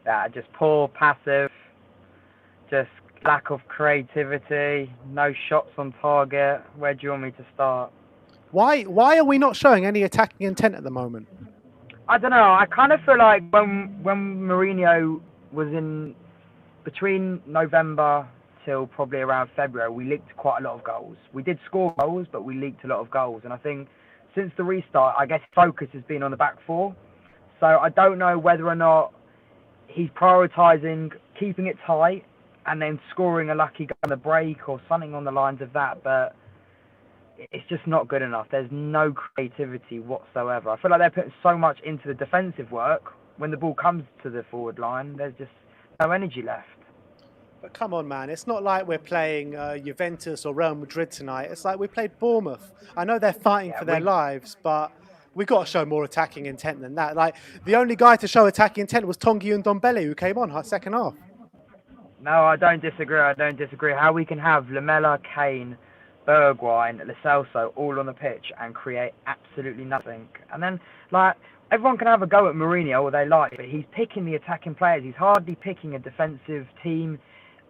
Yeah, just poor passive, just lack of creativity, no shots on target. Where do you want me to start? Why are we not showing any attacking intent at the moment? I don't know. I kind of feel like when Mourinho was in between November till probably around February, we leaked quite a lot of goals. We did score goals, but we leaked a lot of goals. And I think since the restart, I guess focus has been on the back four. So I don't know whether or not he's prioritising keeping it tight and then scoring a lucky goal on the break or something on the lines of that, but it's just not good enough. There's no creativity whatsoever. I feel like they're putting so much into the defensive work. When the ball comes to the forward line, there's just no energy left. But come on, man. It's not like we're playing Juventus or Real Madrid tonight. It's like we played Bournemouth. I know they're fighting for their lives, but we've got to show more attacking intent than that. Like, the only guy to show attacking intent was Tongi and Ndombele, who came on second half. No, I don't disagree. How we can have Lamela, Kane, Bergwijn, Lo Celso all on the pitch and create absolutely nothing. And then, like, everyone can have a go at Mourinho all they like, but he's picking the attacking players. He's hardly picking a defensive team.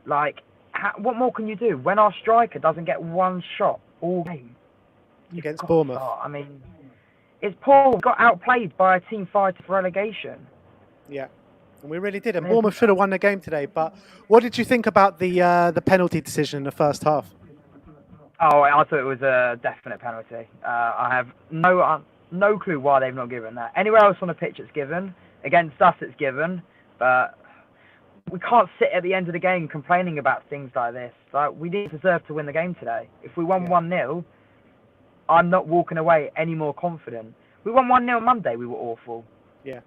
Like, what more can you do when our striker doesn't get one shot all game? Against Bournemouth. I mean, it's poor. We got outplayed by a team fighting for relegation. Yeah, and we really did. And Bournemouth should have won the game today. But what did you think about the penalty decision in the first half? Oh, I thought it was a definite penalty. I have no clue why they've not given that. Anywhere else on the pitch it's given. Against us it's given. But we can't sit at the end of the game complaining about things like this. Like, we didn't deserve to win the game today. If we won 1-0, I'm not walking away any more confident. We won 1-0 Monday, we were awful. Yeah.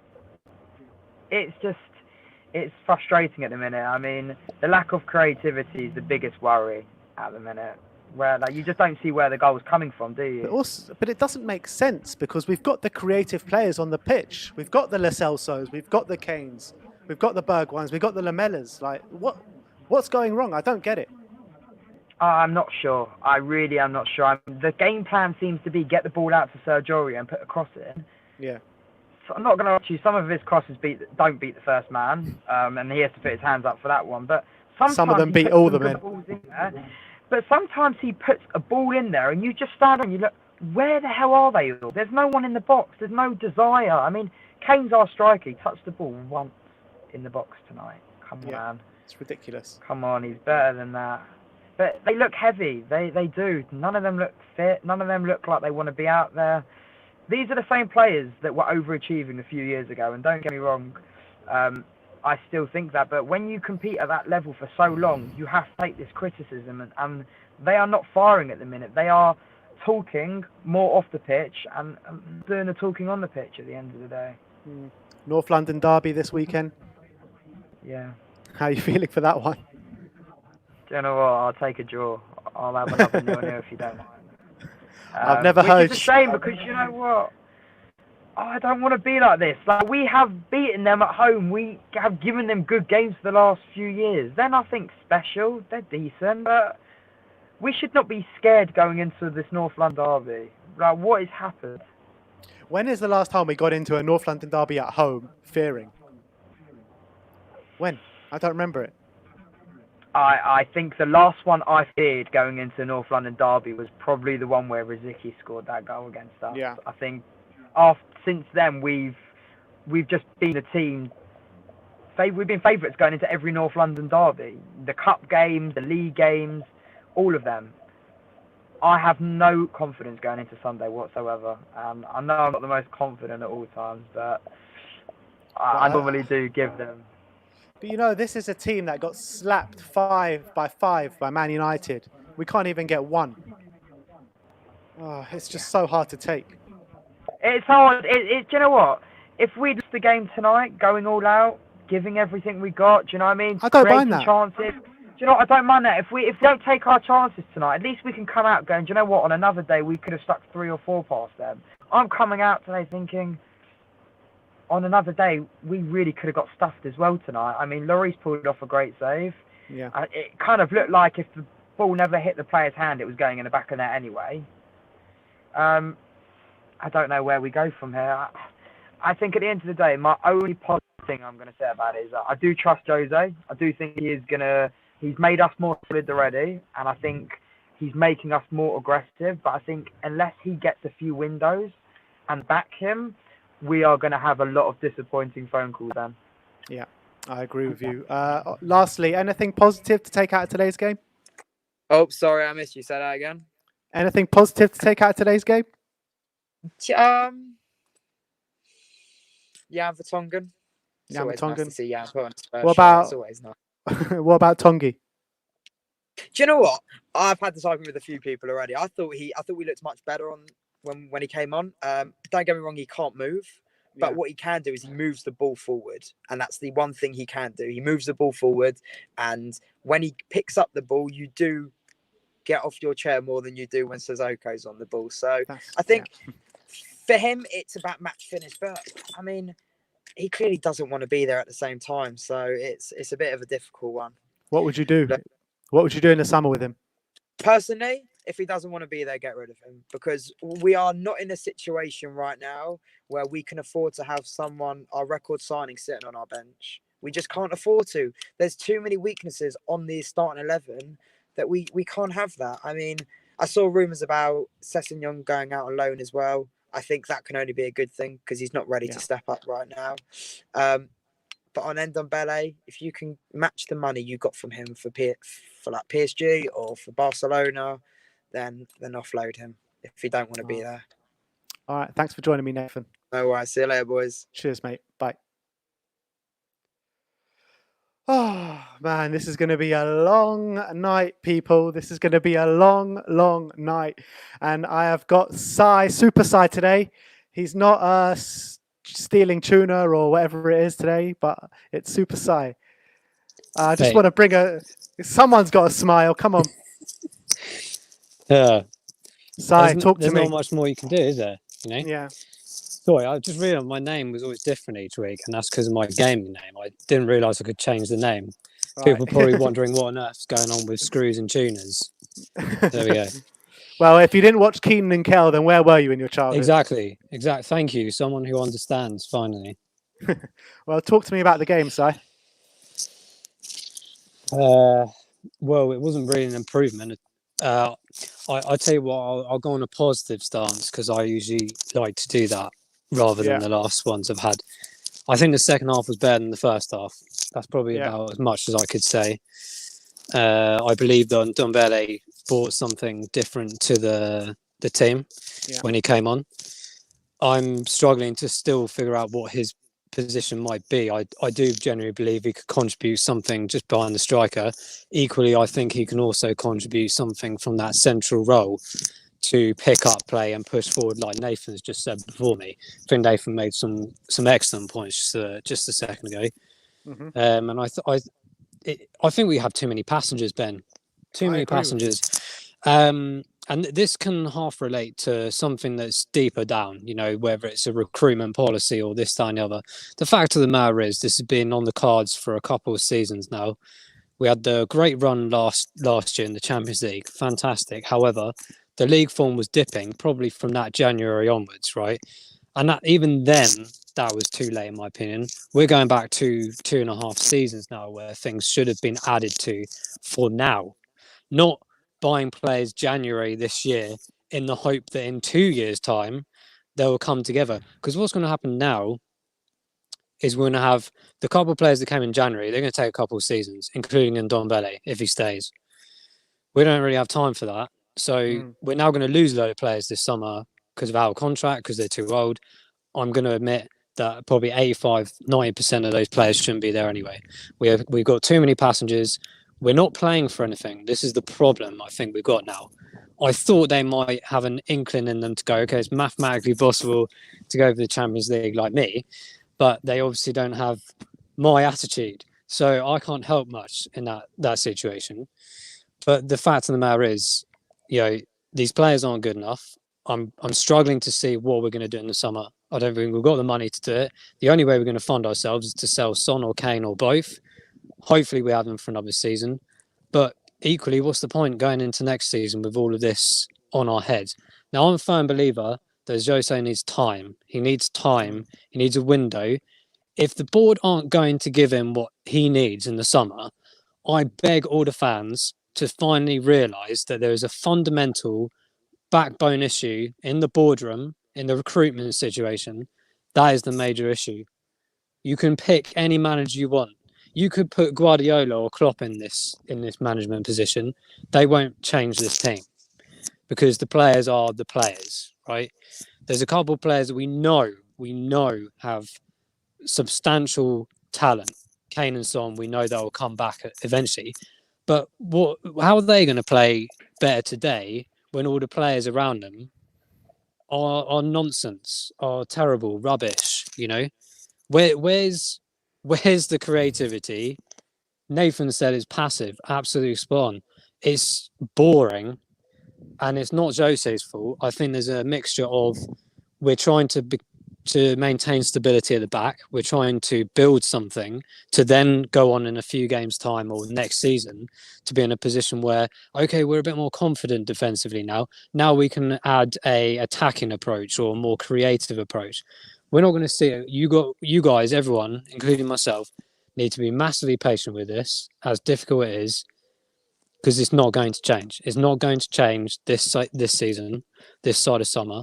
It's frustrating at the minute. I mean, the lack of creativity is the biggest worry at the minute. Where, like, you just don't see where the goal's coming from, do you? But it doesn't make sense because we've got the creative players on the pitch. We've got the Lo Celsos, we've got the Kanes, we've got the Bergwijns, we've got the Lamelas. Like, what's going wrong? I don't get it. I'm not sure. I really am not sure. The game plan seems to be get the ball out to Sergio and put a cross in. Yeah. So I'm not going to lie to you. Some of his crosses don't beat the first man, and he has to put his hands up for that one. But some of them beat all the men. But sometimes he puts a ball in there, and you just stand and you look, where the hell are they all? There's no one in the box. There's no desire. I mean, Kane's our striker. He touched the ball once in the box tonight. Come on, man. It's ridiculous. Come on, he's better than that. But they look heavy. They do. None of them look fit. None of them look like they want to be out there. These are the same players that were overachieving a few years ago. And don't get me wrong, I still think that. But when you compete at that level for so long, you have to take this criticism. And they are not firing at the minute. They are talking more off the pitch and doing the talking on the pitch at the end of the day. North London derby this weekend. Yeah. How are you feeling for that one? Do you know what? I'll take a draw. I'll have another 0-0 if you don't mind. I've never heard. Which is a shame because you know what? I don't want to be like this. Like, we have beaten them at home. We have given them good games for the last few years. They're nothing special. They're decent, but we should not be scared going into this North London derby. Like, what has happened? When is the last time we got into a North London derby at home fearing? When? I don't remember it. I think the last one I feared going into North London derby was probably the one where Riziki scored that goal against us. Yeah. I think since then we've just been a team. We've been favourites going into every North London derby, the cup games, the league games, all of them. I have no confidence going into Sunday whatsoever. I know I'm not the most confident at all times, but I normally do give them. But you know, this is a team that got slapped 5-5 by Man United. We can't even get one. Oh, it's just so hard to take. It's hard. Do you know what? If we lost the game tonight, going all out, giving everything we got, do you know what I mean? I don't Creating mind that. chances. Do you know what? I don't mind that. If we don't take our chances tonight, at least we can come out going, do you know what? On another day, we could have stuck 3 or 4 past them. I'm coming out today thinking, on another day, we really could have got stuffed as well tonight. I mean, Lloris pulled off a great save. Yeah. It kind of looked like if the ball never hit the player's hand, it was going in the back of net anyway. I don't know where we go from here. I think at the end of the day, my only positive thing I'm going to say about it is that I do trust Jose. I do think he's made us more solid already, and I think he's making us more aggressive. But I think unless he gets a few windows and back him, we are going to have a lot of disappointing phone calls then. Yeah, I agree with you. Lastly, anything positive to take out of today's game? Oh, sorry, I missed you. Say that again. Anything positive to take out of today's game? Jan Vertonghen. It's Jan always nice to Vertonghen. see Jan put on his first What shirt. about- It's always nice. What about Tongi? Do you know what? I've had this argument with a few people already. I thought we looked much better on when he came on. Don't get me wrong, he can't move. But what he can do is he moves the ball forward. And that's the one thing he can do. He moves the ball forward. And when he picks up the ball, you do get off your chair more than you do when Sissoko's on the ball. So I think for him, it's about match finish. But, I mean, he clearly doesn't want to be there at the same time. So it's a bit of a difficult one. What would you do? What would you do in the summer with him? Personally, if he doesn't want to be there, get rid of him. Because we are not in a situation right now where we can afford to have our record signing sitting on our bench. We just can't afford to. There's too many weaknesses on the starting 11 that we can't have that. I mean, I saw rumours about Sessegnon going out on loan as well. I think that can only be a good thing because he's not ready to step up right now. But on Ndombele, if you can match the money you got from him for like PSG or for Barcelona, then offload him if you don't want to be there. All right. Thanks for joining me, Nathan. No worries. See you later, boys. Cheers, mate. Bye. Oh, man, this is going to be a long night, people. This is going to be a long, long night. And I have got Super Sai today. He's not stealing tuna or whatever it is today, but it's Super Sai. I just want to bring someone's got a smile. Come on. Yeah. Sai, talk to me. There's not much more you can do, is there? You know? Yeah. Sorry, I just realised my name was always different each week, and that's because of my gaming name. I didn't realise I could change the name. Right. People are probably wondering what on earth's going on with screws and tuners. There we go. Well, if you didn't watch Keenan and Kel, then where were you in your childhood? Exactly. Thank you. Someone who understands, finally. Well, talk to me about the game, Sai. Well, it wasn't really an improvement. I tell you what, I'll go on a positive stance because I usually like to do that rather than the last ones I've had. I think the second half was better than the first half. That's probably about as much as I could say. I believe that Ndombele brought something different to the team when he came on. I'm struggling to still figure out what his position might be. I do genuinely believe he could contribute something just behind the striker. Equally, I think he can also contribute something from that central role to pick up play and push forward, like Nathan's just said before me. I think Nathan made some excellent points just a second ago. Mm-hmm. And I think we have too many passengers, Ben. Too many passengers. And this can half relate to something that's deeper down, whether it's a recruitment policy or this, that, and the other. The fact of the matter is, this has been on the cards for a couple of seasons now. We had the great run last year in the Champions League, fantastic. However, the league form was dipping probably from that January onwards, right? And that even then, that was too late in my opinion. We're going back to 2.5 seasons now where things should have been added to for now, not buying players January this year in the hope that in 2 years' time they will come together. Because what's going to happen now is we're going to have the couple of players that came in January, they're going to take a couple of seasons, including Ndombele, if he stays. We don't really have time for that. So we're now going to lose a load of players this summer because of our contract, because they're too old. I'm going to admit that probably 85, 90% of those players shouldn't be there anyway. We've got too many passengers. We're not playing for anything. This is the problem I think we've got now. I thought they might have an inkling in them to go, okay, it's mathematically possible to go for the Champions League like me, but they obviously don't have my attitude. So I can't help much in that situation. But the fact of the matter is, these players aren't good enough. I'm struggling to see what we're going to do in the summer. I don't think we've got the money to do it. The only way we're going to fund ourselves is to sell Son or Kane or both. Hopefully we have them for another season. But equally, what's the point going into next season with all of this on our heads? Now, I'm a firm believer that Jose needs time. He needs time. He needs a window. If the board aren't going to give him what he needs in the summer, I beg all the fans to finally realise that there is a fundamental backbone issue in the boardroom, in the recruitment situation. That is the major issue. You can pick any manager you want. You could put Guardiola or Klopp in this management position. They won't change this team because the players are the players, right? There's a couple of players that we know have substantial talent. Kane and Son, we know they'll come back eventually. But how are they going to play better today when all the players around them are nonsense, are terrible, rubbish? Where's the creativity? Nathan said it's passive, absolutely spot on. It's boring, and it's not Jose's fault. I think there's a mixture of we're trying to maintain stability at the back. We're trying to build something to then go on in a few games' time or next season to be in a position where, okay, we're a bit more confident defensively now. Now we can add a attacking approach or a more creative approach. We're not going to see it. You guys, everyone, including myself, need to be massively patient with this, as difficult it is, because it's not going to change. It's not going to change this season, this side of summer.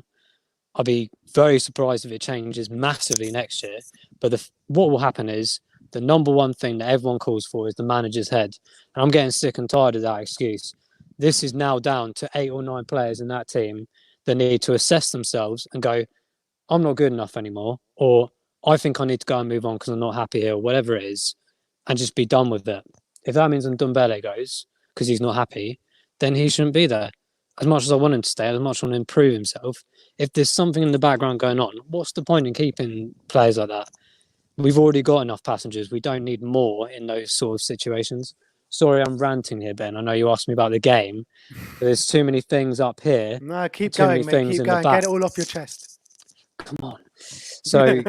I'll be very surprised if it changes massively next year. But what will happen is the number one thing that everyone calls for is the manager's head. And I'm getting sick and tired of that excuse. This is now down to 8 or 9 players in that team that need to assess themselves and go, I'm not good enough anymore. Or I think I need to go and move on because I'm not happy here or whatever it is, and just be done with it. If that means Ndombele goes because he's not happy, then he shouldn't be there. As much as I want him to stay, as much as I want to improve himself, if there's something in the background going on, what's the point in keeping players like that? We've already got enough passengers. We don't need more in those sort of situations. Sorry, I'm ranting here, Ben. I know you asked me about the game, but there's too many things up here. No, keep too going, many mate. things Keep in going. the back. Get it all off your chest. Come on. So,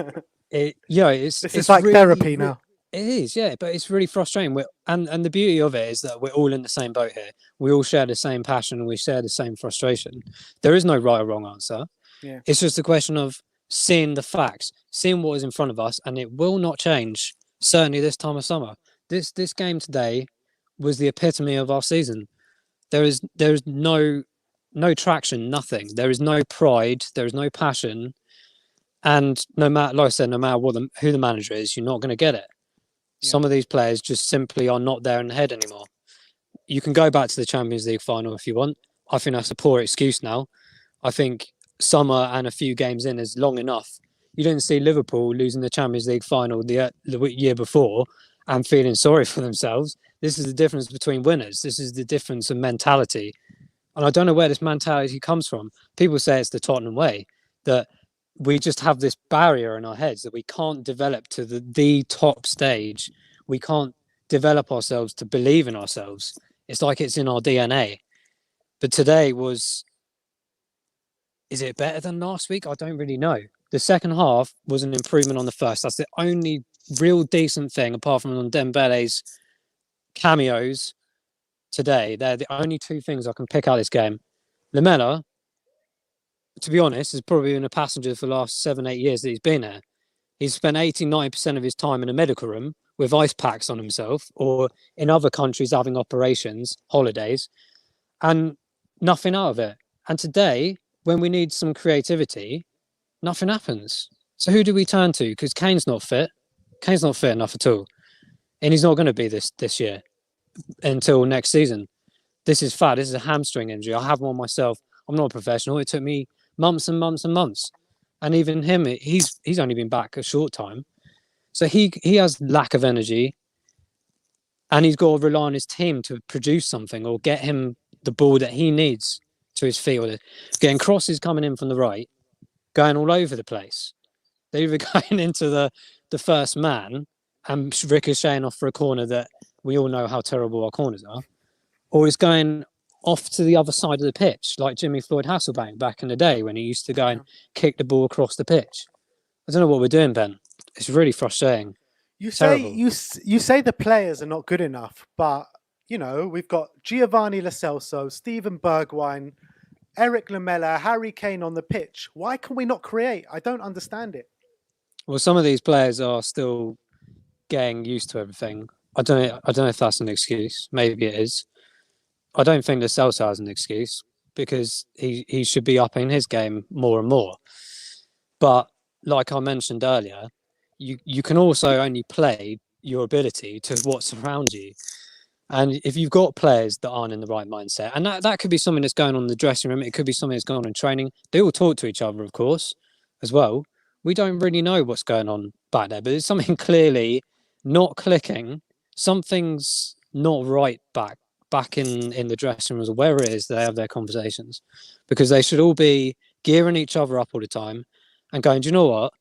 it's like really, therapy now. It is, yeah, but it's really frustrating. And the beauty of it is that we're all in the same boat here. We all share the same passion and we share the same frustration. There is no right or wrong answer. Yeah. It's just a question of seeing the facts, seeing what is in front of us, and it will not change, certainly this time of summer. This game today was the epitome of our season. There is no traction, nothing. There is no pride, there is no passion. And no matter, like I said, no matter who the manager is, you're not going to get it. Yeah. Some of these players just simply are not there in the head anymore. You can go back to the Champions League final if you want. I think that's a poor excuse now. I think summer and a few games in is long enough. You didn't see Liverpool losing the Champions League final the year before and feeling sorry for themselves. This is the difference between winners. This is the difference in mentality. And I don't know where this mentality comes from. People say it's the Tottenham way, that we just have this barrier in our heads that we can't develop to the top stage. We can't develop ourselves to believe in ourselves. It's like it's in our DNA. But today was, is it better than last week? I don't really know. The second half was an improvement on the first. That's the only real decent thing, apart from on Dembele's cameos today. They're the only two things I can pick out of this game. Lamella, to be honest, has probably been a passenger for the last 7-8 years that he's been there. He's spent 80-90% of his time in a medical room with ice packs on himself, or in other countries having operations, holidays, and nothing out of it. And today, when we need some creativity, nothing happens. So who do we turn to? Because Kane's not fit. Kane's not fit enough at all. And he's not going to be this year until next season. This is fat. This is a hamstring injury. I have one myself. I'm not a professional. It took me months and months and months. And even him, he's only been back a short time. So he has lack of energy. And he's got to rely on his team to produce something or get him the ball that he needs to his feet. Or getting crosses coming in from the right, going all over the place. They're either going into the first man and ricocheting off for a corner that we all know how terrible our corners are, or it's going off to the other side of the pitch, like Jimmy Floyd Hasselbank back in the day when he used to go and kick the ball across the pitch. I don't know what we're doing, Ben. It's really frustrating. You Terrible. say you say the players are not good enough, but you know we've got Giovanni Lo Celso, Steven Bergwijn, Eric Lamela, Harry Kane on the pitch. Why can we not create? I don't understand it. Well, some of these players are still getting used to everything. I don't know if that's an excuse. Maybe it is. I don't think Lo Celso has an excuse because he should be upping his game more and more. But like I mentioned earlier, you can also only play your ability to what's around you. And if you've got players that aren't in the right mindset, and that could be something that's going on in the dressing room, it could be something that's going on in training. They all talk to each other, of course, as well. We don't really know what's going on back there, but there's something clearly not clicking. Something's not right back in the dressing rooms or wherever it is they have their conversations, because they should all be gearing each other up all the time and going, do you know what?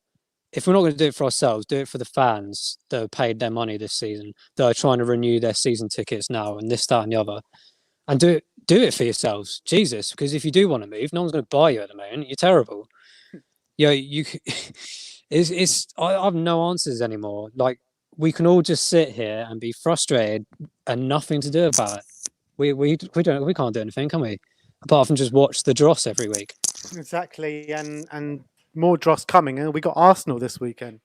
If we're not going to do it for ourselves, do it for the fans that have paid their money this season, that are trying to renew their season tickets now, and this, that, and the other, and do it for yourselves, Jesus. Because if you do want to move, no one's going to buy you at the moment. You're terrible. I have no answers anymore. Like, we can all just sit here and be frustrated and nothing to do about it. We can't do anything, can we? Apart from just watch the dross every week. Exactly, and more dross coming, and we got Arsenal this weekend.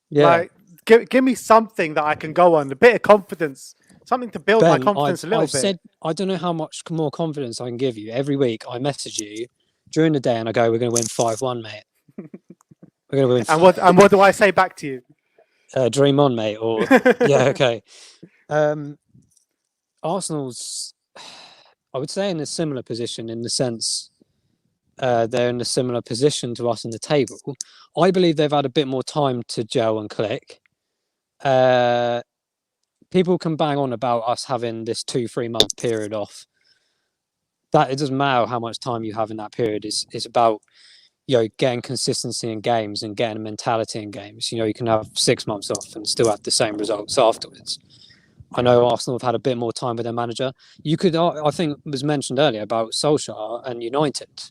Yeah. Like, give me something that I can go on, a bit of confidence, something to build my confidence a little bit. Said, I don't know how much more confidence I can give you. Every week I message you during the day and I go, we're going to win 5-1, mate. We're going to win. And what do I say back to you? Dream on, mate. Or yeah, okay. Arsenal's, I would say, in a similar position in the sense they're in a similar position to us in the table. I believe they've had a bit more time to gel and click. People can bang on about us having this 2-3 month period off. That it doesn't matter how much time you have in that period. It's about, you know, getting consistency in games and getting a mentality in games. You know, you can have 6 months off and still have the same results afterwards. I know Arsenal have had a bit more time with their manager. You could, I think, it was mentioned earlier about Solskjaer and United,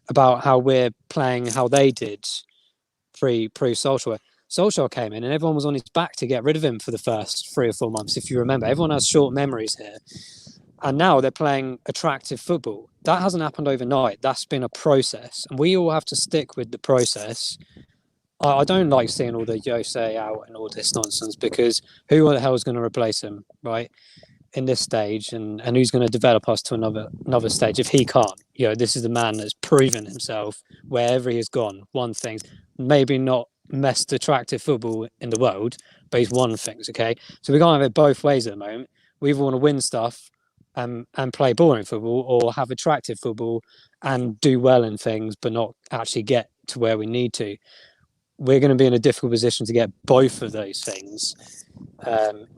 about how we're playing how they did pre-Solskjaer. Solskjaer came in and everyone was on his back to get rid of him for the first 3 or 4 months. If you remember, everyone has short memories here. And now they're playing attractive football. That hasn't happened overnight. That's been a process. And we all have to stick with the process. I don't like seeing all the Jose out and all this nonsense, because who the hell is going to replace him, right, in this stage? And who's going to develop us to another stage if he can't? You know, this is the man that's proven himself wherever he has gone. Won things, maybe not best attractive football in the world, but he's won things, okay? So we can't have it both ways at the moment. We either want to win stuff and play boring football, or have attractive football and do well in things but not actually get to where we need to. We're going to be in a difficult position to get both of those things,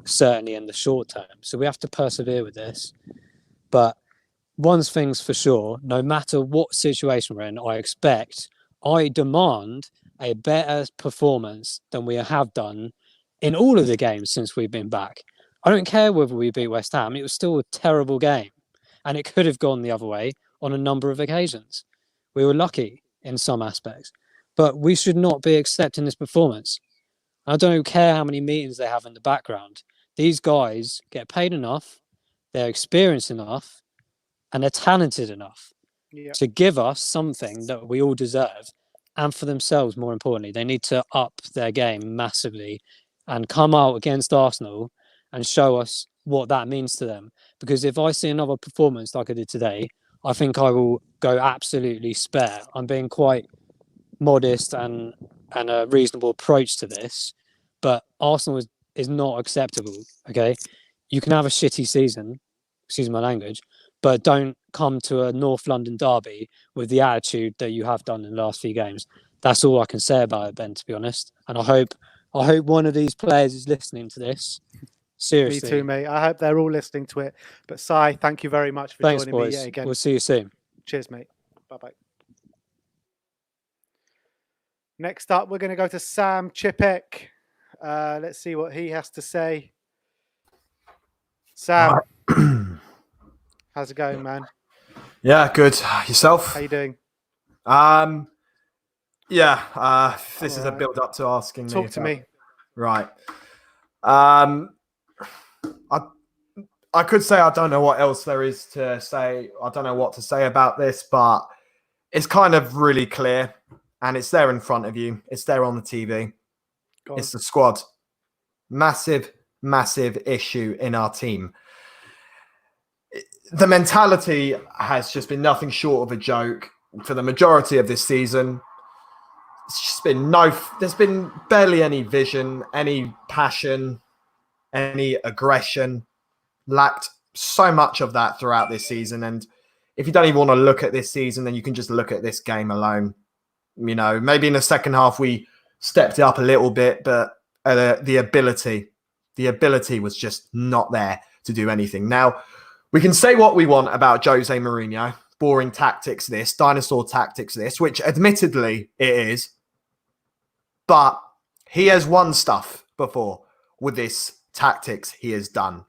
certainly in the short term. So we have to persevere with this. But one thing's for sure, no matter what situation we're in, I demand a better performance than we have done in all of the games since we've been back. I don't care whether we beat West Ham. It was still a terrible game. and it could have gone the other way on a number of occasions. We were lucky in some aspects, but we should not be accepting this performance. I don't care how many meetings they have in the background. These guys get paid enough, they're experienced enough, and they're talented enough to give us something that we all deserve. And for themselves, more importantly, they need to up their game massively and come out against Arsenal and show us what that means to them. Because if I see another performance like I did today, I think I will go absolutely spare. I'm being quite modest and a reasonable approach to this, but Arsenal is not acceptable. Okay, you can have a shitty season, excuse my language, but don't come to a North London derby with the attitude that you have done in the last few games. That's all I can say about it, Ben, to be honest. And I hope one of these players is listening to this. Seriously. Me too, mate. I hope they're all listening to it. But Si, thank you very much for Thanks, joining me boys. yet again. We'll see you soon. Cheers, mate. Bye-bye. Next up, we're going to go to Sam Chipek. Let's see what he has to say. Sam, how's it going, man? Yeah, good. Yourself? How you doing? This is a build up to asking me. Talk to me. Right. I could say I don't know what else there is to say. I don't know what to say about this, but it's kind of really clear, and it's there in front of you. It's there on the TV. It's the squad. Massive, massive issue in our team. The mentality has just been nothing short of a joke for the majority of this season. It's just been there's been barely any vision, any passion, any aggression. Lacked so much of that throughout this season. And if you don't even want to look at this season, then you can just look at this game alone. You know, maybe in the second half we stepped it up a little bit, but the ability was just not there to do anything. Now, we can say what we want about Jose Mourinho. Boring tactics this, dinosaur tactics this, which admittedly it is. But he has won stuff before with this tactics he has done.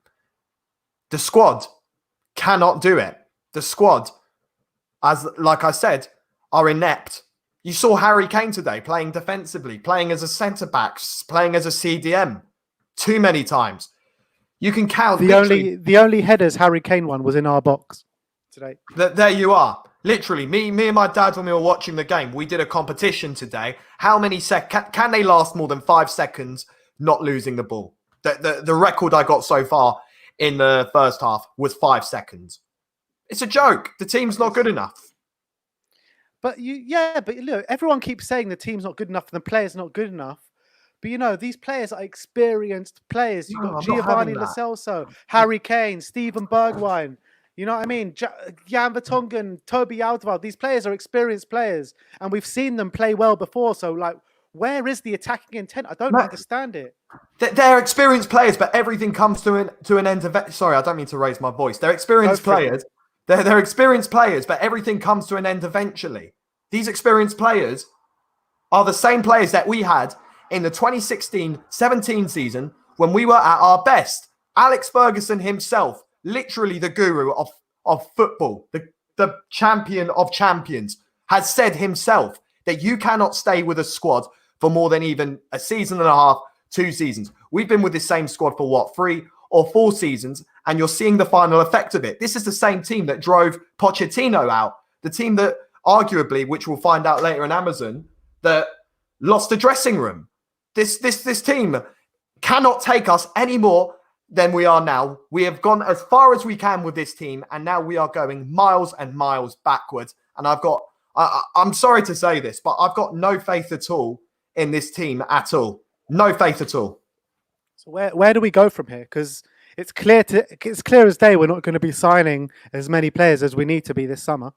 The squad cannot do it. The squad, like I said, are inept. You saw Harry Kane today playing defensively, playing as a centre-back, playing as a CDM too many times. You can count. The only headers Harry Kane won was in our box today. There you are. Literally, me and my dad, when we were watching the game, we did a competition today. How many can they last more than 5 seconds not losing the ball? The record I got so far in the first half was 5 seconds. It's a joke. The team's not good enough. But look, everyone keeps saying the team's not good enough and the players not good enough. But you know, these players are experienced players. You've got Giovanni Lo Celso, Harry Kane, Steven Bergwijn. You know what I mean? Jan Vertonghen, Toby Alderweireld. These players are experienced players, and we've seen them play well before. So, like, where is the attacking intent? I don't understand it. They're experienced players, but everything comes to an end. Sorry, I don't mean to raise my voice. They're experienced players. They're experienced players, but everything comes to an end eventually. These experienced players are the same players that we had in the 2016-17 season when we were at our best. Alex Ferguson himself, literally the guru of football, the champion of champions, has said himself that you cannot stay with a squad for more than even a season and a half, 2 seasons. We've been with this same squad for what, 3 or 4 seasons, and you're seeing the final effect of it. This is the same team that drove Pochettino out, the team that arguably, which we'll find out later in Amazon, that lost the dressing room. This team cannot take us any more than we are now. We have gone as far as we can with this team, and now we are going miles and miles backwards. And I'm sorry to say this, but I've got no faith at all in this team at all. No faith at all. So where do we go from here? Because it's clear as day we're not going to be signing as many players as we need to be this summer.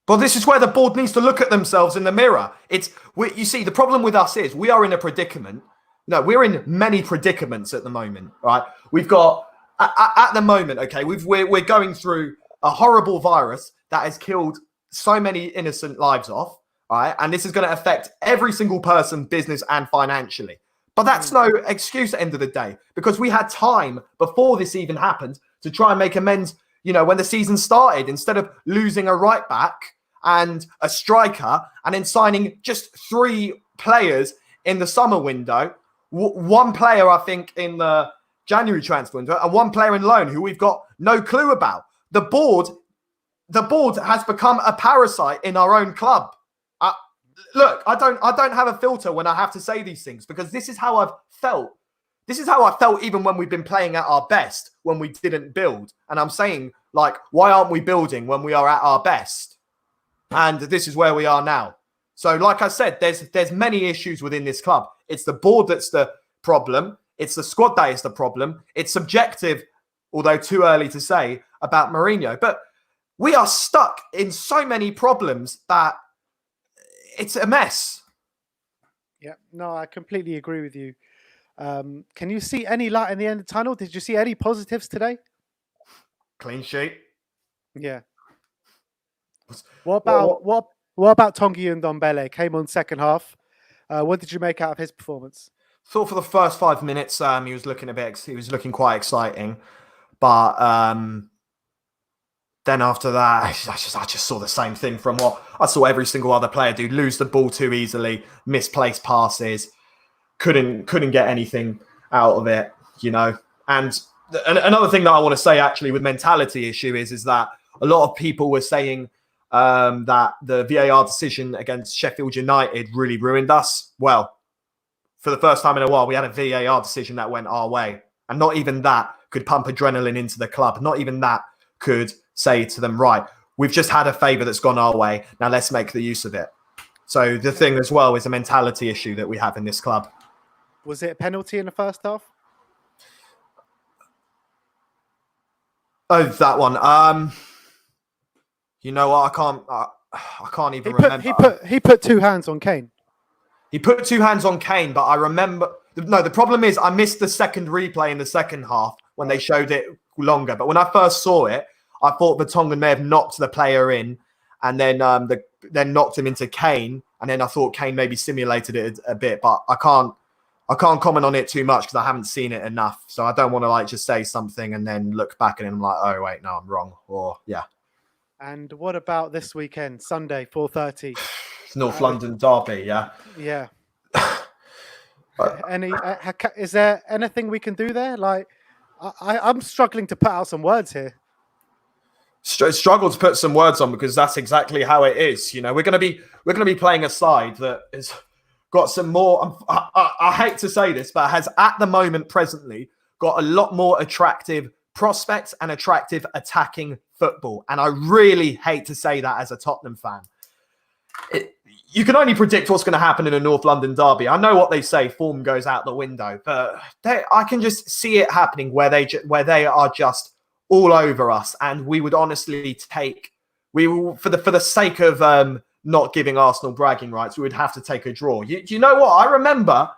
Well, this is where the board needs to look at themselves in the mirror. You see, the problem with us is we are in a predicament. No, we're in many predicaments at the moment, right? We've got, at the moment, okay, we're going through a horrible virus that has killed so many innocent lives off, right? And this is going to affect every single person, business and financially. But that's no excuse at the end of the day, because we had time before this even happened to try and make amends when the season started, instead of losing a right back and a striker and then signing just 3 players in the summer window, one player, I think, in the January transfer window, and 1 player in loan who we've got no clue about. The board has become a parasite in our own club. Look, I don't have a filter when I have to say these things, because this is how I've felt. This is how I felt even when we've been playing at our best, when we didn't build. And I'm saying, like, why aren't we building when we are at our best? And this is where we are now. So, like I said, there's many issues within this club. It's the board that's the problem. It's the squad that is the problem. It's subjective, although too early to say, about Mourinho. But we are stuck in so many problems that it's a mess. Yeah, no, I completely agree with you. Can you see any light in the end of the tunnel? Did you see any positives today? Clean sheet. Yeah. What about Tongi and Ndombele? Came on second half. What did you make out of his performance? Thought for the first 5 minutes, he was looking quite exciting, but then after that, I just saw the same thing from what I saw every single other player do: lose the ball too easily, misplaced passes, couldn't get anything out of it, And another thing that I want to say, actually, with mentality issue is that a lot of people were saying that the VAR decision against Sheffield United really ruined us. Well, for the first time in a while, we had a VAR decision that went our way. And not even that could pump adrenaline into the club. Not even that could say to them, right, we've just had a favour that's gone our way. Now let's make the use of it. So the thing as well is a mentality issue that we have in this club. Was it a penalty in the first half? Oh, that one. You know what? I can't even remember. He put 2 hands on Kane. He put 2 hands on Kane, but I remember. No, the problem is I missed the second replay in the second half when they showed it longer. But when I first saw it, I thought Vertonghen may have knocked the player in, and then then knocked him into Kane, and then I thought Kane maybe simulated it a bit. But I can't comment on it too much because I haven't seen it enough. So I don't want to just say something and then look back at it and I'm like, oh wait, no, I'm wrong. Or yeah. And what about this weekend, Sunday, 4:30? North London derby, yeah. Yeah. Is there anything we can do there? Like, I'm struggling to put out some words here. Struggle to put some words on, because that's exactly how it is. We're going to be playing a side that has got some more. I hate to say this, but has at the moment presently got a lot more attractive prospects and attractive attacking football. And I really hate to say that as a Tottenham fan. You can only predict what's going to happen in a North London derby. I know what they say, form goes out the window, but I can just see it happening where they are just all over us, and we would honestly for the sake of not giving Arsenal bragging rights, we would have to take a draw. You know what? I remember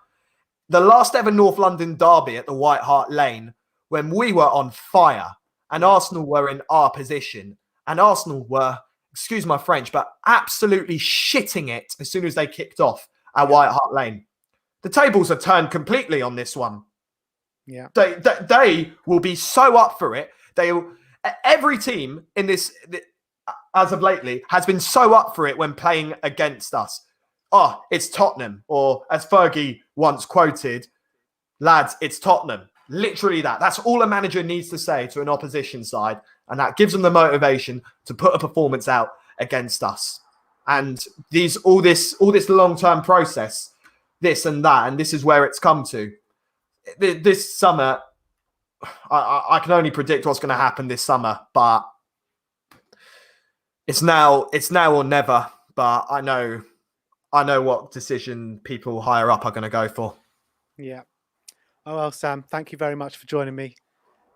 the last ever North London derby at the White Hart Lane when we were on fire and Arsenal were in our position, and Arsenal were, excuse my French, but absolutely shitting it as soon as they kicked off at White Hart Lane. The tables are turned completely on this one. Yeah, they will be so up for it. Every team in this, as of lately, has been so up for it when playing against us. Oh, it's Tottenham, or as Fergie once quoted, lads, it's Tottenham. Literally that. That's all a manager needs to say to an opposition side, and that gives them the motivation to put a performance out against us. And all this long-term process, this and that, and this is where it's come to. This summer, I can only predict what's going to happen this summer, but it's now or never. But I know what decision people higher up are going to go for. Yeah. Oh well, Sam, thank you very much for joining me.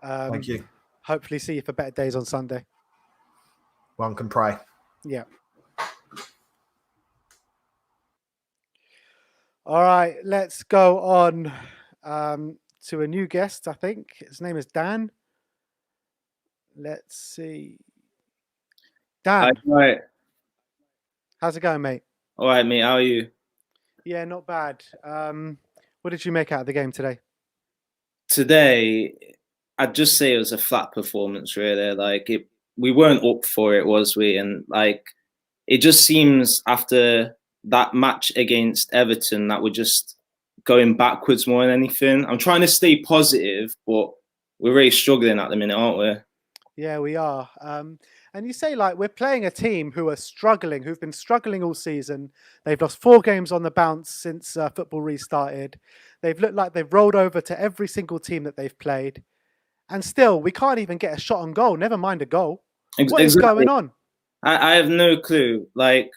Thank you. Hopefully see you for better days on Sunday. One can pray. Yeah. All right, let's go on to a new guest, I think. His name is Dan. Let's see. Dan. Right. How's it going, mate? All right, mate. How are you? Yeah, not bad. What did you make out of the game today? Today, I'd just say it was a flat performance, really. Like we weren't up for it, was we? And like it just seems after that match against Everton that we're just going backwards more than anything. I'm trying to stay positive, but we're really struggling at the minute, aren't we? Yeah, we are. And you say like we're playing a team who are struggling, who've been struggling all season. They've lost 4 games on the bounce since football restarted. They've looked like they've rolled over to every single team that they've played. And still, we can't even get a shot on goal, never mind a goal. What is going on? I have no clue. Like,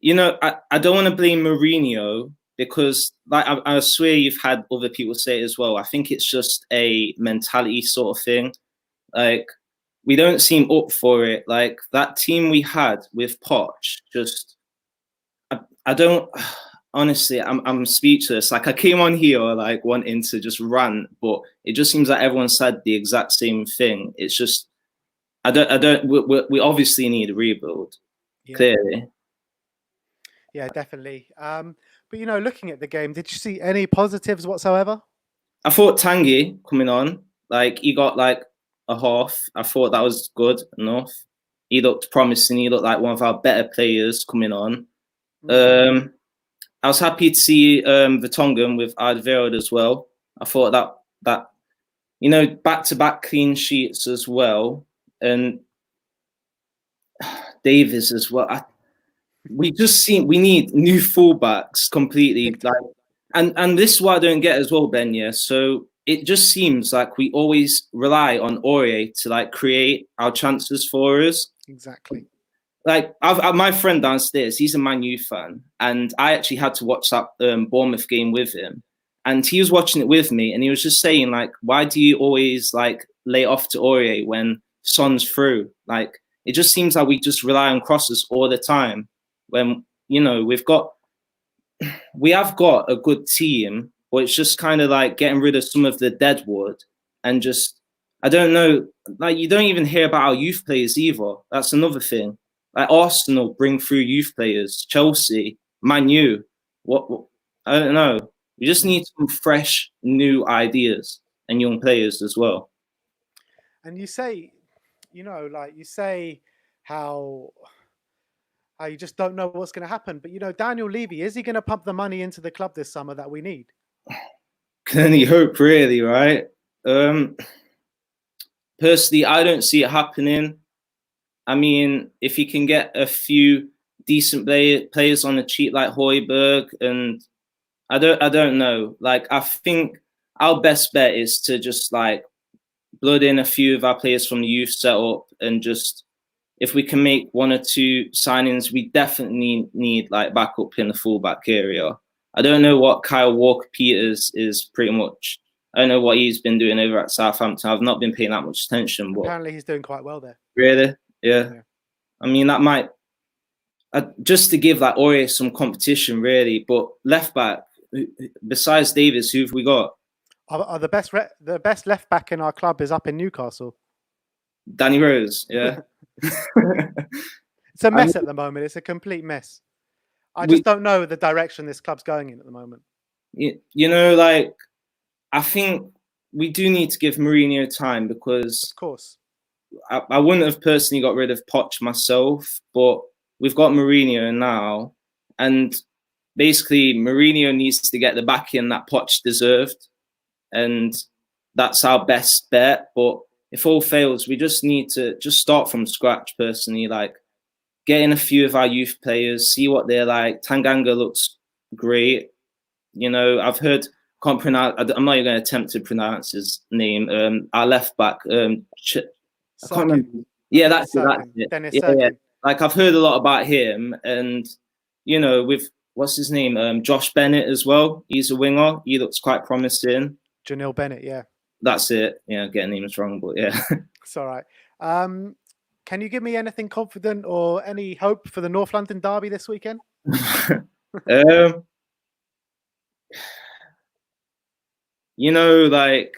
you know, I don't want to blame Mourinho because, like, I swear you've had other people say it as well. I think it's just a mentality sort of thing. Like, we don't seem up for it. Like, that team we had with Poch, just, I don't, honestly, I'm speechless. Like, I came on here, like, wanting to just rant, but it just seems like everyone said the exact same thing. It's just, we obviously need a rebuild, clearly. Yeah, definitely. But, you know, looking at the game, did you see any positives whatsoever? I thought Tanguy coming on, like, he got, like, a half. I thought that was good enough. He looked promising. He looked like one of our better players coming on. I was happy to see Vertonghen with Alderweireld as well. I thought that you know, back-to-back clean sheets as well, and Davies as well. We need new fullbacks completely. Like, and this is what I don't get as well, Ben. Yeah, so it just seems like we always rely on Aurier to like create our chances for us. Exactly. Like my friend downstairs, he's a Man U fan, and I actually had to watch that Bournemouth game with him, and he was watching it with me, and he was just saying like, why do you always like lay off to Aurier when Son's through? Like, it just seems like we just rely on crosses all the time. When, you know, we have got a good team, but it's just kind of like getting rid of some of the deadwood and just, I don't know, like you don't even hear about our youth players either. That's another thing. Like Arsenal bring through youth players, Chelsea, Man U. What I don't know. We just need some fresh, new ideas and young players as well. And you say, you know, like you say how you just don't know what's going to happen. But, you know, Daniel Levy, is he going to pump the money into the club this summer that we need? Can only hope, really, right? Personally, I don't see it happening. I mean, if he can get a few decent players on the cheap like Højbjerg, and I don't know. Like, I think our best bet is to just like blood in a few of our players from the youth setup, and just if we can make 1 or 2 signings, we definitely need like backup in the fullback area. I don't know what Kyle Walker-Peters is pretty much. I don't know what he's been doing over at Southampton. I've not been paying that much attention. But apparently he's doing quite well there. Really? Yeah. I mean, that might just to give like Aurier some competition, really. But left back, besides Davis, who've we got? The best left back in our club is up in Newcastle. Danny Rose, yeah. It's a mess at the moment. It's a complete mess. I just don't know the direction this club's going in at the moment. You know, like, I think we do need to give Mourinho time because, of course, I wouldn't have personally got rid of Poch myself, but we've got Mourinho now, and basically Mourinho needs to get the backing that Poch deserved, and that's our best bet. But if all fails, we just need to just start from scratch. Personally, like get in a few of our youth players, see what they're like. Tanganga looks great. You know, I've heard. Can't pronounce. I'm not even going to attempt to pronounce his name. Our left back. I can't remember. Yeah, that's it. Dennis yeah. Like I've heard a lot about him, and you know, with what's his name, Josh Bennett as well. He's a winger. He looks quite promising. Janelle Bennett, yeah. That's it. Yeah, getting names wrong, but yeah. It's all right. Can you give me anything confident or any hope for the North London derby this weekend? You know, like,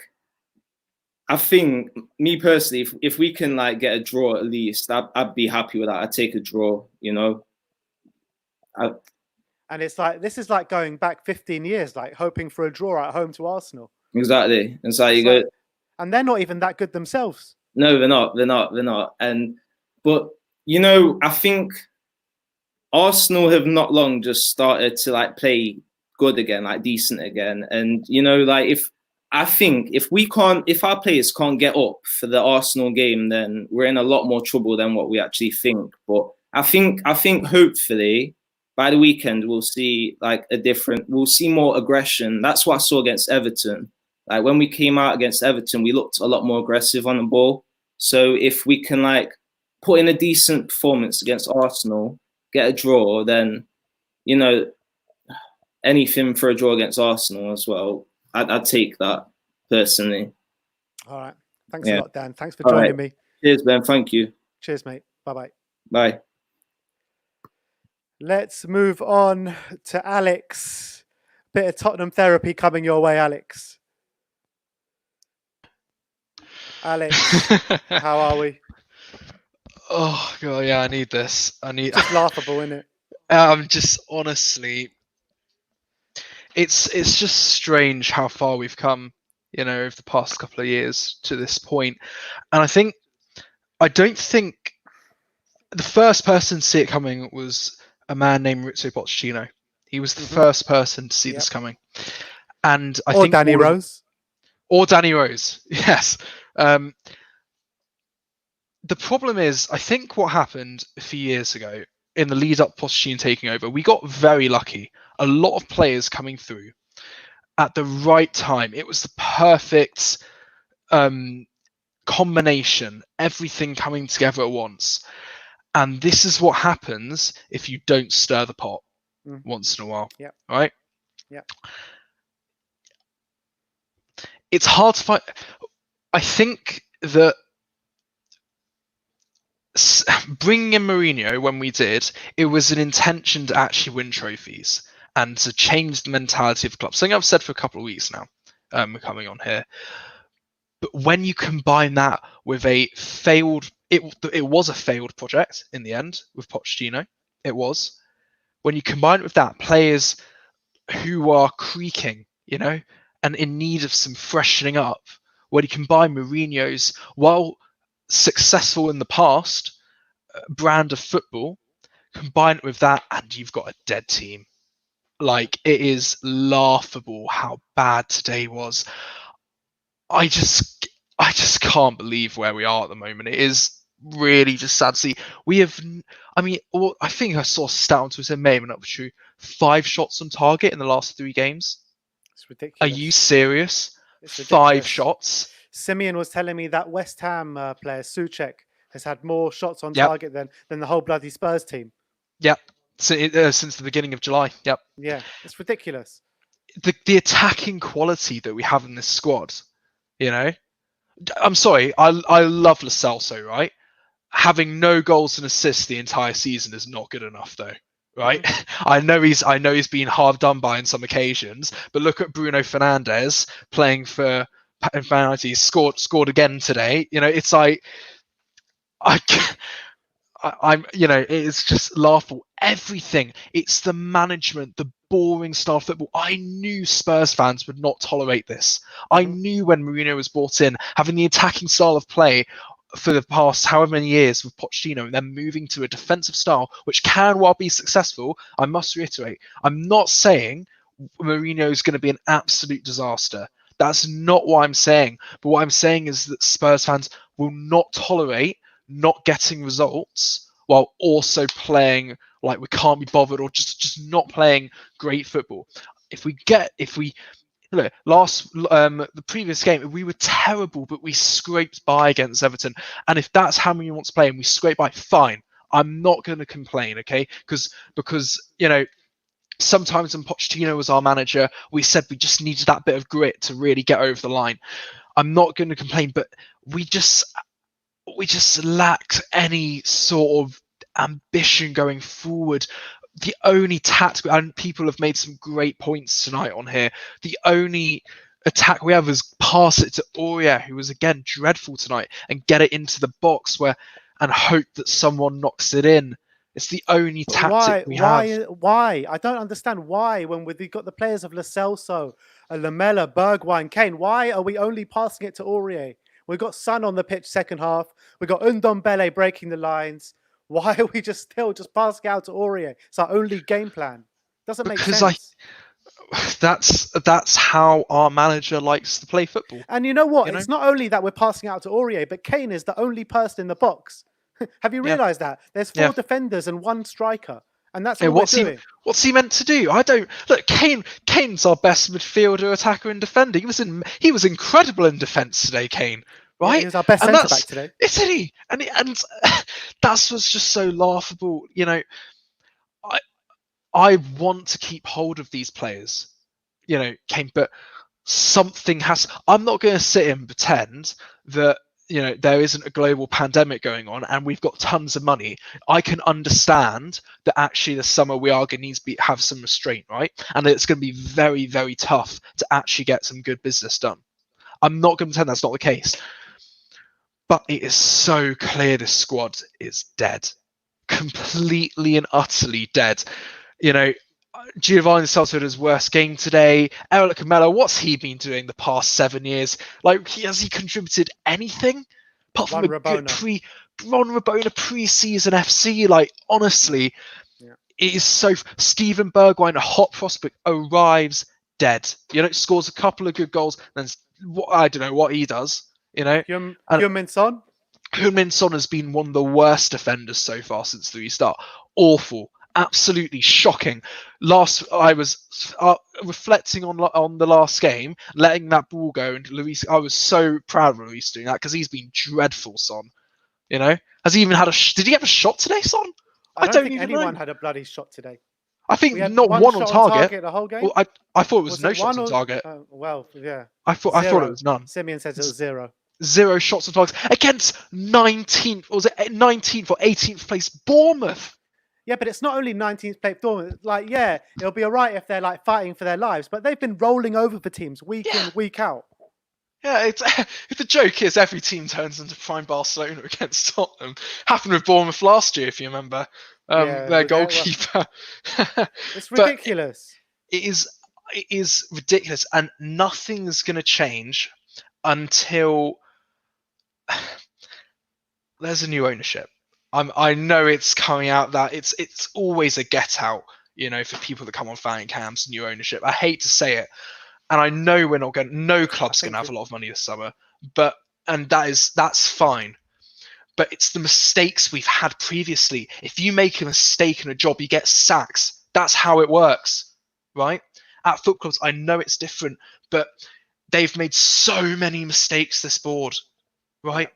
I think me personally, if we can like get a draw at least, I'd be happy with that. I'd take a draw, you know. And it's like this is like going back 15 years, like hoping for a draw at home to Arsenal. Exactly. It's like you go. and they're not even that good themselves. No, they're not. They're not. They're not. But I think Arsenal have not long just started to like play good again, like decent again. And if our players can't get up for the Arsenal game, then we're in a lot more trouble than what we actually think. But I think hopefully by the weekend we'll see we'll see more aggression. That's what I saw against Everton. Like when we came out against Everton, we looked a lot more aggressive on the ball. So if we can put in a decent performance against Arsenal, get a draw, then anything for a draw against Arsenal as well. I'd take that personally. All right. Thanks a lot, Dan. Thanks for All joining right. me. Cheers, Ben. Thank you. Cheers, mate. Bye-bye. Bye. Let's move on to Alex. Bit of Tottenham therapy coming your way, Alex. Alex, how are we? Oh god, yeah, I need this. It's just laughable, isn't it? Just honestly, it's just strange how far we've come, over the past couple of years to this point. And I don't think the first person to see it coming was a man named Maurizio Pochettino. He was the first person to see this coming. And I think Danny Rose. Or Danny Rose, yes. The problem is, I think what happened a few years ago in the lead up Pochettino taking over, we got very lucky. A lot of players coming through at the right time. It was the perfect combination, everything coming together at once. And this is what happens if you don't stir the pot once in a while. Yep. Right? Yeah. It's hard to find. I think that bringing in Mourinho when we did, it was an intention to actually win trophies and to change the mentality of the club. Something I've said for a couple of weeks now, coming on here. But when you combine that with a failed, it was a failed project in the end with Pochettino. It was. When you combine it with that, players who are creaking, and in need of some freshening up, when you combine Mourinho's, while successful in the past, brand of football, combine it with that, and you've got a dead team. It is laughable how bad today was. I just can't believe where we are at the moment. It is really just sad to see. We have, I think I saw a stat on Twitter, may not be true, 5 shots on target in the last 3 games. It's ridiculous. Are you serious? It's ridiculous. 5 shots? Simeon was telling me that West Ham player, Souček, has had more shots on target than the whole bloody Spurs team. Yep. Since the beginning of July. Yep. Yeah, it's ridiculous. The attacking quality that we have in this squad, I'm sorry, I love Lo Celso, right? Having no goals and assists the entire season is not good enough, though, right? I know he's been hard done by on some occasions, but look at Bruno Fernandes playing for Man United. He scored again today. It's like it's just laughable. Everything. It's the management, the boring style of football. I knew Spurs fans would not tolerate this. I knew when Mourinho was brought in, having the attacking style of play for the past however many years with Pochettino, and then moving to a defensive style, which can well be successful. I must reiterate, I'm not saying Mourinho is going to be an absolute disaster. That's not what I'm saying. But what I'm saying is that Spurs fans will not tolerate not getting results while also playing like we can't be bothered, or just not playing great football. The previous game we were terrible, but we scraped by against Everton. And if that's how many wants to play and we scrape by, fine. I'm not going to complain, okay? Because sometimes when Pochettino was our manager, we said we just needed that bit of grit to really get over the line. I'm not going to complain, but we just lacked any sort of ambition going forward. The only tactic, and people have made some great points tonight on here, the only attack we have is pass it to Aurier, who was again dreadful tonight, and get it into the box and hope that someone knocks it in. It's the only But tactic we have. why? I don't understand why when we've got the players of Lo Celso, Lamella, Bergwijn, Kane, why are we only passing it to Aurier? We've got Son on the pitch second half. We've got Ndombele breaking the lines. Why are we still just passing out to Aurier? It's our only game plan. Doesn't make Because sense. that's how our manager likes to play football. And you know what? You know? It's not only that we're passing out to Aurier, but Kane is the only person in the box. Have you Yeah. realised that? There's 4 Yeah. defenders and 1 striker. And that's Yeah, all we're doing. what's he meant to do? I don't look. Kane's our best midfielder, attacker, and defender. He was incredible in defence today, Kane. Right? Yeah, he was our best And centre back today. Isn't he? And that's what's just so laughable. You know, I want to keep hold of these players. You know, Kane, but something has. I'm not going to sit and pretend that there isn't a global pandemic going on and we've got tons of money. I can understand that actually this summer we are going to need to have some restraint, right? And it's going to be very, very tough to actually get some good business done. I'm not going to pretend that's not the case. But it is so clear this squad is dead. Completely and utterly dead. Giovanni Salto had his worst game today. Eric Camelo, what's he been doing the past 7 years? Like, has he contributed anything apart from good Ron Rabona pre-season FC? Like, honestly, it is so. Steven Bergwijn, a hot prospect, arrives dead. Scores a couple of good goals, then I don't know what he does. Heung-min Son. Heung-min Son has been one of the worst defenders so far since the restart. Awful. Absolutely shocking. I was reflecting on the last game, letting that ball go, and Luis. I was so proud of Luis doing that because he's been dreadful. Son, has he even had Did he have a shot today, Son? I don't think anyone had a bloody shot today. I think not one on target. The whole game. Well, I thought it was no shots on target. Well, yeah. I thought it was none. Simeon says it was 0. 0 shots on target against 19th, or was it 19th or 18th place Bournemouth? Yeah, but it's not only 19th place Bournemouth. Like, yeah, it'll be all right if they're like fighting for their lives, but they've been rolling over for teams week in, week out. Yeah, the joke is every team turns into prime Barcelona against Tottenham. Happened with Bournemouth last year, if you remember. Their goalkeeper. It's ridiculous. It is ridiculous, and nothing's going to change until there's a new ownership. I know it's coming out that it's always a get out, for people that come on fan cams, new ownership. I hate to say it, and I know we're not going. No club's going to have a lot of money this summer, and that's fine. But it's the mistakes we've had previously. If you make a mistake in a job, you get sacks. That's how it works, right? At foot clubs, I know it's different, but they've made so many mistakes, this board, right?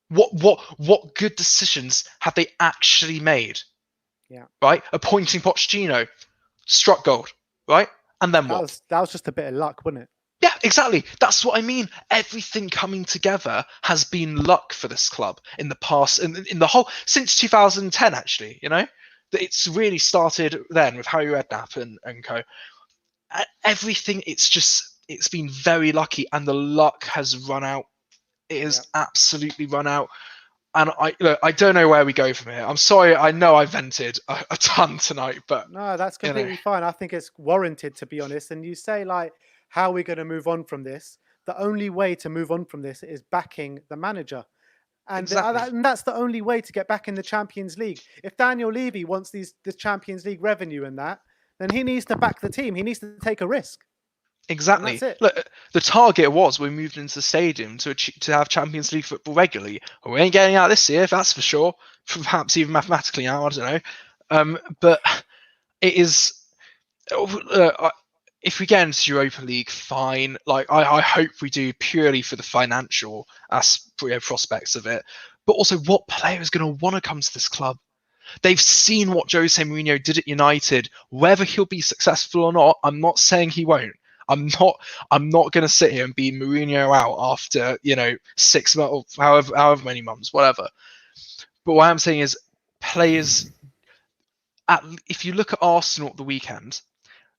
What good decisions have they actually made? Yeah. Right? Appointing Pochettino, struck gold, right? And then what? That was just a bit of luck, wasn't it? Yeah, exactly. That's what I mean. Everything coming together has been luck for this club in the past, in the whole since 2010. Actually, it's really started then with Harry Redknapp and co. Everything. It's been very lucky, and the luck has run out. It has absolutely run out. And I don't know where we go from here. I'm sorry. I know I vented a ton tonight, but no, that's completely fine. I think it's warranted, to be honest. And you say, like, how are we going to move on from this? The only way to move on from this is backing the manager. And, and that's the only way to get back in the Champions League. If Daniel Levy wants the Champions League revenue and that, then he needs to back the team. He needs to take a risk. Exactly. Look, the target was we moved into the stadium to have Champions League football regularly. We ain't getting out this year, that's for sure. Perhaps even mathematically now, I don't know. But it is. If we get into Europa League, fine. Like I hope we do purely for the financial prospects of it. But also, what player is going to want to come to this club? They've seen what Jose Mourinho did at United. Whether he'll be successful or not, I'm not saying he won't. I'm not going to sit here and be Mourinho out after 6 months, or however many months, whatever. But what I'm saying is, players. If you look at Arsenal at the weekend,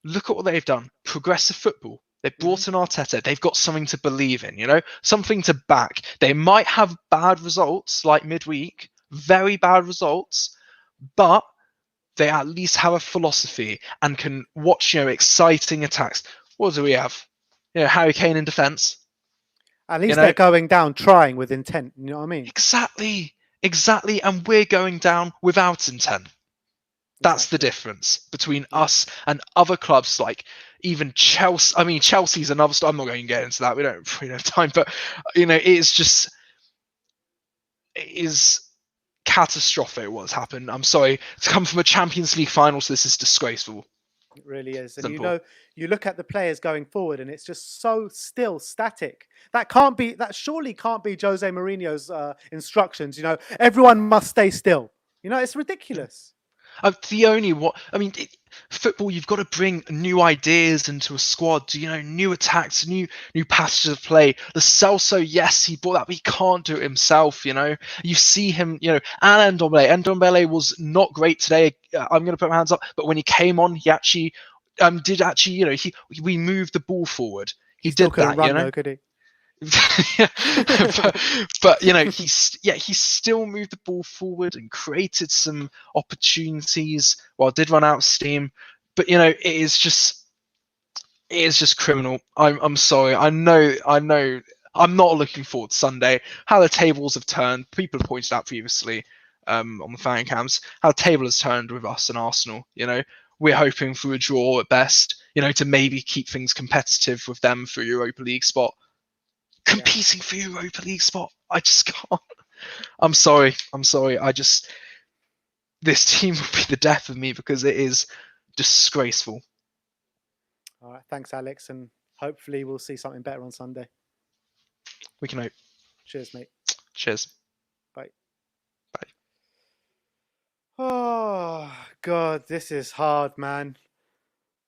look at what they've done. Progressive football. They've brought in Arteta. They've got something to believe in. Something to back. They might have bad results like midweek, very bad results, but they at least have a philosophy and can watch, exciting attacks. What do we have? Harry Kane in defence. At least they're going down trying with intent. You know what I mean? Exactly. And we're going down without intent. That's the difference between us and other clubs like even Chelsea. I mean, Chelsea's another story. I'm not going to get into that. We don't have time. But, it is catastrophic what's happened. I'm sorry. To come from a Champions League final to this is disgraceful. It really is. And Simple. you look at the players going forward and it's just so still static. That surely can't be Jose Mourinho's instructions. Everyone must stay still. It's ridiculous. Football, you've got to bring new ideas into a squad. New attacks, new passages of play. The Celso, yes, he brought that, but he can't do it himself. You see him, and Ndombele was not great today. I'm going to put my hands up, but when he came on, he actually we moved the ball forward. He still did couldn't that, run though, could he? but he still moved the ball forward and created some opportunities while did run out of steam. But it is just criminal. I'm sorry. I know I'm not looking forward to Sunday. How the tables have turned. People have pointed out previously on the fan cams how the table has turned with us and Arsenal. We're hoping for a draw at best, to maybe keep things competitive with them for Europa League spot. Competing for Europa League spot. I just can't. I'm sorry. This team will be the death of me because it is disgraceful. All right. Thanks, Alex. And hopefully we'll see something better on Sunday. We can hope. Cheers, mate. Cheers. Bye. Oh, God. This is hard, man.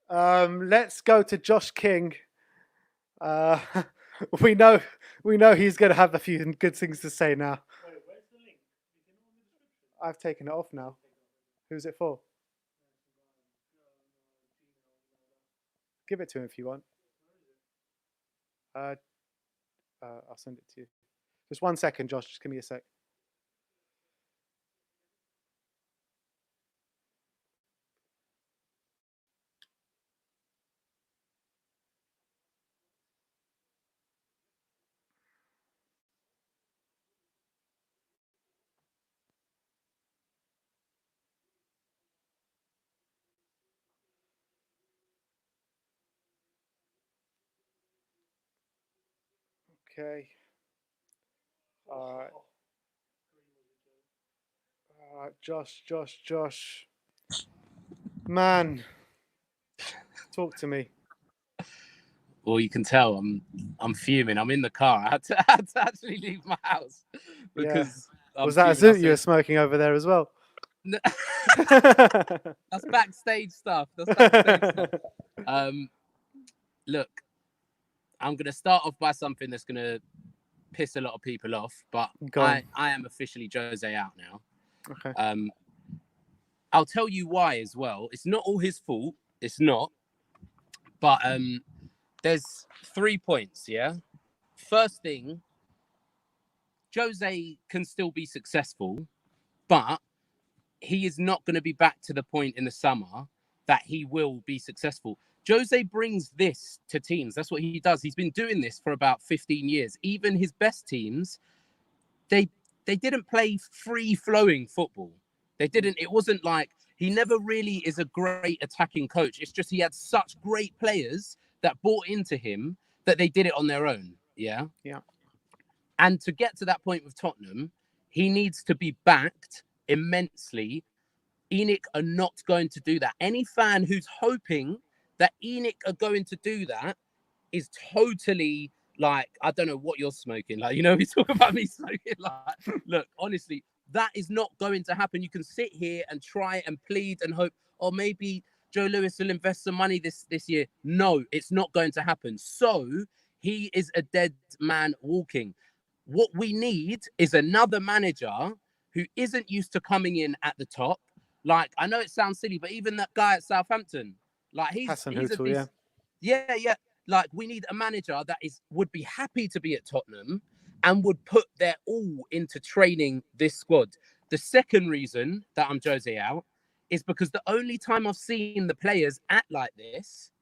Let's go to Josh King. We know he's going to have a few good things to say now. Wait, where's the link? I've taken it off now. Who's it for? Give it to him if you want. I'll send it to you. Just 1 second, Josh. Just give me a sec. Okay. All right. Josh. Man, talk to me. Well, you can tell I'm fuming. I'm in the car. I had to actually leave my house because was that a zoot you were smoking over there as well? That's backstage stuff. Look, I'm gonna start off by something that's gonna piss a lot of people off, but I am officially Jose out now. Okay. I'll tell you why as well. It's not all his fault. It's not. But there's 3 points, yeah? First thing, Jose can still be successful, but he is not going to be back to the point in the summer that he will be successful. Jose brings this to teams. That's what he does. He's been doing this for about 15 years. Even his best teams, they didn't play free-flowing football. They didn't. It wasn't like he never really is a great attacking coach. It's just he had such great players that bought into him that they did it on their own. Yeah. Yeah. And to get to that point with Tottenham, he needs to be backed immensely. ENIC are not going to do that. Any fan who's hoping that ENIC are going to do that is totally like, I don't know what you're smoking. Like, we talk about me smoking. Like, look, honestly, that is not going to happen. You can sit here and try and plead and hope, or maybe Joe Lewis will invest some money this year. No, it's not going to happen. So he is a dead man walking. What we need is another manager who isn't used to coming in at the top. Like, I know it sounds silly, but even that guy at Southampton, like he's yeah. Like, we need a manager that would be happy to be at Tottenham and would put their all into training this squad. The second reason that I'm Jose out is because the only time I've seen the players act like this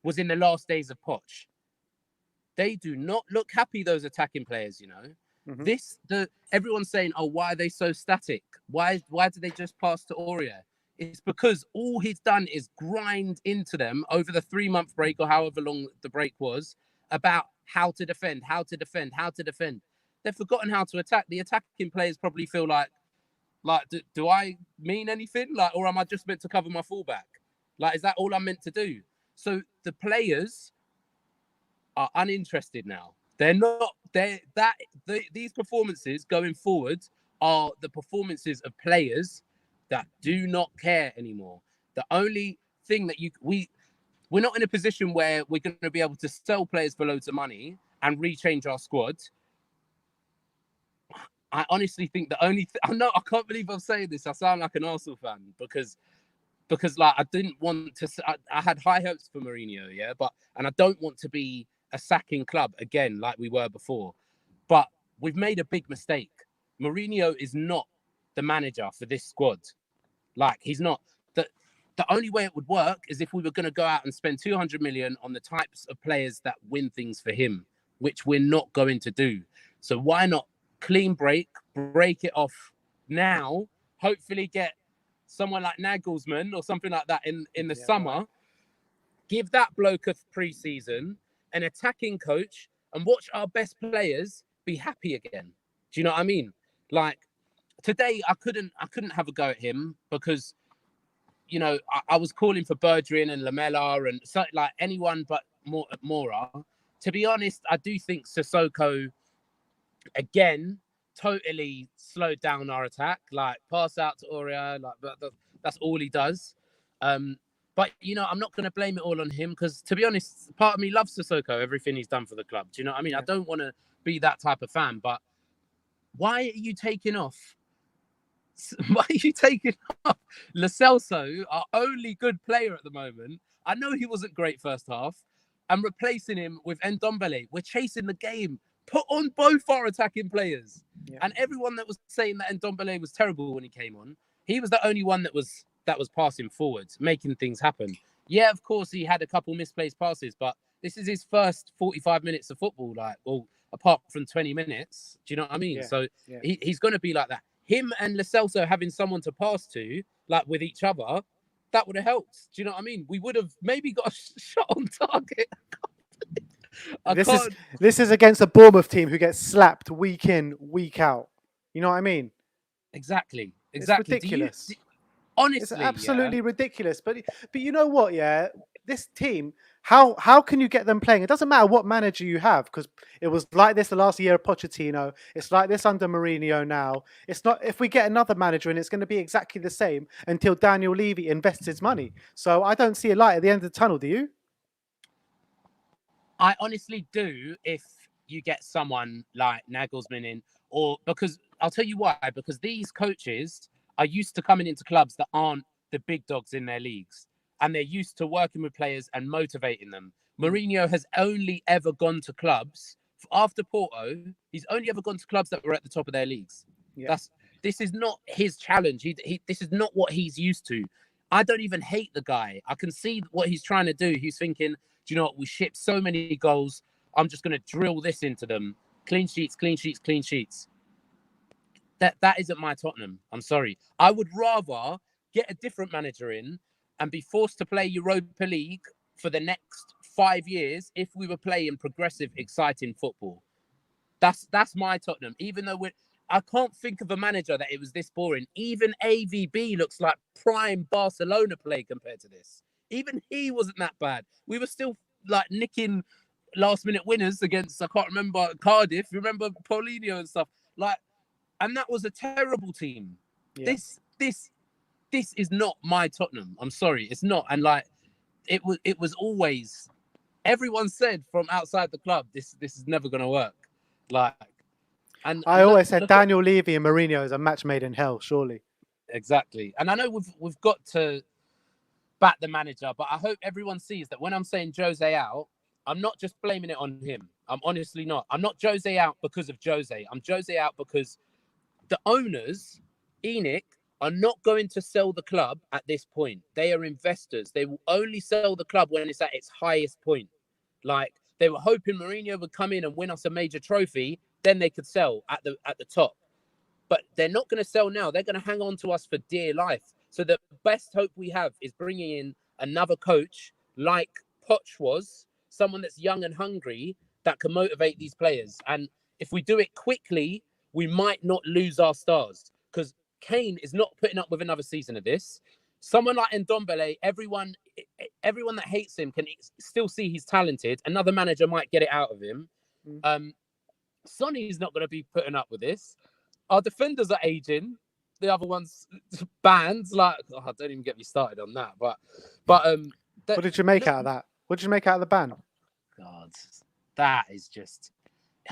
was in the last days of Poch. They do not look happy, those attacking players, you know. Everyone's saying, oh, why are they so static? Why do they just pass to Aurier? It's because all he's done is grind into them over the 3-month break or however long the break was about how to defend. They've forgotten how to attack. The attacking players probably feel like do I mean anything? Or am I just meant to cover my fullback? Is that all I'm meant to do? So the players are uninterested now. They're not. These performances going forward are the performances of players that do not care anymore. The only thing that we're not in a position where we're going to be able to sell players for loads of money and rechange our squad. I honestly think the only I can't believe I'm saying this. I sound like an Arsenal fan because I didn't want to. I had high hopes for Mourinho, yeah, and I don't want to be a sacking club again like we were before. But we've made a big mistake. Mourinho is not the manager for this squad. He's not. The only way it would work is if we were going to go out and spend 200 million on the types of players that win things for him, which we're not going to do. So why not clean break it off now, hopefully get someone like Nagelsmann or something like that in the summer, right. Give that bloke a pre-season, an attacking coach, and watch our best players be happy again. Do you know what I mean? Today, I couldn't have a go at him because, you know, I was calling for Bergwijn and Lamela and anyone but Mora. To be honest, I do think Sissoko again totally slowed down our attack. Pass out to Aurier, that's all he does. But you know, I'm not going to blame it all on him because, to be honest, part of me loves Sissoko, everything he's done for the club. Do you know what I mean? Yeah. I don't want to be that type of fan, but why are you taking off? Why are you taking off Lo Celso, our only good player at the moment? I know he wasn't great first half, and replacing him with Ndombele. We're chasing the game. Put on both our attacking players. Yeah. And everyone that was saying that Ndombele was terrible when he came on, he was the only one that was passing forwards, making things happen. Yeah, of course, he had a couple misplaced passes, but this is his first 45 minutes of football, apart from 20 minutes. Do you know what I mean? Yeah. So yeah. He's going to be like that. Him and Lo Celso having someone to pass to, with each other, that would have helped. Do you know what I mean? We would have maybe got a shot on target. This is against a Bournemouth team who gets slapped week in, week out. You know what I mean? Exactly. It's ridiculous. Honestly, it's absolutely ridiculous. But you know what? Yeah, this team. How can you get them playing? It doesn't matter what manager you have, because it was like this the last year of Pochettino. It's like this under Mourinho now. It's not. If we get another manager, and it's going to be exactly the same until Daniel Levy invests his money. So I don't see a light at the end of the tunnel. Do you? I honestly do. If you get someone like Nagelsmann in, because I'll tell you why. Because these coaches are used to coming into clubs that aren't the big dogs in their leagues. And they're used to working with players and motivating them. Mourinho has only ever gone to clubs, after Porto, he's only ever gone to clubs that were at the top of their leagues. Yeah. This is not his challenge. This is not what he's used to. I don't even hate the guy. I can see what he's trying to do. He's thinking, do you know what? We shipped so many goals. I'm just going to drill this into them. Clean sheets, clean sheets, clean sheets. That isn't my Tottenham. I'm sorry. I would rather get a different manager in and be forced to play Europa League for the next 5 years if we were playing progressive, exciting football. That's my Tottenham. Even though I can't think of a manager that it was this boring. Even AVB looks like prime Barcelona play compared to this. Even he wasn't that bad. We were still nicking last-minute winners against, I can't remember, Cardiff. Remember Paulinho and stuff? And that was a terrible team. Yeah. This is not my Tottenham. I'm sorry, it's not. And it was always, everyone said from outside the club, this is never going to work. And I always said Daniel Levy and Mourinho is a match made in hell, surely. Exactly. And I know we've got to back the manager, but I hope everyone sees that when I'm saying Jose out, I'm not just blaming it on him. I'm honestly not. I'm not Jose out because of Jose. I'm Jose out because the owners ENIC are not going to sell the club at this point. They are investors. They will only sell the club when it's at its highest point. Like, they were hoping Mourinho would come in and win us a major trophy, then they could sell at the top. But they're not going to sell now. They're going to hang on to us for dear life. So the best hope we have is bringing in another coach like Poch was, someone that's young and hungry that can motivate these players. And if we do it quickly, we might not lose our stars, because Kane is not putting up with another season of this. Someone like Ndombele, everyone that hates him can still see he's talented. Another manager might get it out of him. Sonny's not going to be putting up with this. Our defenders are aging. The other ones, bands, like, oh, don't even get me started on that. But what did you make out of that? What did you make out of the ban? God, that is just.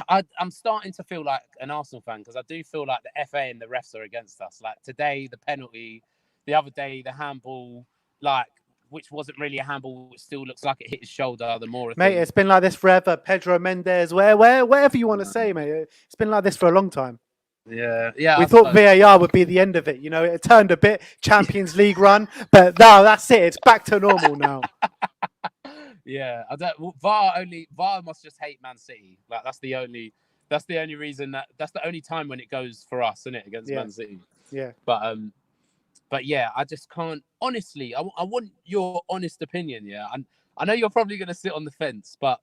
I'm starting to feel like an Arsenal fan, because I do feel like the FA and the refs are against us. Like today, the penalty, the other day, the handball, like, which wasn't really a handball, it still looks like it hit his shoulder. The more Mate, it's been like this forever. Pedro Mendes, wherever you want to say, mate. It's been like this for a long time. Yeah. We thought VAR would be the end of it. You know, it turned a bit, Champions League run, but no, that's it. It's back to normal now. Yeah, I don't. VAR must just hate Man City. Like that's the only reason that's the only time when it goes for us, isn't it, against Man City? Yeah. But yeah, I just can't. Honestly, I want your honest opinion. Yeah, and I know you're probably going to sit on the fence, but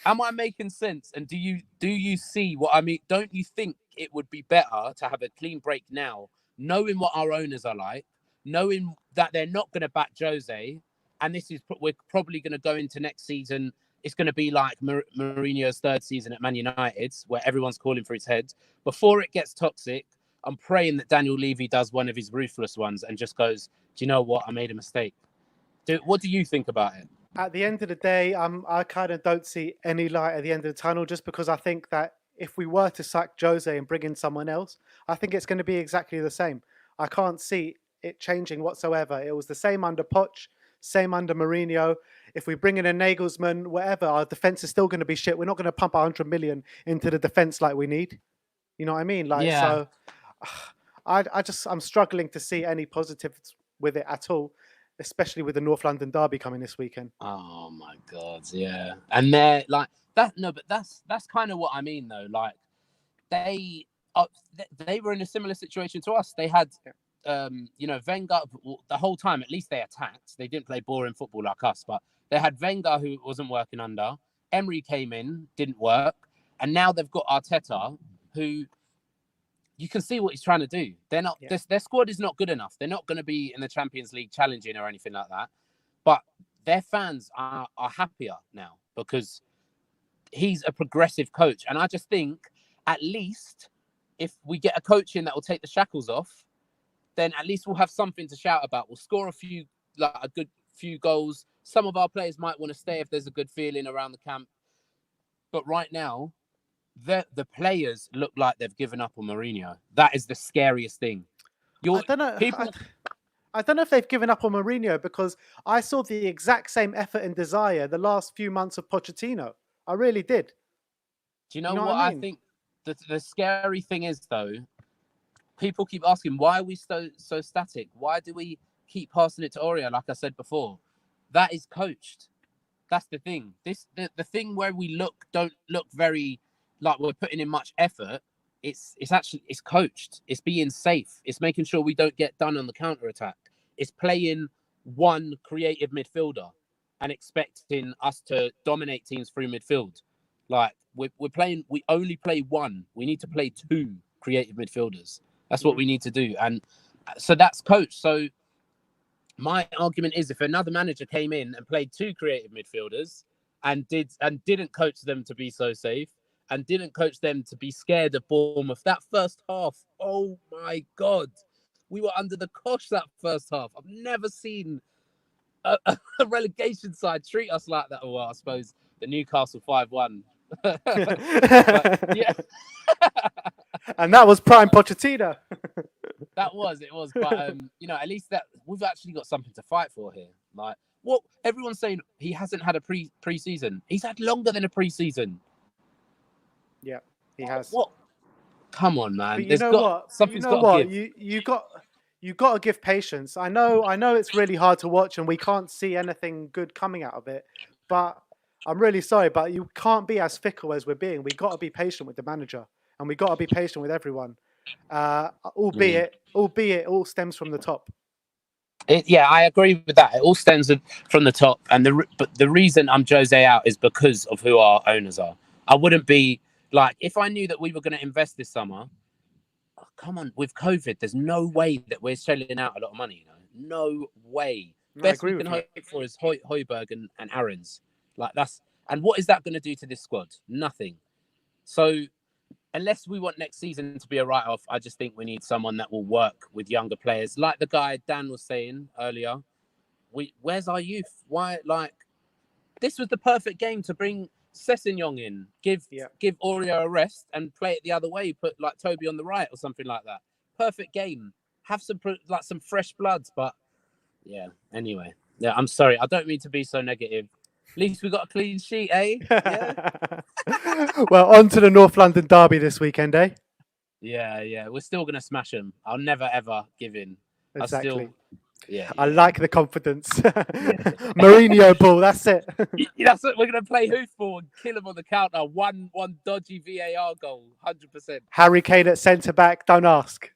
am I making sense? And do you see what I mean? Don't you think it would be better to have a clean break now, knowing what our owners are like, knowing that they're not going to back Jose, and we're probably going to go into next season. It's going to be like Mourinho's third season at Man United, where everyone's calling for his head. Before it gets toxic, I'm praying that Daniel Levy does one of his ruthless ones and just goes, do you know what? I made a mistake. What do you think about it? At the end of the day, I kind of don't see any light at the end of the tunnel, just because I think that if we were to sack Jose and bring in someone else, I think it's going to be exactly the same. I can't see it changing whatsoever. It was the same under Poch, same under Mourinho. If we bring in a Nagelsmann, whatever, our defense is still going to be shit. We're not going to pump 100 million into the defense like we need. You know what I mean? Like, yeah. So I'm struggling to see any positives with it at all, especially with the North London derby coming this weekend. Oh my God, yeah. And they're like that. No, but that's kind of what I mean, though. Like they were in a similar situation to us. They had, Wenger the whole time. At least they attacked. They didn't play boring football like us, but they had Wenger, who wasn't working under. Emery came in, didn't work, and now they've got Arteta, who you can see what he's trying to do. They're not. Yeah. Their squad is not good enough. They're not going to be in the Champions League challenging or anything like that. But their fans are happier now because he's a progressive coach. And I just think, at least, if we get a coach in that will take the shackles off, then at least we'll have something to shout about. We'll score a good few goals. Some of our players might want to stay if there's a good feeling around the camp. But right now, the players look like they've given up on Mourinho. That is the scariest thing. I don't know. I don't know if they've given up on Mourinho, because I saw the exact same effort and desire the last few months of Pochettino. I really did. Do you know what I mean? I think? The scary thing is, though, people keep asking, why are we so static? Why do we keep passing it to Aurier, like I said before? That is coached. That's the thing. The thing where we don't look very like we're putting in much effort. It's coached. It's being safe. It's making sure we don't get done on the counter attack. It's playing one creative midfielder and expecting us to dominate teams through midfield. Like we only play one. We need to play two creative midfielders. That's what we need to do. And so that's coached. So my argument is, if another manager came in and played two creative midfielders and didn't coach them to be so safe, and didn't coach them to be scared of Bournemouth, that first half, oh my God, we were under the cosh that first half. I've never seen a relegation side treat us like that. Well, I suppose the Newcastle 5-1. But, yeah. And that was prime Pochettino. It was. But, at least that we've actually got something to fight for here. Like, what everyone's saying, he hasn't had a pre-season. He's had longer than a pre-season. Yeah, he has. What? Come on, man. But you There's know got what? You something's know got to what? give. You got to give patience. I know it's really hard to watch and we can't see anything good coming out of it. But I'm really sorry, but you can't be as fickle as we're being. We got to be patient with the manager, and we got to be patient with everyone. Albeit it all stems from the top. Yeah, I agree with that. It all stems from the top, and but the reason I'm Jose out is because of who our owners are. I wouldn't be like, if I knew that we were going to invest this summer. Oh, come on, with COVID, there's no way that we're shelling out a lot of money. No way. I Best we agree can with you. hope for is Højbjerg and Aarons. And what is that going to do to this squad? Nothing. So unless we want next season to be a write-off, I just think we need someone that will work with younger players, like the guy Dan was saying earlier. Where's our youth? Why, this was the perfect game to bring Sessegnon in, give Aurier a rest and play it the other way, put like Toby on the right or something like that. Perfect game. Have some fresh bloods, but yeah. Anyway, yeah. I'm sorry. I don't mean to be so negative. At least we got a clean sheet, eh? Yeah. Well, on to the North London derby this weekend, eh? Yeah. We're still gonna smash them. I'll never ever give in. Exactly. Yeah. I like the confidence. Mourinho ball, that's it. That's it. We're gonna play hoofball and kill him on the counter. One dodgy VAR goal, 100%. Harry Kane at centre back. Don't ask.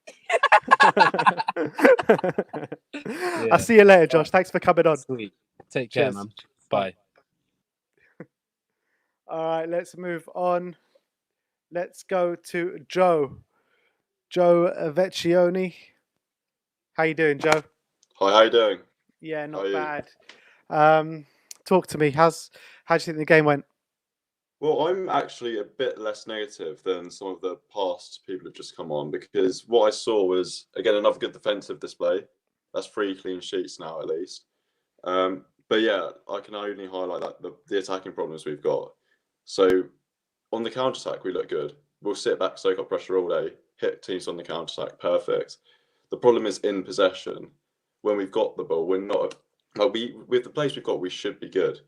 I'll see you later, Josh. Thanks for coming on. Sweet. Take care, man. Bye. All right, let's move on. Let's go to Joe. Joe Vecchioni. How you doing, Joe? Hi, how you doing? Yeah, not bad. Talk to me. How do you think the game went? Well, I'm actually a bit less negative than some of the past people who've just come on, because what I saw was, again, another good defensive display. That's 3 clean sheets now, at least. But yeah, I can only highlight that the attacking problems we've got. So on the counter-attack, we look good. We'll sit back, soak up pressure all day, hit teams on the counter-attack, perfect. The problem is in possession. When we've got the ball, we're not. With the players we've got, we should be good.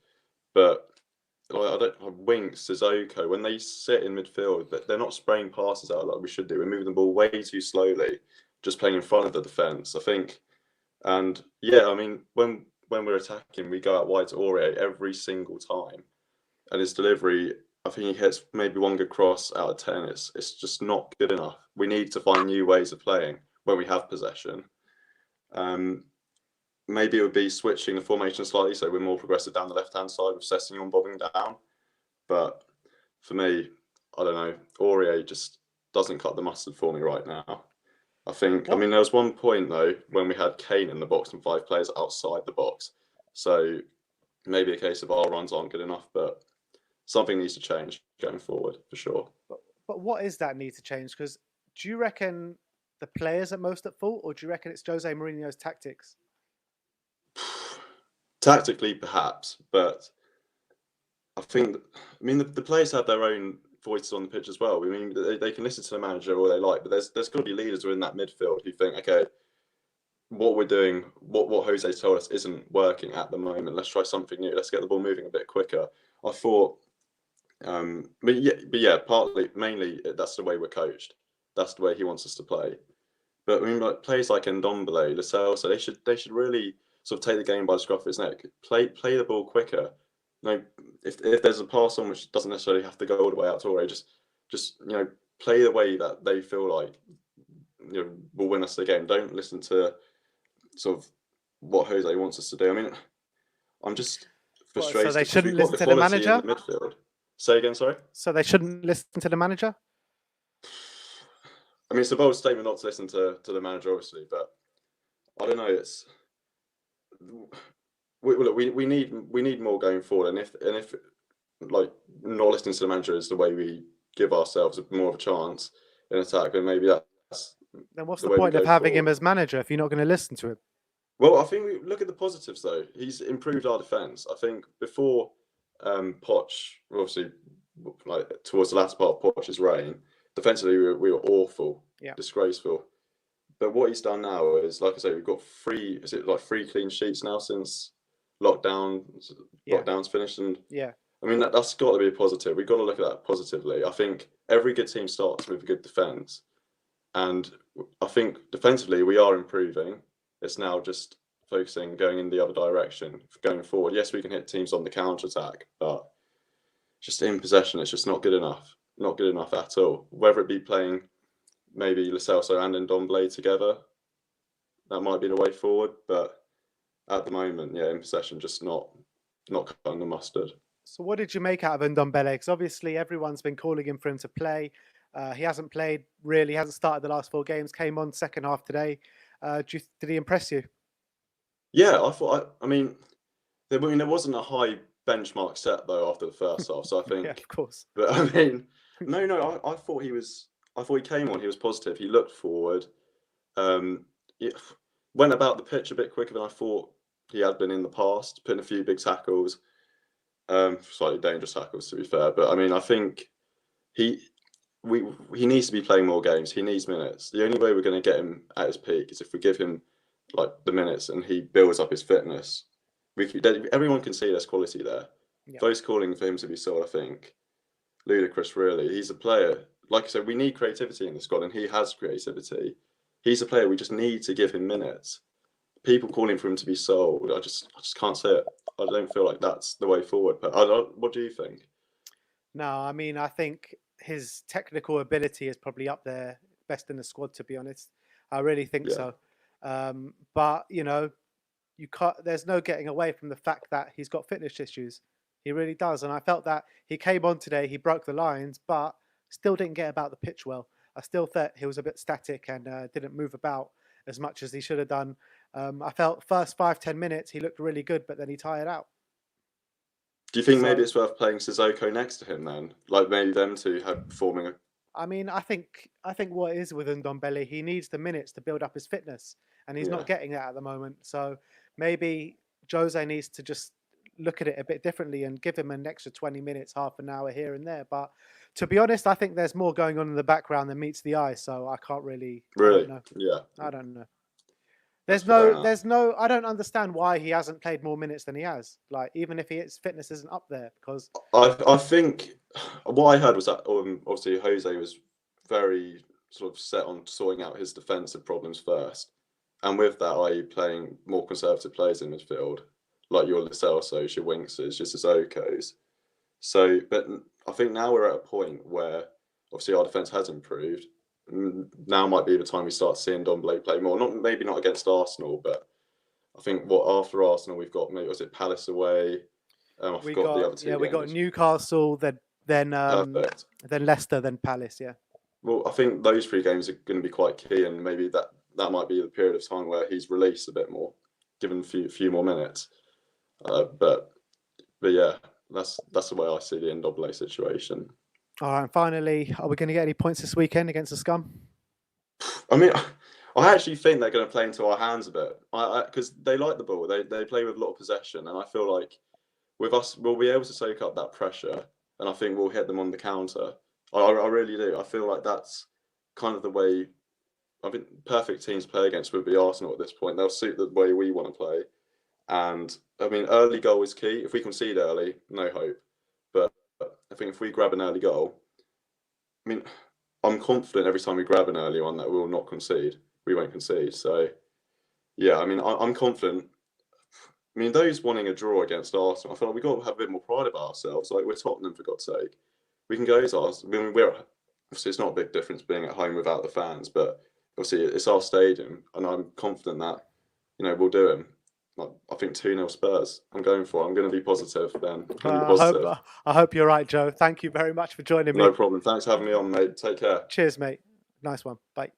But Winks, Sissoko, when they sit in midfield, they're not spraying passes out like we should do. We're moving the ball way too slowly, just playing in front of the defence, I think. And yeah, I mean, when we're attacking, we go out wide to Aurier every single time. And his delivery, I think he hits maybe one good cross out of 10. It's just not good enough. We need to find new ways of playing when we have possession. Maybe it would be switching the formation slightly so we're more progressive down the left-hand side with Sessegnon bobbing down. But for me, I don't know, Aurier just doesn't cut the mustard for me right now. I mean, there was one point, though, when we had Kane in the box and 5 players outside the box. So maybe a case of our runs aren't good enough, but something needs to change going forward, for sure. But what is that need to change? Because do you reckon the players are most at fault, or do you reckon it's Jose Mourinho's tactics? Tactically, perhaps, but I mean, the players have their own voices on the pitch as well. I mean, they can listen to the manager all they like, but there's got to be leaders within that midfield who think, okay, what we're doing, what Jose told us isn't working at the moment. Let's try something new. Let's get the ball moving a bit quicker. I thought, but yeah, mainly that's the way we're coached. That's the way he wants us to play. But I mean, like players like Ndombele, Lo Celso, they should really sort of take the game by the scruff of its neck. Play the ball quicker. If there's a pass on which doesn't necessarily have to go all the way out to Aurier, just play the way that they feel like will win us the game. Don't listen to sort of what Jose wants us to do. I mean, I'm just frustrated. So they shouldn't listen to the manager? In the midfield. Say again, sorry? So they shouldn't listen to the manager? I mean, it's a bold statement not to listen to the manager, obviously, but I don't know. We need more going forward, and if like not listening to the manager is the way we give ourselves more of a chance in attack, then maybe that's. Then what's the point of having him as manager if you're not going to listen to him? Well, I think we look at the positives though. He's improved our defence. I think before Poch, obviously, like towards the latter part of Poch's reign, defensively we were awful, disgraceful. But what he's done now is, like I say, we've got 3 clean sheets now since lockdown's finished, and I mean that's got to be a positive. We've got to look at that positively. I think every good team starts with a good defence, and I think defensively we are improving. It's now just focusing, going in the other direction, going forward. Yes, we can hit teams on the counter attack, but just in possession, it's just not good enough. Not good enough at all. Whether it be playing maybe Lo Celso and Ndombele together, that might be the way forward. But at the moment, yeah, in possession, just not cutting the mustard. So what did you make out of Ndombele? Because obviously everyone's been calling him for him to play. He hasn't played really, hasn't started the last 4 games, came on second half today. Did he impress you? Yeah, I thought, I mean, there wasn't a high benchmark set though after the first half. So I think, Yeah, of course. but I mean, I thought he came on, he was positive. He looked forward. He went about the pitch a bit quicker than I thought he had been in the past, putting a few big tackles. Slightly dangerous tackles to be fair, but I mean, I think he needs to be playing more games. He needs minutes. The only way we're going to get him at his peak is if we give him like the minutes and he builds up his fitness. Everyone can see there's quality there. Yeah. Those calling for him to be sold, I think, ludicrous. Really, he's a player. Like I said, we need creativity in the squad, and he has creativity. He's a player. We just need to give him minutes. People calling for him to be sold, I just can't see it. I don't feel like that's the way forward. But what do you think? No, I mean, I think his technical ability is probably up there, best in the squad, to be honest. I really think so. But, you know, you can't, there's no getting away from the fact that he's got fitness issues. He really does. And I felt that he came on today, he broke the lines, but still didn't get about the pitch well. I still thought he was a bit static and didn't move about as much as he should have done. I felt first 5-10 minutes, he looked really good, but then he tired out. Do you think maybe it's worth playing Sissoko next to him then? Like maybe them two have forming a... I mean, I think what it is with Ndombele, he needs the minutes to build up his fitness, and he's not getting that at the moment. So maybe Jose needs to just look at it a bit differently and give him an extra 20 minutes, half an hour here and there. But to be honest, I think there's more going on in the background than meets the eye. So I can't really. Really? I don't know. Yeah. I don't know. There's no. I don't understand why he hasn't played more minutes than he has. Like even if his fitness isn't up there, because I think what I heard was that obviously Jose was very sort of set on sorting out his defensive problems first, and with that, i.e. playing more conservative players in midfield, like your Lo Celsos, your Winkses, your Sissokos. So, but I think now we're at a point where obviously our defence has improved. Now might be the time we start seeing Ndombele play more. Maybe not against Arsenal, but I think after Arsenal we've got, maybe was it Palace away? I forgot the other two. Yeah, we got Newcastle, then Leicester, then Palace. Yeah. Well, I think those 3 games are going to be quite key, and maybe that might be the period of time where he's released a bit more, given a few more minutes. But yeah, that's the way I see the Ndombele situation. All right, and finally, are we going to get any points this weekend against the Scum? I mean, I actually think they're going to play into our hands a bit, because they like the ball. They play with a lot of possession, and I feel like with us, we'll be able to soak up that pressure, and I think we'll hit them on the counter. I really do. I feel like that's kind of the way. I think perfect teams to play against would be Arsenal at this point. They'll suit the way we want to play, and I mean, early goal is key. If we concede early, no hope. But I think if we grab an early goal, I mean, I'm confident every time we grab an early one that we will not concede. We won't concede. So, yeah, I mean, I'm confident. I mean, those wanting a draw against Arsenal, I feel like we've got to have a bit more pride about ourselves. Like, we're Tottenham, for God's sake. We can go to Arsenal. I mean, obviously, it's not a big difference being at home without the fans, but obviously, it's our stadium, and I'm confident that, we'll do them. Like, I think 2-0 Spurs. I'm going to be positive, Ben. I hope you're right, Joe. Thank you very much for joining me. No problem. Thanks for having me on, mate. Take care. Cheers, mate. Nice one. Bye.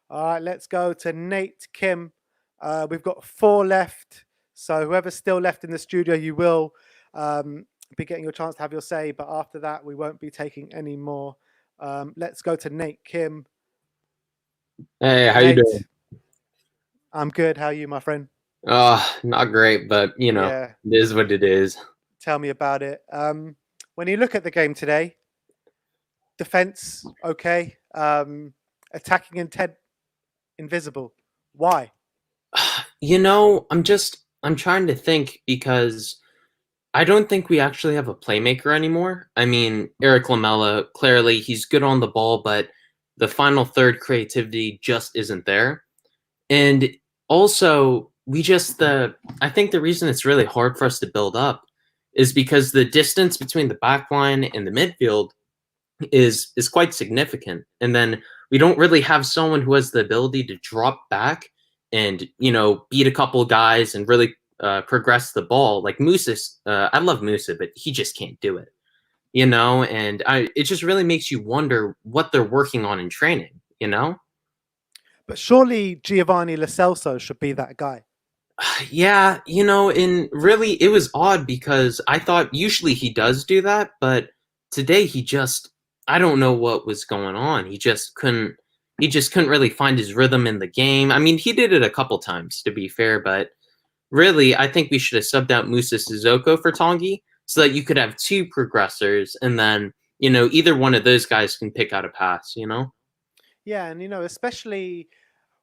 All right, let's go to Nate Kim. We've got 4 left. So whoever's still left in the studio, you will be getting your chance to have your say. But after that, we won't be taking any more. Let's go to Nate Kim. Hey, how you doing? I'm good. How are you, my friend? Not great, but it is what it is. Tell me about it. When you look at the game today, defense okay, attacking intent invisible. Why? I'm trying to think, because I don't think we actually have a playmaker anymore. I mean, Eric Lamela, clearly he's good on the ball, but the final third creativity just isn't there. And also, I think the reason it's really hard for us to build up is because the distance between the back line and the midfield is quite significant. And then we don't really have someone who has the ability to drop back and, beat a couple guys and really progress the ball. Like Musa, I love Musa, but he just can't do it. And it just really makes you wonder what they're working on in training. But surely Giovanni Lo Celso should be that guy. Yeah, and really it was odd because I thought usually he does do that, but today I don't know what was going on. He just couldn't really find his rhythm in the game. I mean, he did it a couple times to be fair, but really I think we should have subbed out Musa Sissoko for Tongi so that you could have two progressors and then, either one of those guys can pick out a pass. Yeah, and especially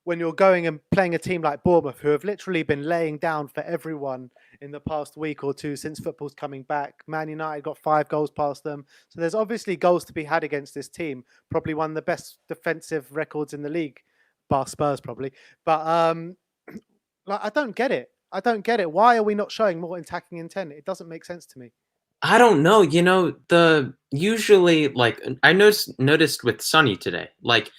when you're going and playing a team like Bournemouth, who have literally been laying down for everyone in the past week or two since football's coming back. Man United got 5 goals past them. So there's obviously goals to be had against this team. Probably one of the best defensive records in the league, bar Spurs probably. But I don't get it. I don't get it. Why are we not showing more attacking intent? It doesn't make sense to me. I don't know. Usually like I noticed with Sonny today, like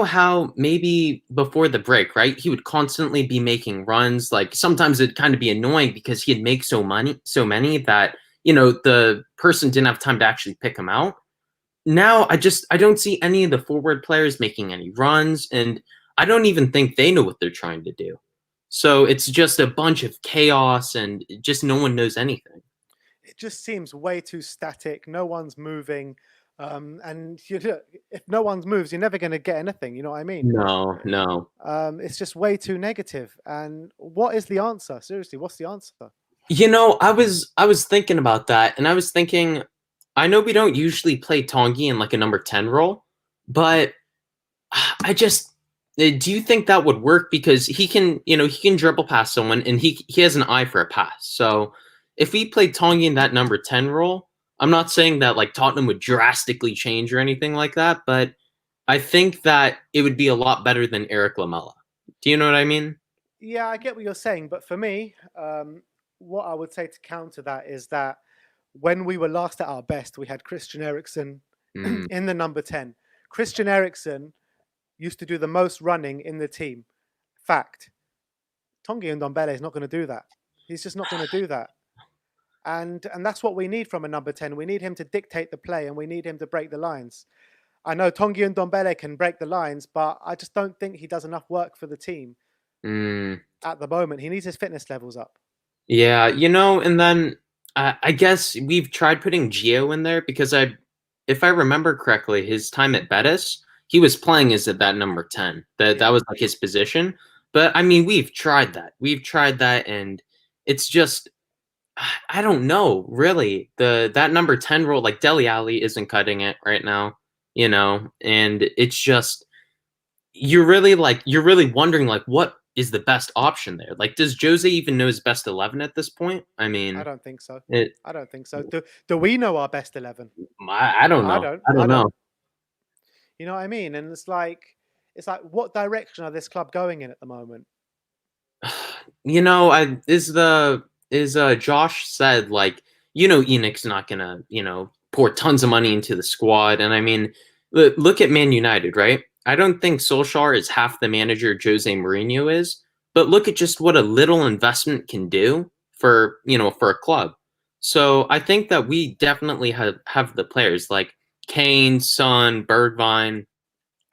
how maybe before the break, right? He would constantly be making runs. Like sometimes it'd kind of be annoying because he'd make so many that the person didn't have time to actually pick him out. Now I don't see any of the forward players making any runs, and I don't even think they know what they're trying to do. So it's just a bunch of chaos, and just no one knows anything. It just seems way too static. No one's moving. And if no one moves, you're never going to get anything. You know what I mean? No. It's just way too negative. And what is the answer? Seriously, what's the answer? I was thinking about that, and I was thinking, I know we don't usually play Tongi in like a number 10 role, but do you think that would work? Because he can dribble past someone, and he has an eye for a pass. So if we played Tongi in that number 10 role, I'm not saying that like Tottenham would drastically change or anything like that, but I think that it would be a lot better than Eric Lamela. Do you know what I mean? Yeah, I get what you're saying, but for me, what I would say to counter that is that when we were last at our best, we had Christian Eriksen in the number 10. Christian Eriksen used to do the most running in the team. Fact. Tongi and Ndombele is not going to do that. He's just not going to do that. And that's what we need from a number 10. We need him to dictate the play, and we need him to break the lines. I know Tongi and Ndombele can break the lines, but I just don't think he does enough work for the team at the moment. He needs his fitness levels up. Yeah, and then I guess we've tried putting Gio in there because if I remember correctly, his time at Betis, he was playing as that number 10. That was like his position. But I mean, we've tried that. And it's just I don't know, really. That number 10 role, like Dele Alli isn't cutting it right now, and it's just you're really wondering like what is the best option there? Like, does Jose even know his best 11 at this point? I mean, I don't think so. I don't think so. Do we know our best 11? I don't know. I don't know. You know what I mean? And it's like, what direction are this club going in at the moment? Josh said, like, ENIC's not gonna, pour tons of money into the squad. And I mean, look at Man United, right? I don't think Solskjaer is half the manager Jose Mourinho is, but look at just what a little investment can do for a club. So I think that we definitely have the players like Kane, Son, Bergwijn.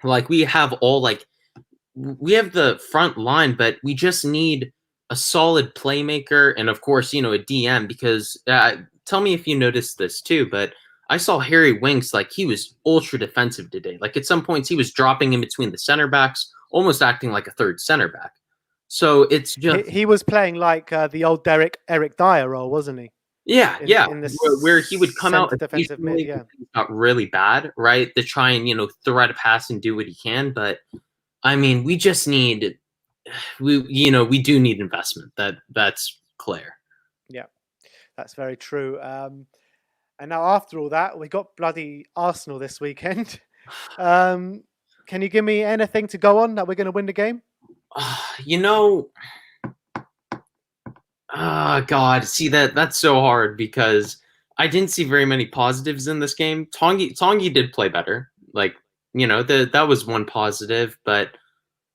Like we have the front line, but we just need a solid playmaker and of course, a DM because tell me if you noticed this too, but I saw Harry Winks, like he was ultra defensive today. Like at some points he was dropping in between the center backs, almost acting like a third center back. So it's just he was playing like the old Eric Dyer role, wasn't he? Yeah, where he would come out defensive mid, yeah. Got really bad, right? To try and throw out a pass and do what he can, but I mean, we just need we do need investment. That's clear. Yeah. That's very true. And now after all that, we got bloody Arsenal this weekend. Can you give me anything to go on that we're going to win the game? You know, God, see that's so hard because I didn't see very many positives in this game. Tongi did play better. Like, that was one positive, but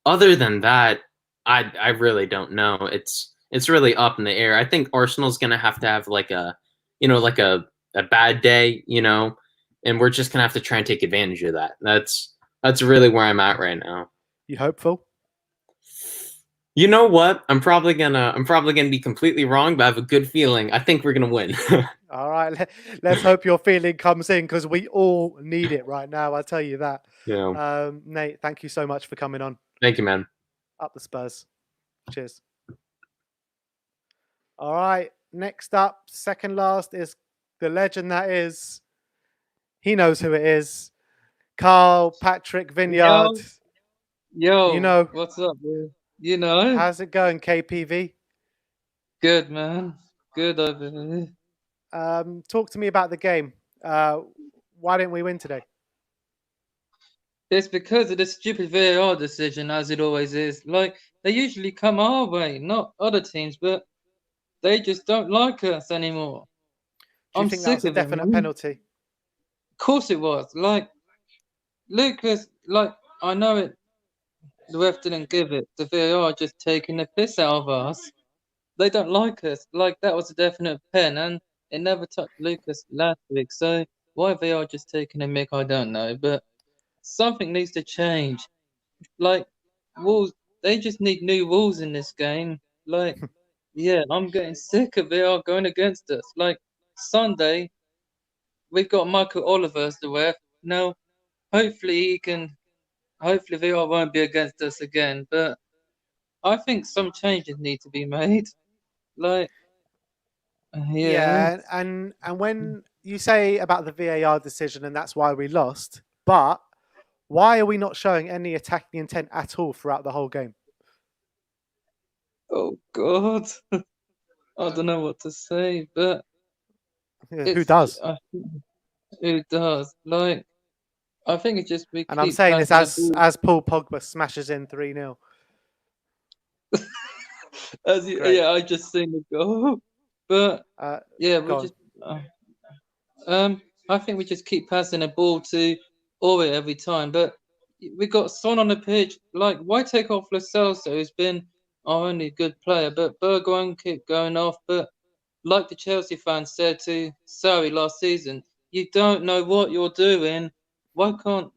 other than that, I really don't know. It's really up in the air. I think Arsenal's gonna have to have like a bad day, and we're just gonna have to try and take advantage of that. That's really where I'm at right now. You hopeful? You know what? I'm probably gonna be completely wrong, but I have a good feeling. I think we're gonna win. All right, let's hope your feeling comes in because we all need it right now. I'll tell you that. Yeah. Nate, thank you so much for coming on. Thank you, man. Up the Spurs. Cheers. All right, next up, second last is the legend that is. He knows who it is. Carl Patrick Vineyard. Yo, what's up, bro? How's it going, KPV? Good, man. Good over here. Talk to me about the game. Why didn't we win today? It's because of the stupid VAR decision, as it always is. Like, they usually come our way, not other teams, but they just don't like us anymore. Do you I'm think that sick was a of it, definite man. penalty? Of course it was. Like, Lucas, I know it. The ref didn't give it. The VAR just taking the piss out of us. They don't like us. Like, that was a definite pen, and it never touched Lucas last week. So why they are just taking a mick, I don't know. But something needs to change. Like, rules, they just need new rules in this game. Like, yeah, I'm getting sick of VAR going against us. Like, Sunday, we've got Michael Oliver as the ref. Now, hopefully VAR won't be against us again. But I think some changes need to be made. Like, yeah. Yeah, and when you say about the VAR decision and that's why we lost, but why are we not showing any attacking intent at all throughout the whole game? Oh God, I don't know what to say, but Who does? Who does? Like, I think it's just we And I'm keep saying this passing the ball. as Paul Pogba smashes in 3-0. Yeah, I just seen the goal, but yeah, we go just I think we just keep passing the ball to Ori every time, but we got Son on the pitch. Like, why take off Lo Celso, who's been our only good player? But Bergwijn keep going off. But like the Chelsea fans said to Sarri last season, you don't know what you're doing. Why can't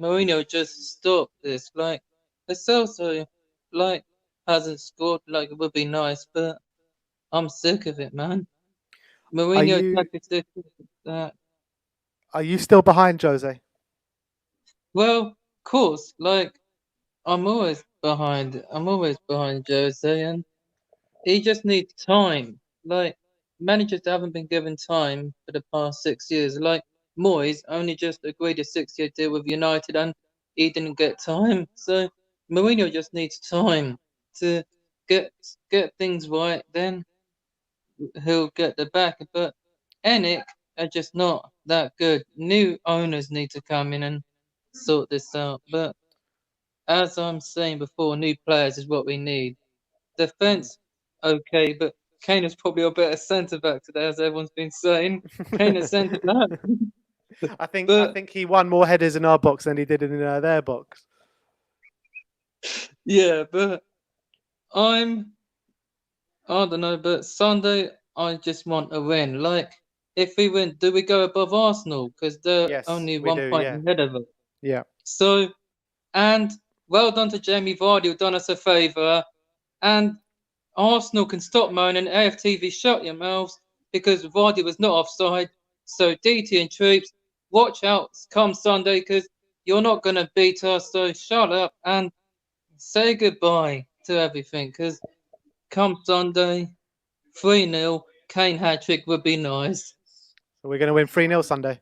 Mourinho just stop this? Like, Lo Celso, like, hasn't scored. Like, it would be nice, but I'm sick of it, man. Mourinho tactics that. Are you still behind Jose? Well, of course, like, I'm always behind Jose, and he just needs time. Like, managers haven't been given time for the past 6 years. Like, Moyes only just agreed a 6-year deal with United, and he didn't get time. So Mourinho just needs time to get things right. Then he'll get the back. But Enic are just not that good. New owners need to come in and sort this out. But as I'm saying before, new players is what we need. Defense, okay, but Kane is probably a better centre back today, as everyone's been saying. Kane is centre back. I think he won more headers in our box than he did in their box. Yeah, but I don't know, but Sunday I just want a win. Like, if we win, do we go above Arsenal? Because they're only 1 point ahead of us. Yeah. So, and well done to Jamie Vardy, who done us a favour. And Arsenal can stop moaning. AFTV, shut your mouths, because Vardy was not offside. So DT and Troops, watch out come Sunday, because you're not going to beat us. So shut up and say goodbye to everything, because come Sunday, 3-0, Kane hat-trick would be nice. So we're going to win 3-0 Sunday.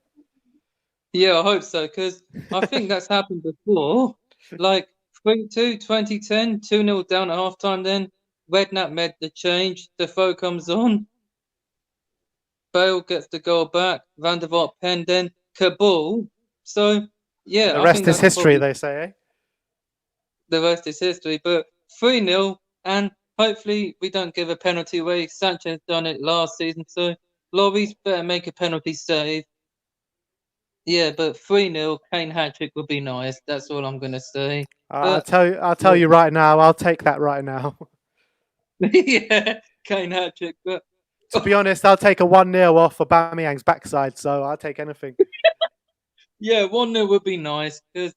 Yeah, I hope so, because I think that's happened before. Like 3-2, 2010, 2-0 down at halftime then. Redknapp made the change. Defoe comes on. Bale gets the goal back. Van der Vaart penned in. Kabul. So yeah, The I rest think is that's history, probably they say, eh? the rest is history. But 3-0, and hopefully we don't give a penalty away. Sanchez done it last season, so Lloris better make a penalty save. Yeah, but 3-0, Kane hat-trick would be nice. That's all I'm gonna say. I'll But tell you right now. I'll take that right now. yeah, Kane hat-trick. But To be honest, I'll take a 1-0 off Aubameyang's backside, so I'll take anything. yeah, 1-0 would be nice because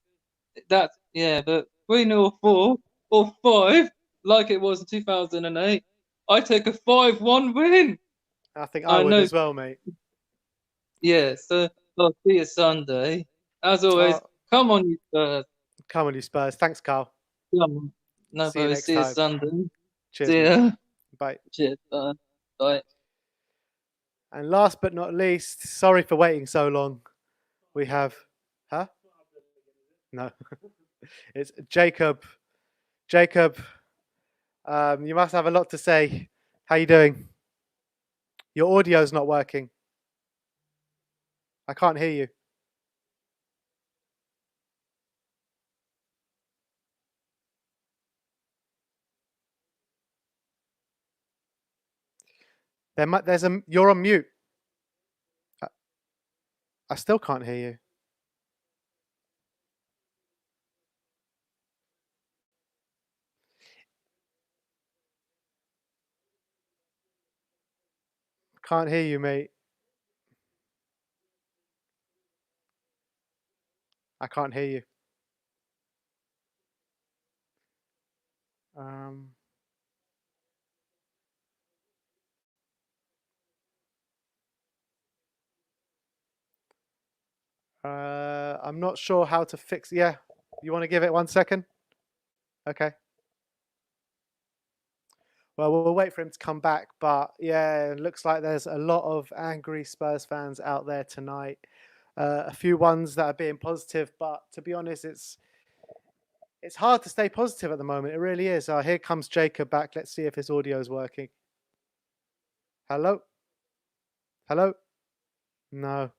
that's yeah. But 3-0, 4 or 5, like it was in 2008, I take a 5-1 win. I think I I would know. as well, mate. Yeah, so I'll see you Sunday. As always, Oh, come on, you Spurs. come on, you Spurs. Thanks, Carl. Come on. No, See you bro, next see you time. Sunday. Cheers, See mate. ya. Bye. Cheers. Bye. Bye. And last but not least, sorry for waiting so long. We have, huh? No, it's Jacob. Jacob, you must have a lot to say. How you doing? Your audio's not working. I can't hear you. You're on mute. I still can't hear you. Can't hear you, mate. I can't hear you. I'm not sure how to fix. Yeah, you want to give it 1 second? Okay. Well, we'll wait for him to come back. But yeah, it looks like there's a lot of angry Spurs fans out there tonight. A few ones that are being positive, but to be honest, it's hard to stay positive at the moment. It really is. Here comes Jacob back. Let's see if his audio is working. Hello? Hello? No.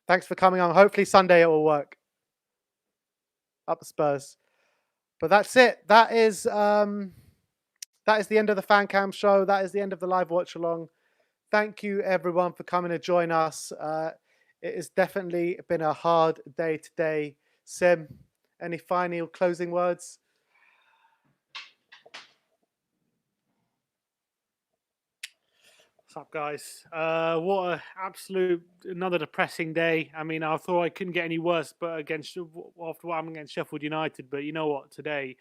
Thanks for coming on. Hopefully Sunday it will work. Up the Spurs. But that's it. That is the end of the Fan Cam show. That is the end of the live watch along. Thank you everyone for coming to join us. It has definitely been a hard day today. Sim, any final closing words? What's up, guys? What a absolute another depressing day. I mean, I thought I couldn't get any worse, but after what I'm against Sheffield United. But you know what? Today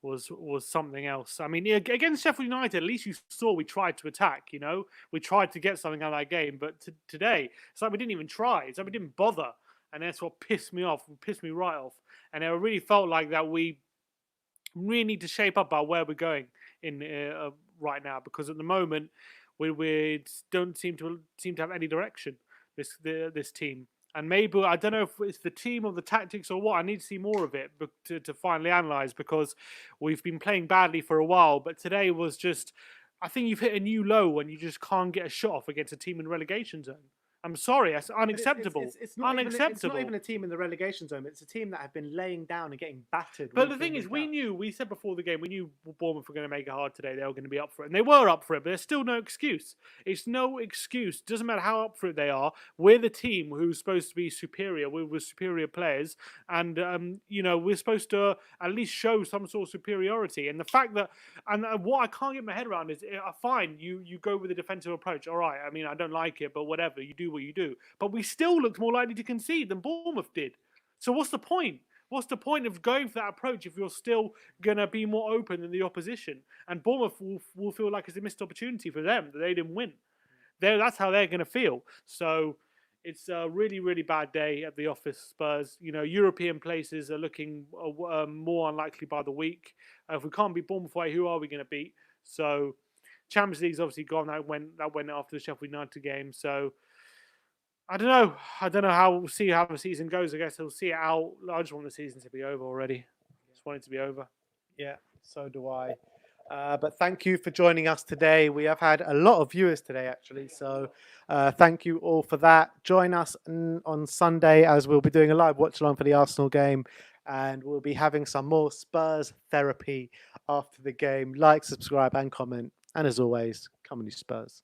was something else. I mean, yeah, against Sheffield United, at least you saw we tried to attack. You know, we tried to get something out of that game. But today, it's like we didn't even try. It's like we didn't bother, and that's what pissed me off. Pissed me right off. And it really felt like that we really need to shape up where we're going in right now, because at the moment we don't seem to have any direction. This team, and maybe I don't know if it's the team or the tactics or what. I need to see more of it to finally analyze, because we've been playing badly for a while. But today was just, I think you've hit a new low when you just can't get a shot off against a team in relegation zone. I'm sorry, that's unacceptable. It's not unacceptable. Even a team in the relegation zone. It's a team that have been laying down and getting battered. But the thing is, we said before the game, we knew Bournemouth were going to make it hard today. They were going to be up for it. And they were up for it, but there's still no excuse. It's no excuse. Doesn't matter how up for it they are. We're the team who's supposed to be superior. We're superior players. And, we're supposed to at least show some sort of superiority. And the fact that, and what I can't get my head around is, fine, you go with a defensive approach. All right, I mean, I don't like it, but whatever. You do what you do. But we still looked more likely to concede than Bournemouth did. So what's the point? What's the point of going for that approach if you're still going to be more open than the opposition? And Bournemouth will feel like it's a missed opportunity for them that they didn't win. That's how they're going to feel. So it's a really, really bad day at the office, Spurs. European places are looking more unlikely by the week. If we can't beat Bournemouth away, who are we going to beat? So Champions League's obviously gone. That went after the Sheffield United game. So I don't know. We'll see how the season goes. I guess we'll see it out. I just want the season to be over already. Just want it to be over. Yeah, so do I. But thank you for joining us today. We have had a lot of viewers today, actually. So thank you all for that. Join us on Sunday as we'll be doing a live watch along for the Arsenal game. And we'll be having some more Spurs therapy after the game. Like, subscribe, and comment. And as always, come on, you Spurs.